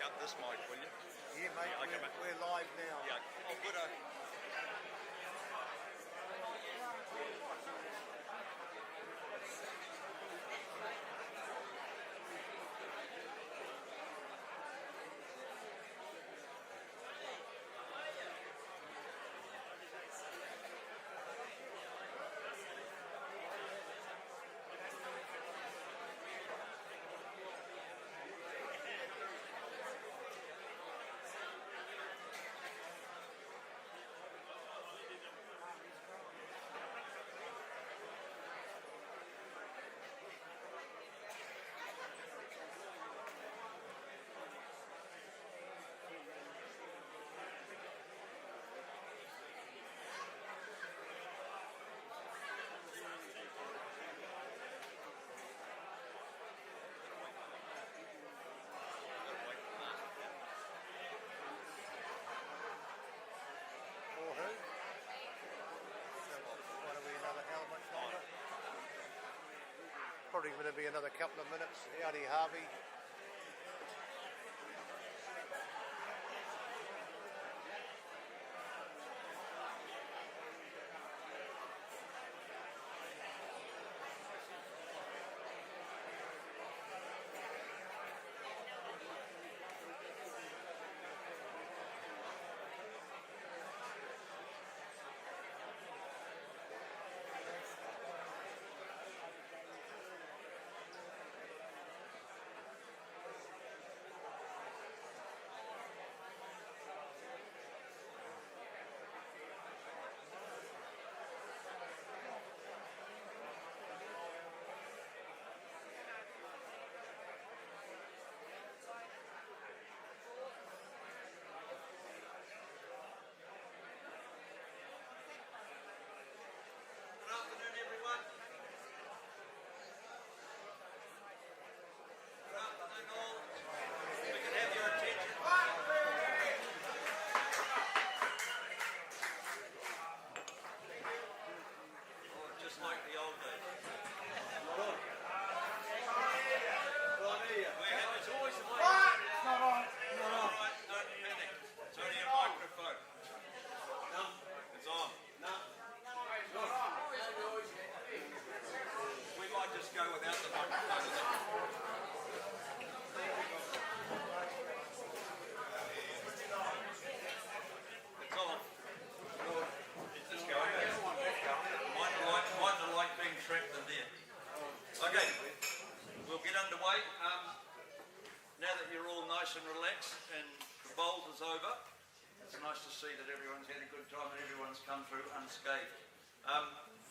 up this mic, will you? Yeah, mate, Okay, mate. we're live now. Yeah. Oh, good. Probably going to be another couple of minutes. Howdy, Harvey. And relaxed and the bowls is over. It's nice to see that everyone's had a good time and everyone's come through unscathed.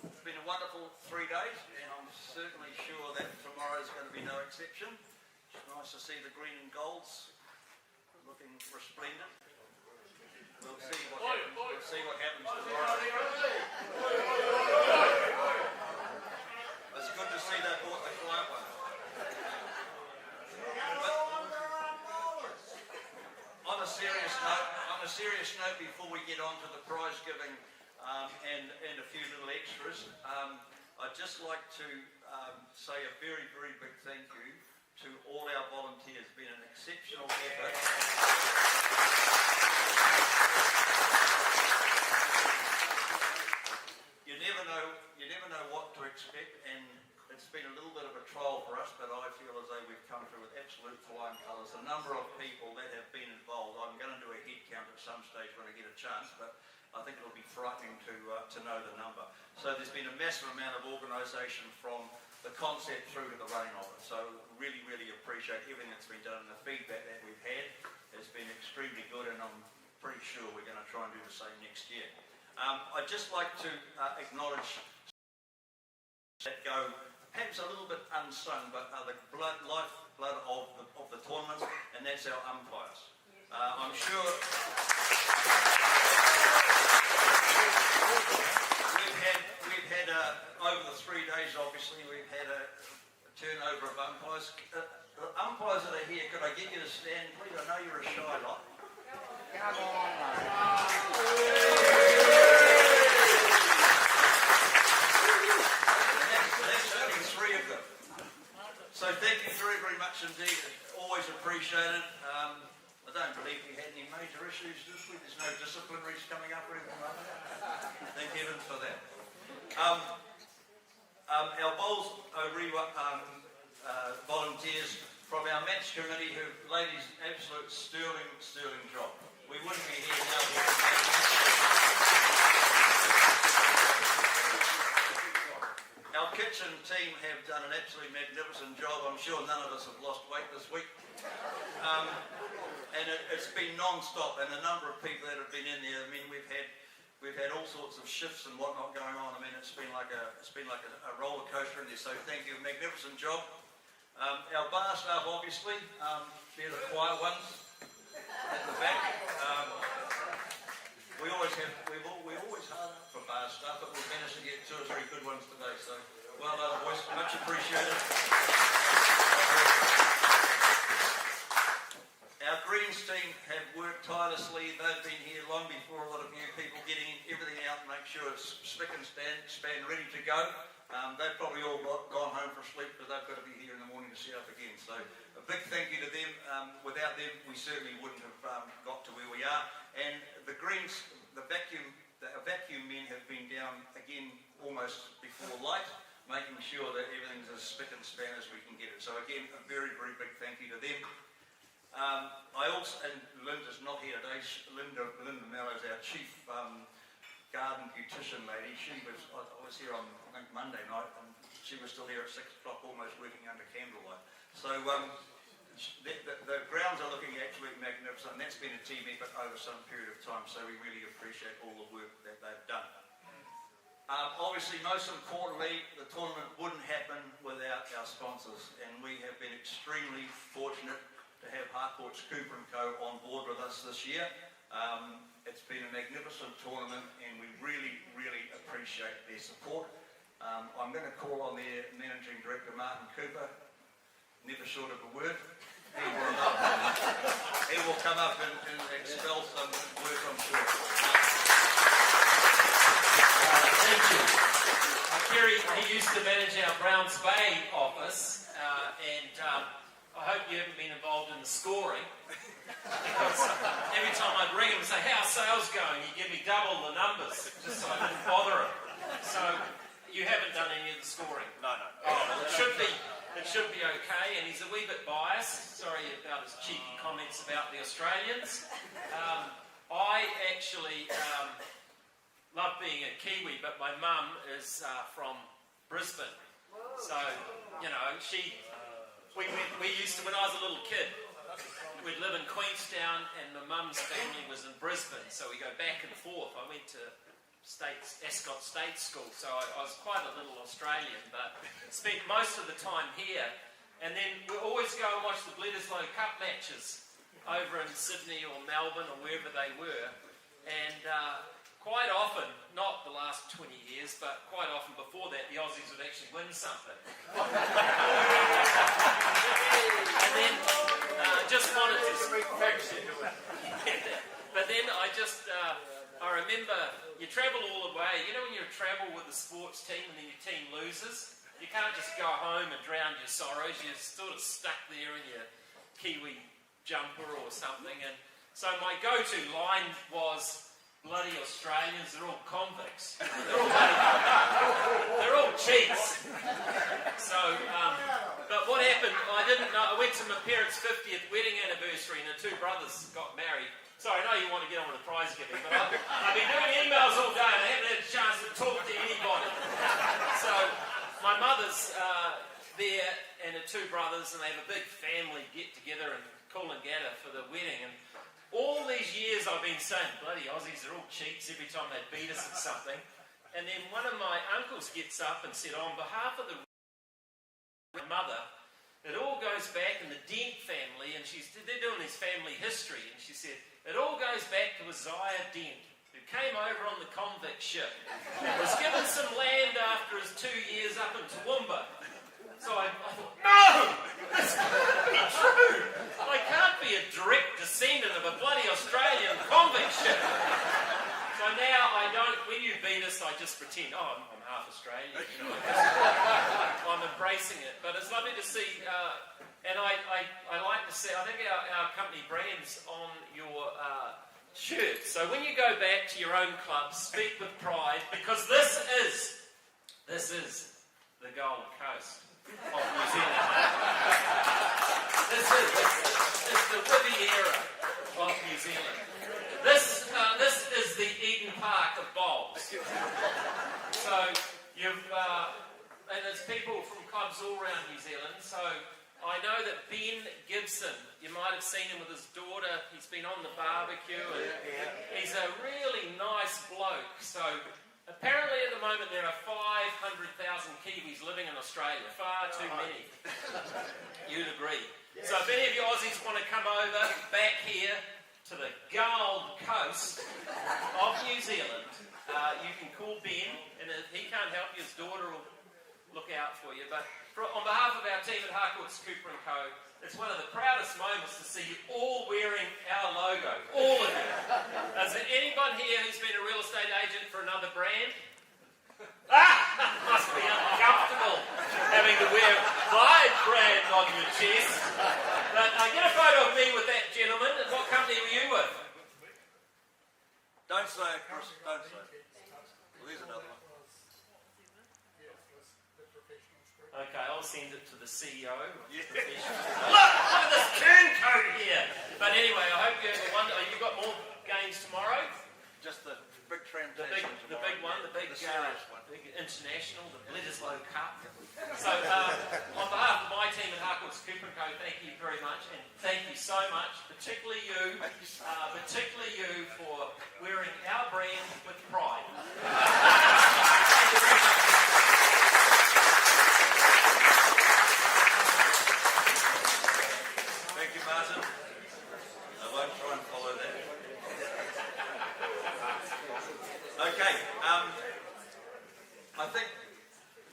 It's been a wonderful 3 days and I'm certainly sure that tomorrow's going to be no exception. It's nice to see the green and golds looking resplendent. We'll see what happens. We'll see what happens tomorrow. It's good to see they bought the quiet one. On a serious note, before we get on to the prize giving and a few little extras, I'd just like to say a very, very big thank you to all our volunteers. It's been an exceptional effort. You never know what to expect, and it's been a little bit of a trial for us, but I feel as though we've come through with absolute flying colours. The number of people that have been involved, I'm going to do a head count at some stage when I get a chance, but I think it'll be frightening to know the number. So there's been a massive amount of organisation from the concept through to the running of it. So really, really appreciate everything that's been done, and the feedback that we've had has been extremely good, and I'm pretty sure we're going to try and do the same next year. I'd just like to acknowledge that go perhaps a little bit unsung, but are the lifeblood of the tournament, and that's our umpires. I'm sure we've had over the 3 days, obviously, we've had a turnover of umpires. The umpires that are here, could I get you to stand, please? I know you're a shy lot. Come on, That's only 3 of them. So thank you very, very much indeed. Always appreciated. Our Bowls Orewa volunteers from our match committee, who, ladies, absolute sterling job. We wouldn't be here now. Our kitchen team have done an absolutely magnificent job. I'm sure none of us have lost weight this week. And it's been non-stop, and a number of people that have been in there. I mean, we've had all sorts of shifts and whatnot going on. I mean, it's been like a roller coaster in there. So thank you, magnificent job. Our bar staff, obviously, they're the quiet ones at the back. We always hard up for bar staff, but we've managed to get 2 or 3 good ones today. So well done, boys. Much appreciated. Our Greens team have worked tirelessly. They've been here long before a lot of new people, getting everything out and make sure it's spick and span ready to go. They've probably all gone home for sleep, but they've got to be here in the morning to set up again. So a big thank you to them. Without them, we certainly wouldn't have got to where we are. And the Greens, our vacuum men have been down again almost before light, making sure that everything's as spick and span as we can get it. So again, a very, very big thank you to them. I also, and Linda's not here today, Linda Mellows, our chief garden beautician lady. I was here on, I think, Monday night, and she was still here at 6 o'clock, almost working under candlelight. So the grounds are looking absolutely magnificent, and that's been a team effort over some period of time, so we really appreciate all the work that they've done. Obviously, most importantly, the tournament wouldn't happen without our sponsors, and we have been extremely fortunate to have Harcourt's Cooper & Co. on board with us this year. It's been a magnificent tournament, and we really, really appreciate their support. I'm going to call on their Managing Director, Martin Cooper, never short of a word. He will come up and expel some words, I'm sure. Thank you. Kerry, he used to manage our Browns Bay office, and I hope you haven't been involved in the scoring, because every time I'd ring him and say, how's sales going, he'd give me double the numbers, just so I didn't bother him. So you haven't done any of the scoring? No. Oh, well, it should be okay, and he's a wee bit biased. Sorry about his cheeky comments about the Australians. I actually love being a Kiwi, but my mum is from Brisbane. So, you know, we used to, when I was a little kid, we'd live in Queenstown, and my mum's family was in Brisbane, so we go back and forth. I went to Ascot State School, so I was quite a little Australian, but spent most of the time here. And then we always go and watch the Bledisloe Cup matches over in Sydney or Melbourne or wherever they were. And quite often, not the last 20 years, but quite often before that, the Aussies would actually win something. And then just wanted to... But then I remember you travel all the way. You know when you travel with the sports team and then your team loses? You can't just go home and drown your sorrows. You're sort of stuck there in your Kiwi jumper or something. And so my go-to line was, bloody Australians, they're all convicts. They're all cheats. So, but what happened, I didn't know. I went to my parents' 50th wedding anniversary and the 2 brothers got married. Sorry, I know you want to get on with the prize giving, but I've been doing emails all day and I haven't had a chance to talk to anybody. So my mother's there and the 2 brothers, and they have a big family get-together in Coolangatta for the wedding. And all these years I've been saying, bloody Aussies, they're all cheats every time they beat us at something. And then one of my uncles gets up and said, on behalf of the mother, it all goes back in the Dent family, and they're doing this family history, and she said, it all goes back to Isaiah Dent, who came over on the convict ship and was given some land after his 2 years up in Toowoomba. So I thought, no! This can't be true! I can't be a direct descendant of a bloody Australian convict ship. So now I don't, when you beat us, I just pretend, I'm half Australian, you know, I'm embracing it. But it's lovely to see, and I like to see, I think our company brand's on your shirt. So when you go back to your own club, speak with pride, because this is This is the Gold Coast of New Zealand. It's the Riviera of New Zealand. This is the Eden Park of bowls. So and there's people from clubs all around New Zealand. So I know that Ben Gibson, you might have seen him with his daughter. He's been on the barbecue, and he's a really nice bloke. So apparently at the moment there are 500,000 Kiwis living in Australia. Far too many. You'd agree. So if any of you Aussies want to come over back here to the Gold Coast of New Zealand, you can call Ben, and if he can't help you, his daughter will look out for you. But on behalf of our team at Harcourts Cooper & Co, it's one of the proudest moments to see you all wearing our logo. All of you. Is there anyone here who's been a real estate agent for another brand? Must be uncomfortable having to wear my brand on your chest. But get a photo of me with that gentleman. What company were you with? Don't say it, Chris. Don't say it. Well, there's another one. Okay, I'll send it to the CEO. Look at this turncoat here. But anyway, I hope you have a wonderful. You've got more games tomorrow. Just the big TransTasman. The big one, the serious one. big international, the Bledisloe Cup. So, on behalf of my team at Harcourts Cooper & Co, thank you very much, and thank you so much, particularly you for wearing our brand with pride. Thank you very much. Thank you, Martin. I won't try and follow that. Okay, I think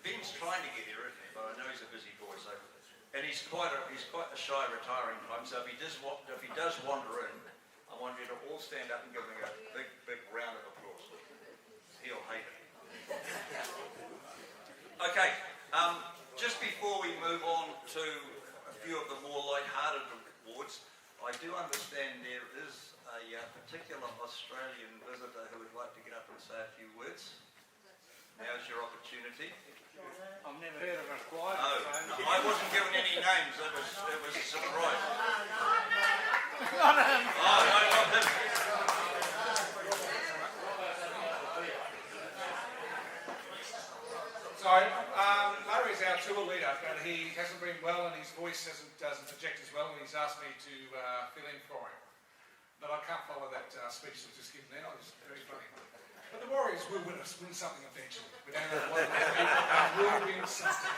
Ben's trying to get here, isn't he? But I know he's a busy boy, so and he's quite a shy retiring type. So if he does wander in, I want you to all stand up and give him a big round of applause. He'll hate it. Okay, just before we move on to a few of the more light-hearted awards, I do understand there is a particular Australian visitor who would like to get up and say a few words. Now's your opportunity. I've never heard of a choir. No, I wasn't given any names. It was a surprise. Not him. Oh, no, not him. Sorry, Larry's our tour leader, but he hasn't been well and his voice doesn't project as well, and he's asked me to fill in for him. But I can't follow that speech that was just given then. It was very funny. But the Warriors will win something eventually. We don't know what we'll win something.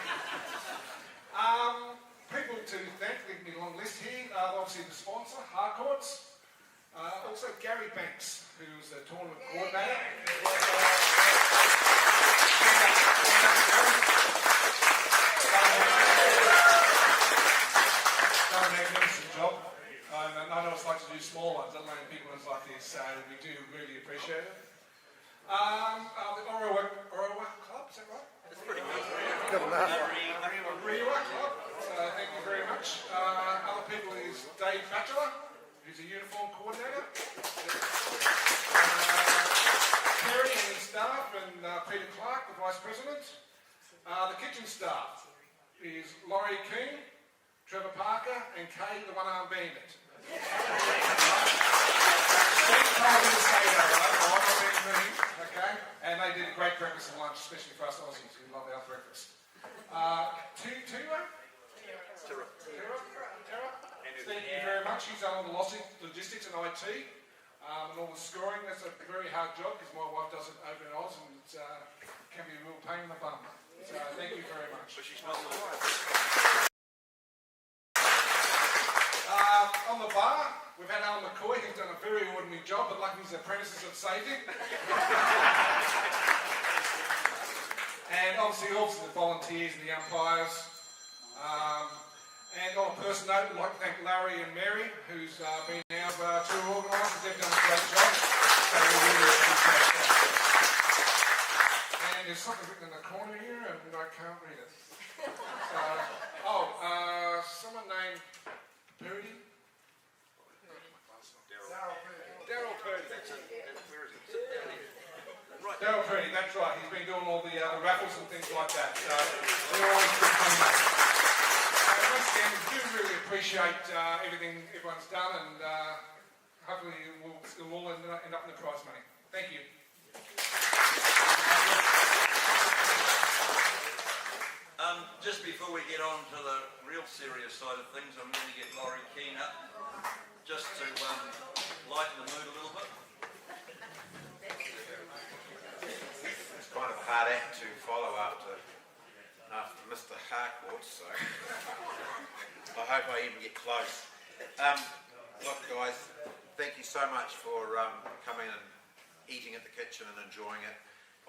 People to thank, there's a long list here. Obviously the sponsor, Harcourts. Also Gary Banks, who's the tournament coordinator. Done a magnificent job. I know it's like to do small ones, let alone big ones like this, so we do really appreciate it. The Orawa Club, is that right? It's pretty good. Good enough. Orawa Club, thank you very much. Other people is Dave Batchelor, who's a uniform coordinator. Kerry and his staff, and Peter Clark, the Vice President. The kitchen staff is Laurie King, Trevor Parker, and Kay, the one-armed bandit. Steve told me to say that, right? I'm not being mean, okay? And they did a great breakfast and lunch, especially for us Aussies who love our breakfast. Tara? Thank you very much. She's done all the logistics and IT and all the scoring. That's a very hard job because my wife does it over in Oz and it can be a real pain in the bum. So thank you very much. But she's not the wife. On the bar, we've had Alan McCoy, who's done a very ordinary job, but luckily his apprentices have saved him. And obviously the volunteers and the umpires. And on a personal note, I'd like to thank Larry and Mary, who's been our tour organisers. They've done a great job. So we really appreciate that. And there's something written in the corner here, and I can't read it. Someone named Purdy. Daryl Purdy. Where is it? Daryl Purdy, that's right. He's been doing all the raffles and things like that. So they're always good fun, mate. Once again, we do really appreciate everything everyone's done, and hopefully we'll all end up in the prize money. Thank you. Just before we get on to the real serious side of things, I'm going to get Laurie Keane up just to lighten the mood a little bit. It's kind of a hard act to follow after Mr. Harcourt, so I hope I even get close. Look, guys, thank you so much for coming and eating at the kitchen and enjoying it.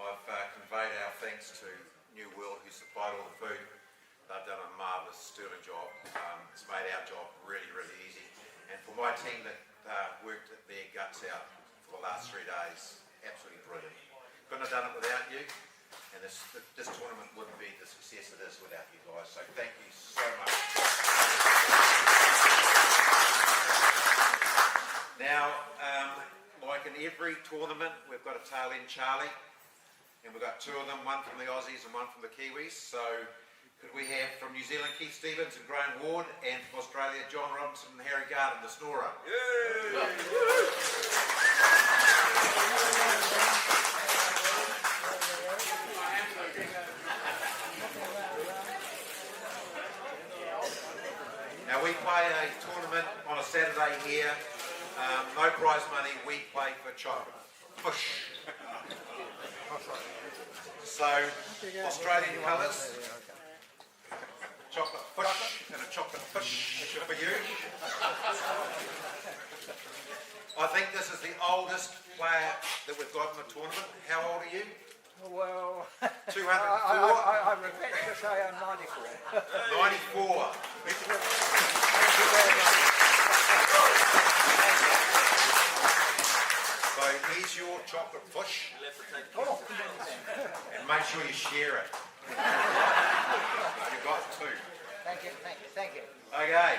I've conveyed our thanks to New World, who supplied all the food. They've done a marvellous, sterling job. It's made our job really, really easy. And for my team that worked their guts out for the last 3 days, absolutely brilliant. Couldn't have done it without you, and this tournament wouldn't be the success it is without you guys. So thank you so much. Now, like in every tournament, we've got a tail-end Charlie, and we've got 2 of them, one from the Aussies and one from the Kiwis. So could we have from New Zealand Keith Stevens and Graham Ward, and from Australia John Robinson and Harry Garden, the snorer. Now we play a tournament on a Saturday here, no prize money, we play for chocolate push. So, Australian colours, chocolate push and a chocolate push for you. I think this is the oldest player that we've got in the tournament. How old are you? Well, 204? I regret to say I'm 94. 94. So here's your chocolate push. And make sure you share it. You've got 2. Thank you. Okay.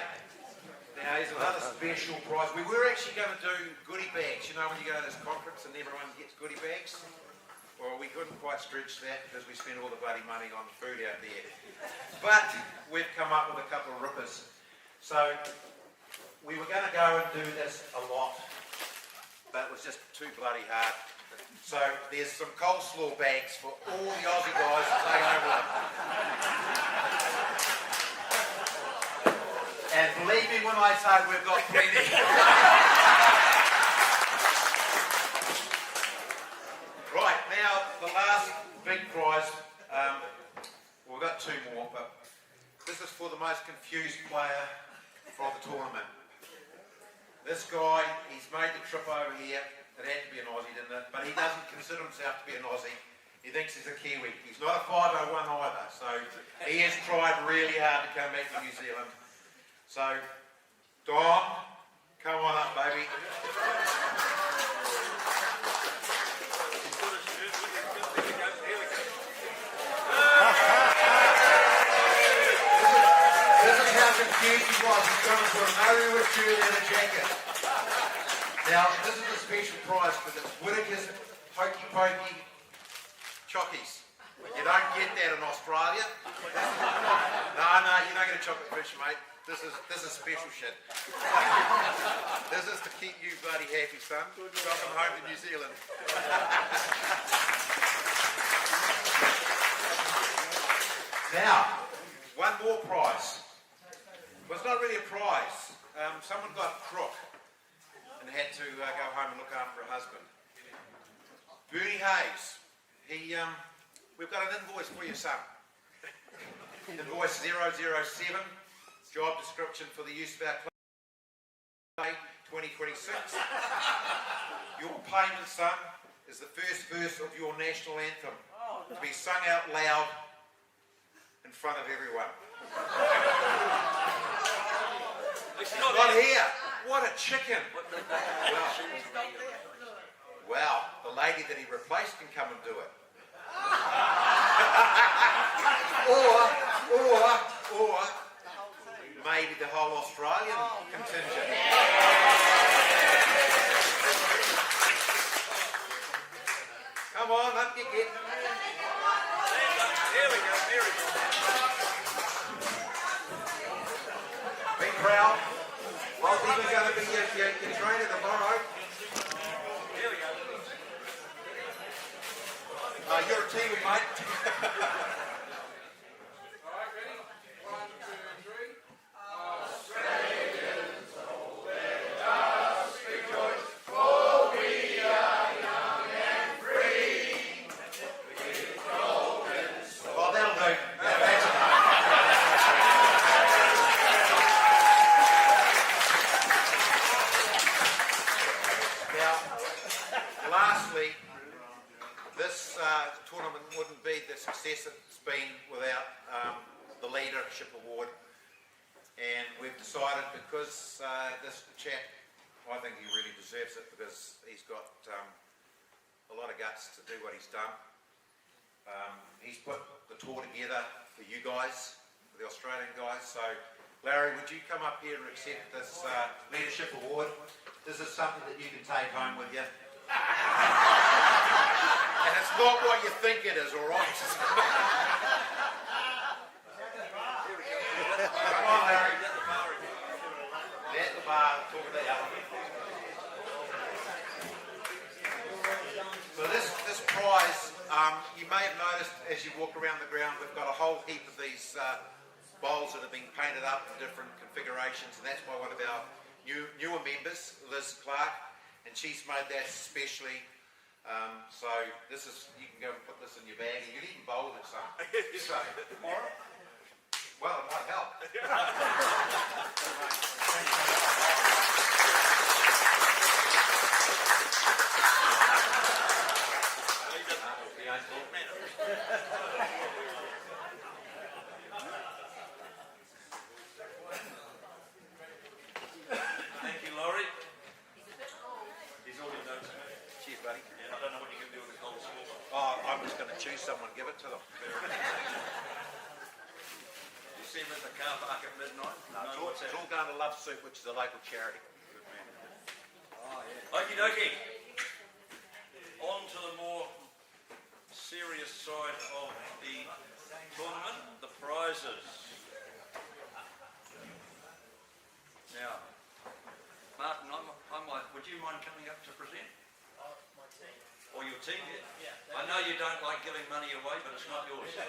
Now here's another special prize. We were actually going to do goodie bags. You know when you go to this conference and everyone gets goodie bags? Well, we couldn't quite stretch that because we spent all the bloody money on food out there. But we've come up with a couple of rippers. So we were going to go and do this a lot, but it was just too bloody hard. So there's some coleslaw bags for all the Aussie guys to take home with them. And believe me when I say we've got plenty. Right, now the last big prize, we've got 2 more, but this is for the most confused player for the tournament. This guy, he's made the trip over here. It had to be an Aussie, didn't it? But he doesn't consider himself to be an Aussie. He thinks he's a Kiwi. He's not a 501 either, so he has tried really hard to come back to New Zealand. So, Don, come on up, baby. This is how confused he was. He's coming for an Orewa shirt and a jacket. Now, this is a special prize because it's Whittaker's Hokey Pokey Chockies. You don't get that in Australia. No, you're not going to chocolate fish, mate. This is special shit. This is to keep you bloody happy, son. Welcome home to New Zealand. Now, one more prize. Well, it's not really a prize. Someone got crook and had to go home and look after a husband. Bernie Hayes, we've got an invoice for your son. Invoice 007, job description for the use of our clay 2026. Your payment, son, is the first verse of your national anthem to be sung out loud in front of everyone. It's not here. What a chicken. Well, the lady that he replaced can come and do it. or maybe the whole Australian contingent. Come on, no up you get. There we go, very good. Be proud. Well, even going to be your trainer tomorrow. There we go. You're a team, mate. Success it's been without the leadership award, and we've decided because this chap, I think he really deserves it because he's got a lot of guts to do what he's done. He's put the tour together for you guys, for the Australian guys. So Larry, would you come up here and accept this leadership award? This is something that you can take home with you. And it's not what you think it is, all right? Come on, Larry. At the bar, talk to the elephant. So this prize, you may have noticed as you walk around the ground, we've got a whole heap of these bowls that have been painted up in different configurations, and that's by one of our newer members, Liz Clark, and she's made that especially. So this is, you can go and put this in your bag, and you can even bowl with it some. So, tomorrow? Well, it might help. Thank you, Laurie. He's already done it. Cheers, buddy. Yeah, I don't know what you can do with the cold silver. Oh, I'm just going to choose someone and give it to them. You see him at the car park at midnight? No, it's all going to Love Soup, which is a local charity. Good man. Oh, yeah. Okie dokie. On to the more serious side of the tournament, the prizes. Now, Martin, would you mind coming up to present? My team. Or your team? Yeah. I know you don't like giving money away, but it's not yours. So.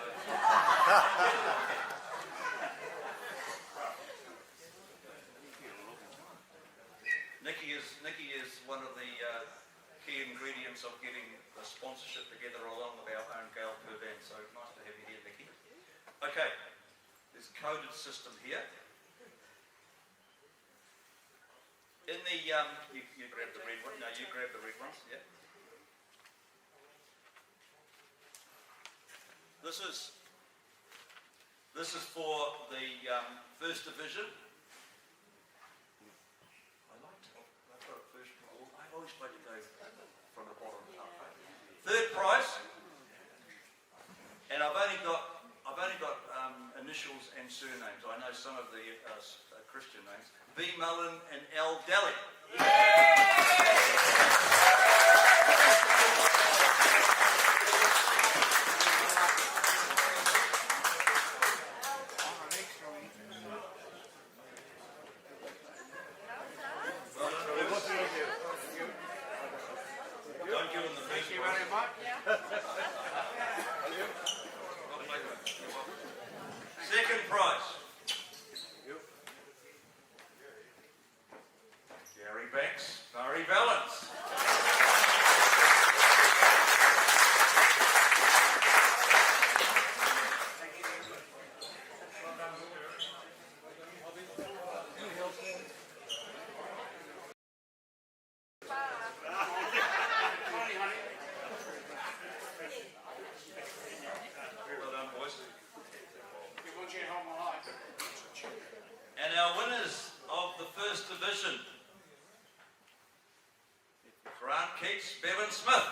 Nikki is one of the key ingredients of getting the sponsorship together along with our own Gale per band. So nice to have you here, Nikki. Okay, there's a coded system here. In the you grab the red one. No, you grab the red ones. Yeah. This is for the first division. I've got it first of all. I always try to go from the bottom up. Third prize, and I've only got initials and surnames. I know some of the Christian names. B. Mullen and L. Daly. Don't give them the first. Thank you very much. Second prize. Gary Banks, Murray Valance. Well done, boys. And our winners of the first division, Grant Keats, Bevan Smith.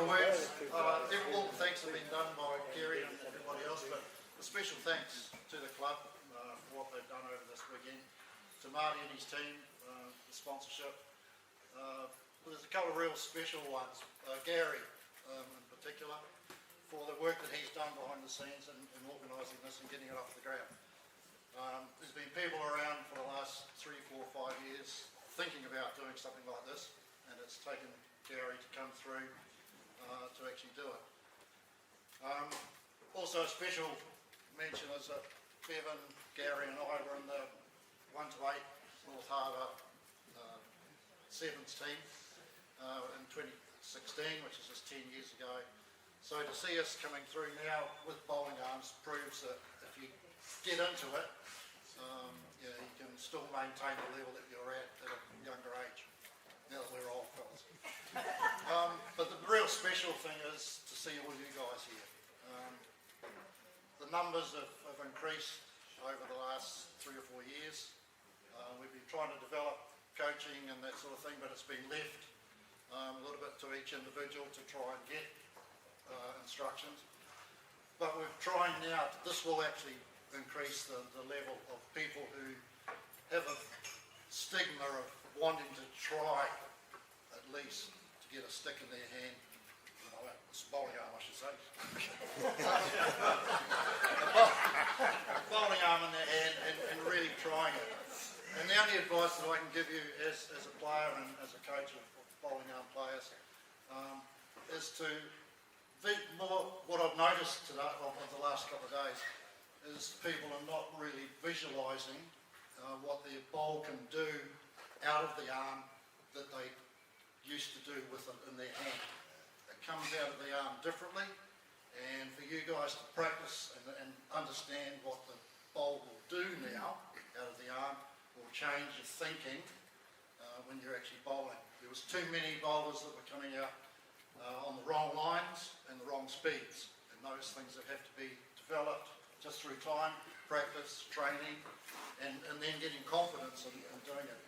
couple of words. All the thanks have been done by Kerry and everybody else, but a special thanks to the club for what they've done over this weekend. To Marty and his team, the sponsorship. There's a couple of real special ones. Gary in particular, for the work that he's done behind the scenes in organising this and getting it off the ground. There's been people around for the last 3, 4, 5 years thinking about doing something like this, and it's taken Gary to come through to actually do it. Also a special mention is that Bevan, Gary and I were in the 1 to 8 North Harbour Sevens team in 2016, which is just 10 years ago. So to see us coming through now with bowling arms proves that if you get into it, you can still maintain the level that you're at a younger age, now that we're old fellas. But the real special thing is to see all you guys here. The numbers have increased over the last 3 or 4 years. We've been trying to develop coaching and that sort of thing, but it's been left a little bit to each individual to try and get instructions. But we're trying now, this will actually increase the level of people who have a stigma of wanting to try at least to get a stick in their hand, a bowling arm I should say, a bowling arm in their hand and really trying it. And the only advice that I can give you as a player and as a coach of bowling arm players is to more, what I've noticed today, of the last couple of days, is people are not really visualising what their bowl can do out of the arm that they used to do with it in their hand. It comes out of the arm differently, and for you guys to practice and understand what the bowl will do now out of the arm will change your thinking when you're actually bowling. There was too many bowlers that were coming out on the wrong lines and the wrong speeds, and those things that have to be developed just through time, practice, training, and then getting confidence in doing it,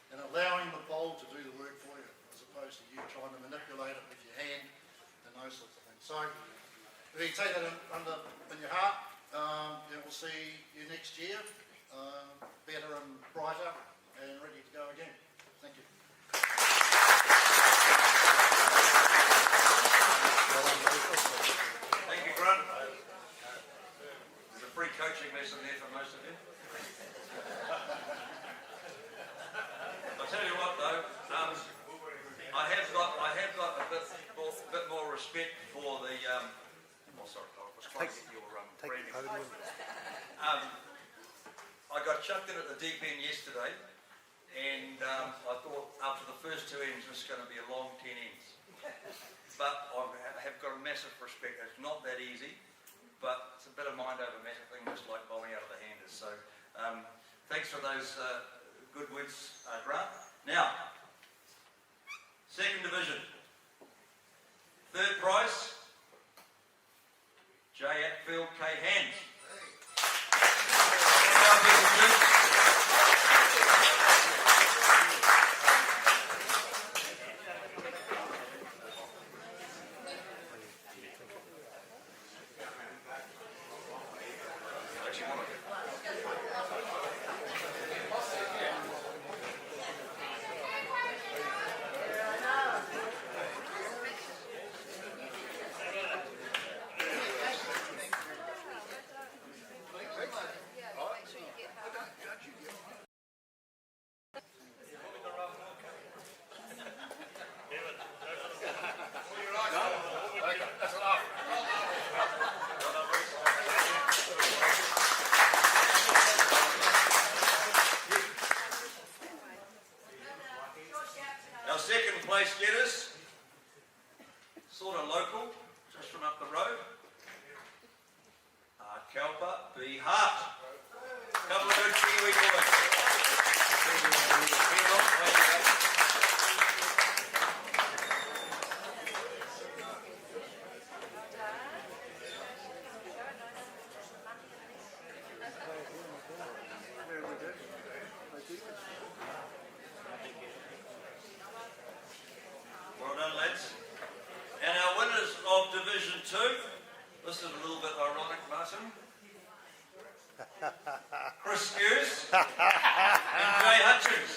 and allowing the bowl to do the work for you, as opposed to you trying to manipulate it with your hand and those sorts of things. So if you take that in your heart, we'll see you next year, better and brighter and ready to go again. Thank you. Thank you, Grunt. There's a free coaching lesson there for most of you. I'll tell you what though, I have got a bit more respect for the, sorry, I was trying to get your branding. I got chucked in at the deep end yesterday, and I thought after the first 2 ends this is going to be a long 10 ends. But I have got a massive respect. It's not that easy, but it's a bit of mind over matter thing, just like bowling out of the hand is. So thanks for those good words, Grant. Now, second division. Third prize, J. Atfield, K. Hands. Our second place getters, sort of local, just from up the road, Kalpa B. Hart. Couple of good Kiwi boys. Well done, lads. And our winner this is a little bit ironic, Martin. Chris Hughes and Jay Hutchins.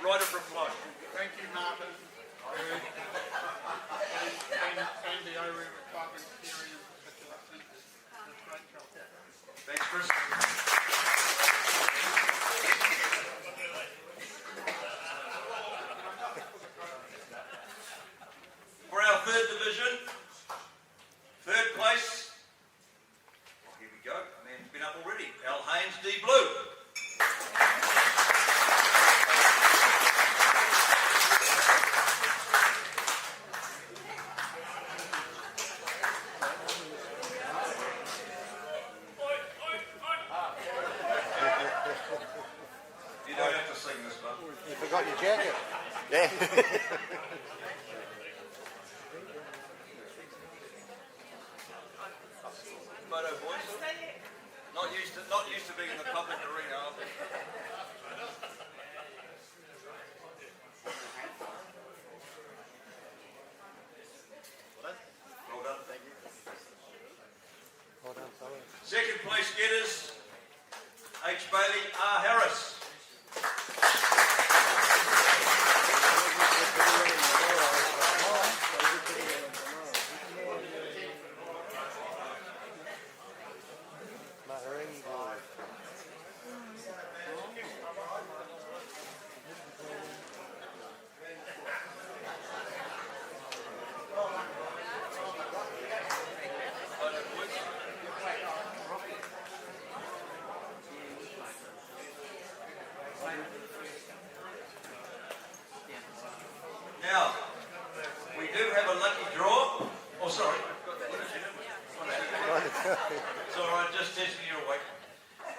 Right of reply. Thank you, Martin. And the Oru Department area in particular. That's a great job. Thanks, Chris. For our third division, third place, oh, here we go, man's been up already, Al Haynes, D Blue. You don't have to sing this, bud. You forgot your jacket. Yeah. Photo boys. Not used to being in the public arena. Are we? Well done. Thank you. Well done, fella. Second place getters, H. Bailey, R. Harris. Now, we do have a lucky draw. Oh, sorry. It's all right, just testing you awake.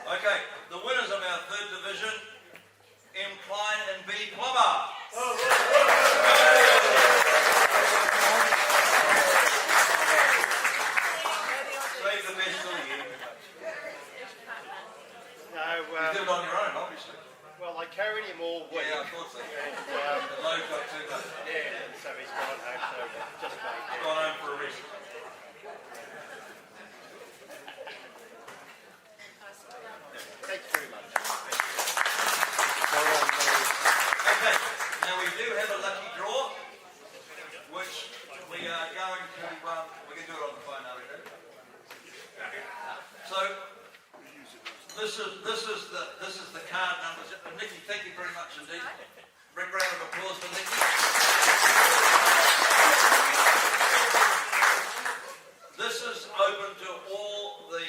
Okay, the winners of our third division, M. Klein and B. Plummer. Save the best till the end. No, You did it on your own, obviously. well, I carried him all week. Yeah, I thought so. And, The load got too much. yeah, and so he's gone home, so just made that. Gone home for a rest. Thanks very much. Okay, now we do have a lucky draw, which we are going to, we can do it on the phone now, we do. So, this is the card numbers. Nikki, thank you very much indeed. Big round of applause for Nikki. This is open to all the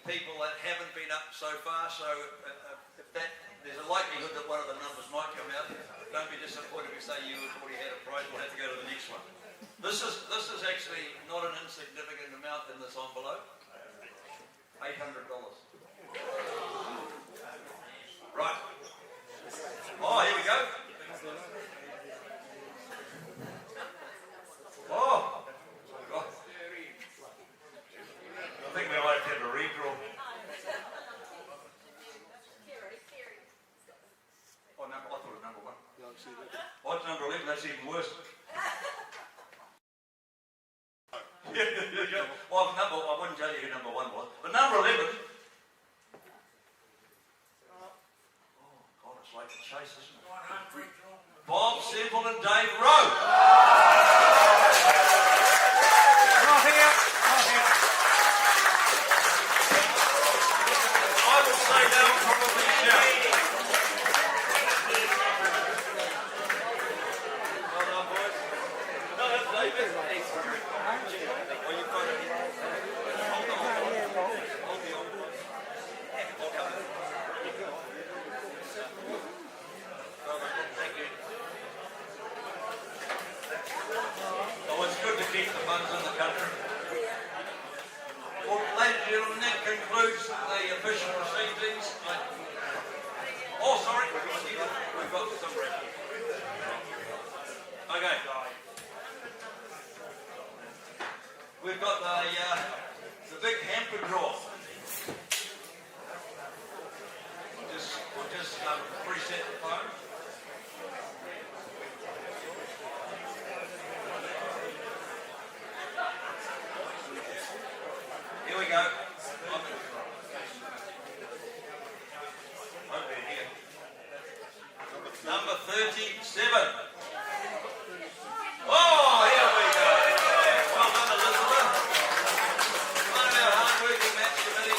people that haven't been up so far, so if there's a likelihood that one of the numbers might come out. Don't be disappointed if you say you've already had a prize, we'll have to go to the next one. This is actually not an insignificant amount in this envelope. $800. Right. Oh, here we go. Oh, God. I think we might have a redraw. Oh, I thought it was number 1. Oh, it's number 11, that's even worse. Well, I wouldn't tell you who number 1 was, but number 11. Oh, God, it's like a chase, isn't it? Bob Semple and Dave Rowe. Not here. Not here. I will say they'll probably shout. Well done, boys. No, that's David. Well, you've got it. Hold on. Hold the on. Hold on. Well done. Thank you. gentlemen, that concludes the official proceedings. Oh, sorry, we've got some record. Okay. We've got the big hamper draw. We'll just preset the phone. Here we go. Number 37. Oh, here we go. Well done, Elizabeth. One of our hard-working match committee.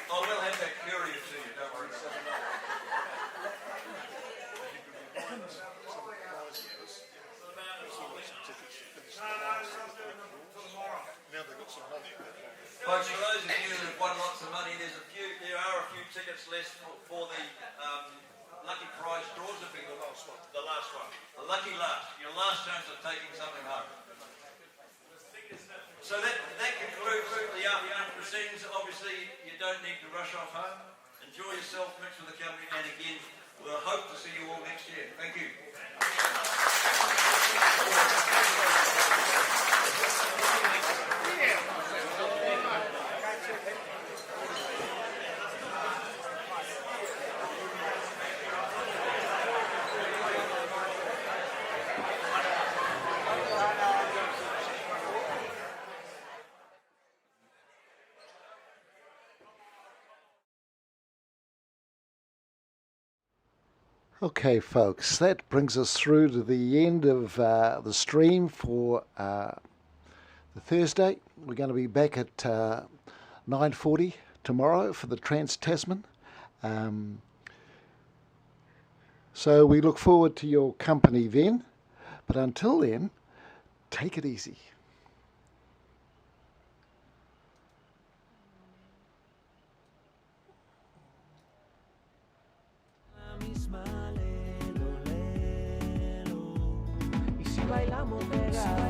Oh, we'll have that courier to you, don't worry. Folks, for those of you that have won lots of money, there are a few tickets left for the lucky prize draws. The last one. The lucky last. Your last chance of taking something home. So that concludes the afternoon proceedings. Obviously, you don't need to rush off home. Enjoy yourself, mix with the company, and again, we'll hope to see you all next year. Thank you. Okay, folks, that brings us through to the end of the stream for the Thursday. We're going to be back at 9:40 tomorrow for the TransTasman. So we look forward to your company then. But until then, take it easy. Bailamos pegados.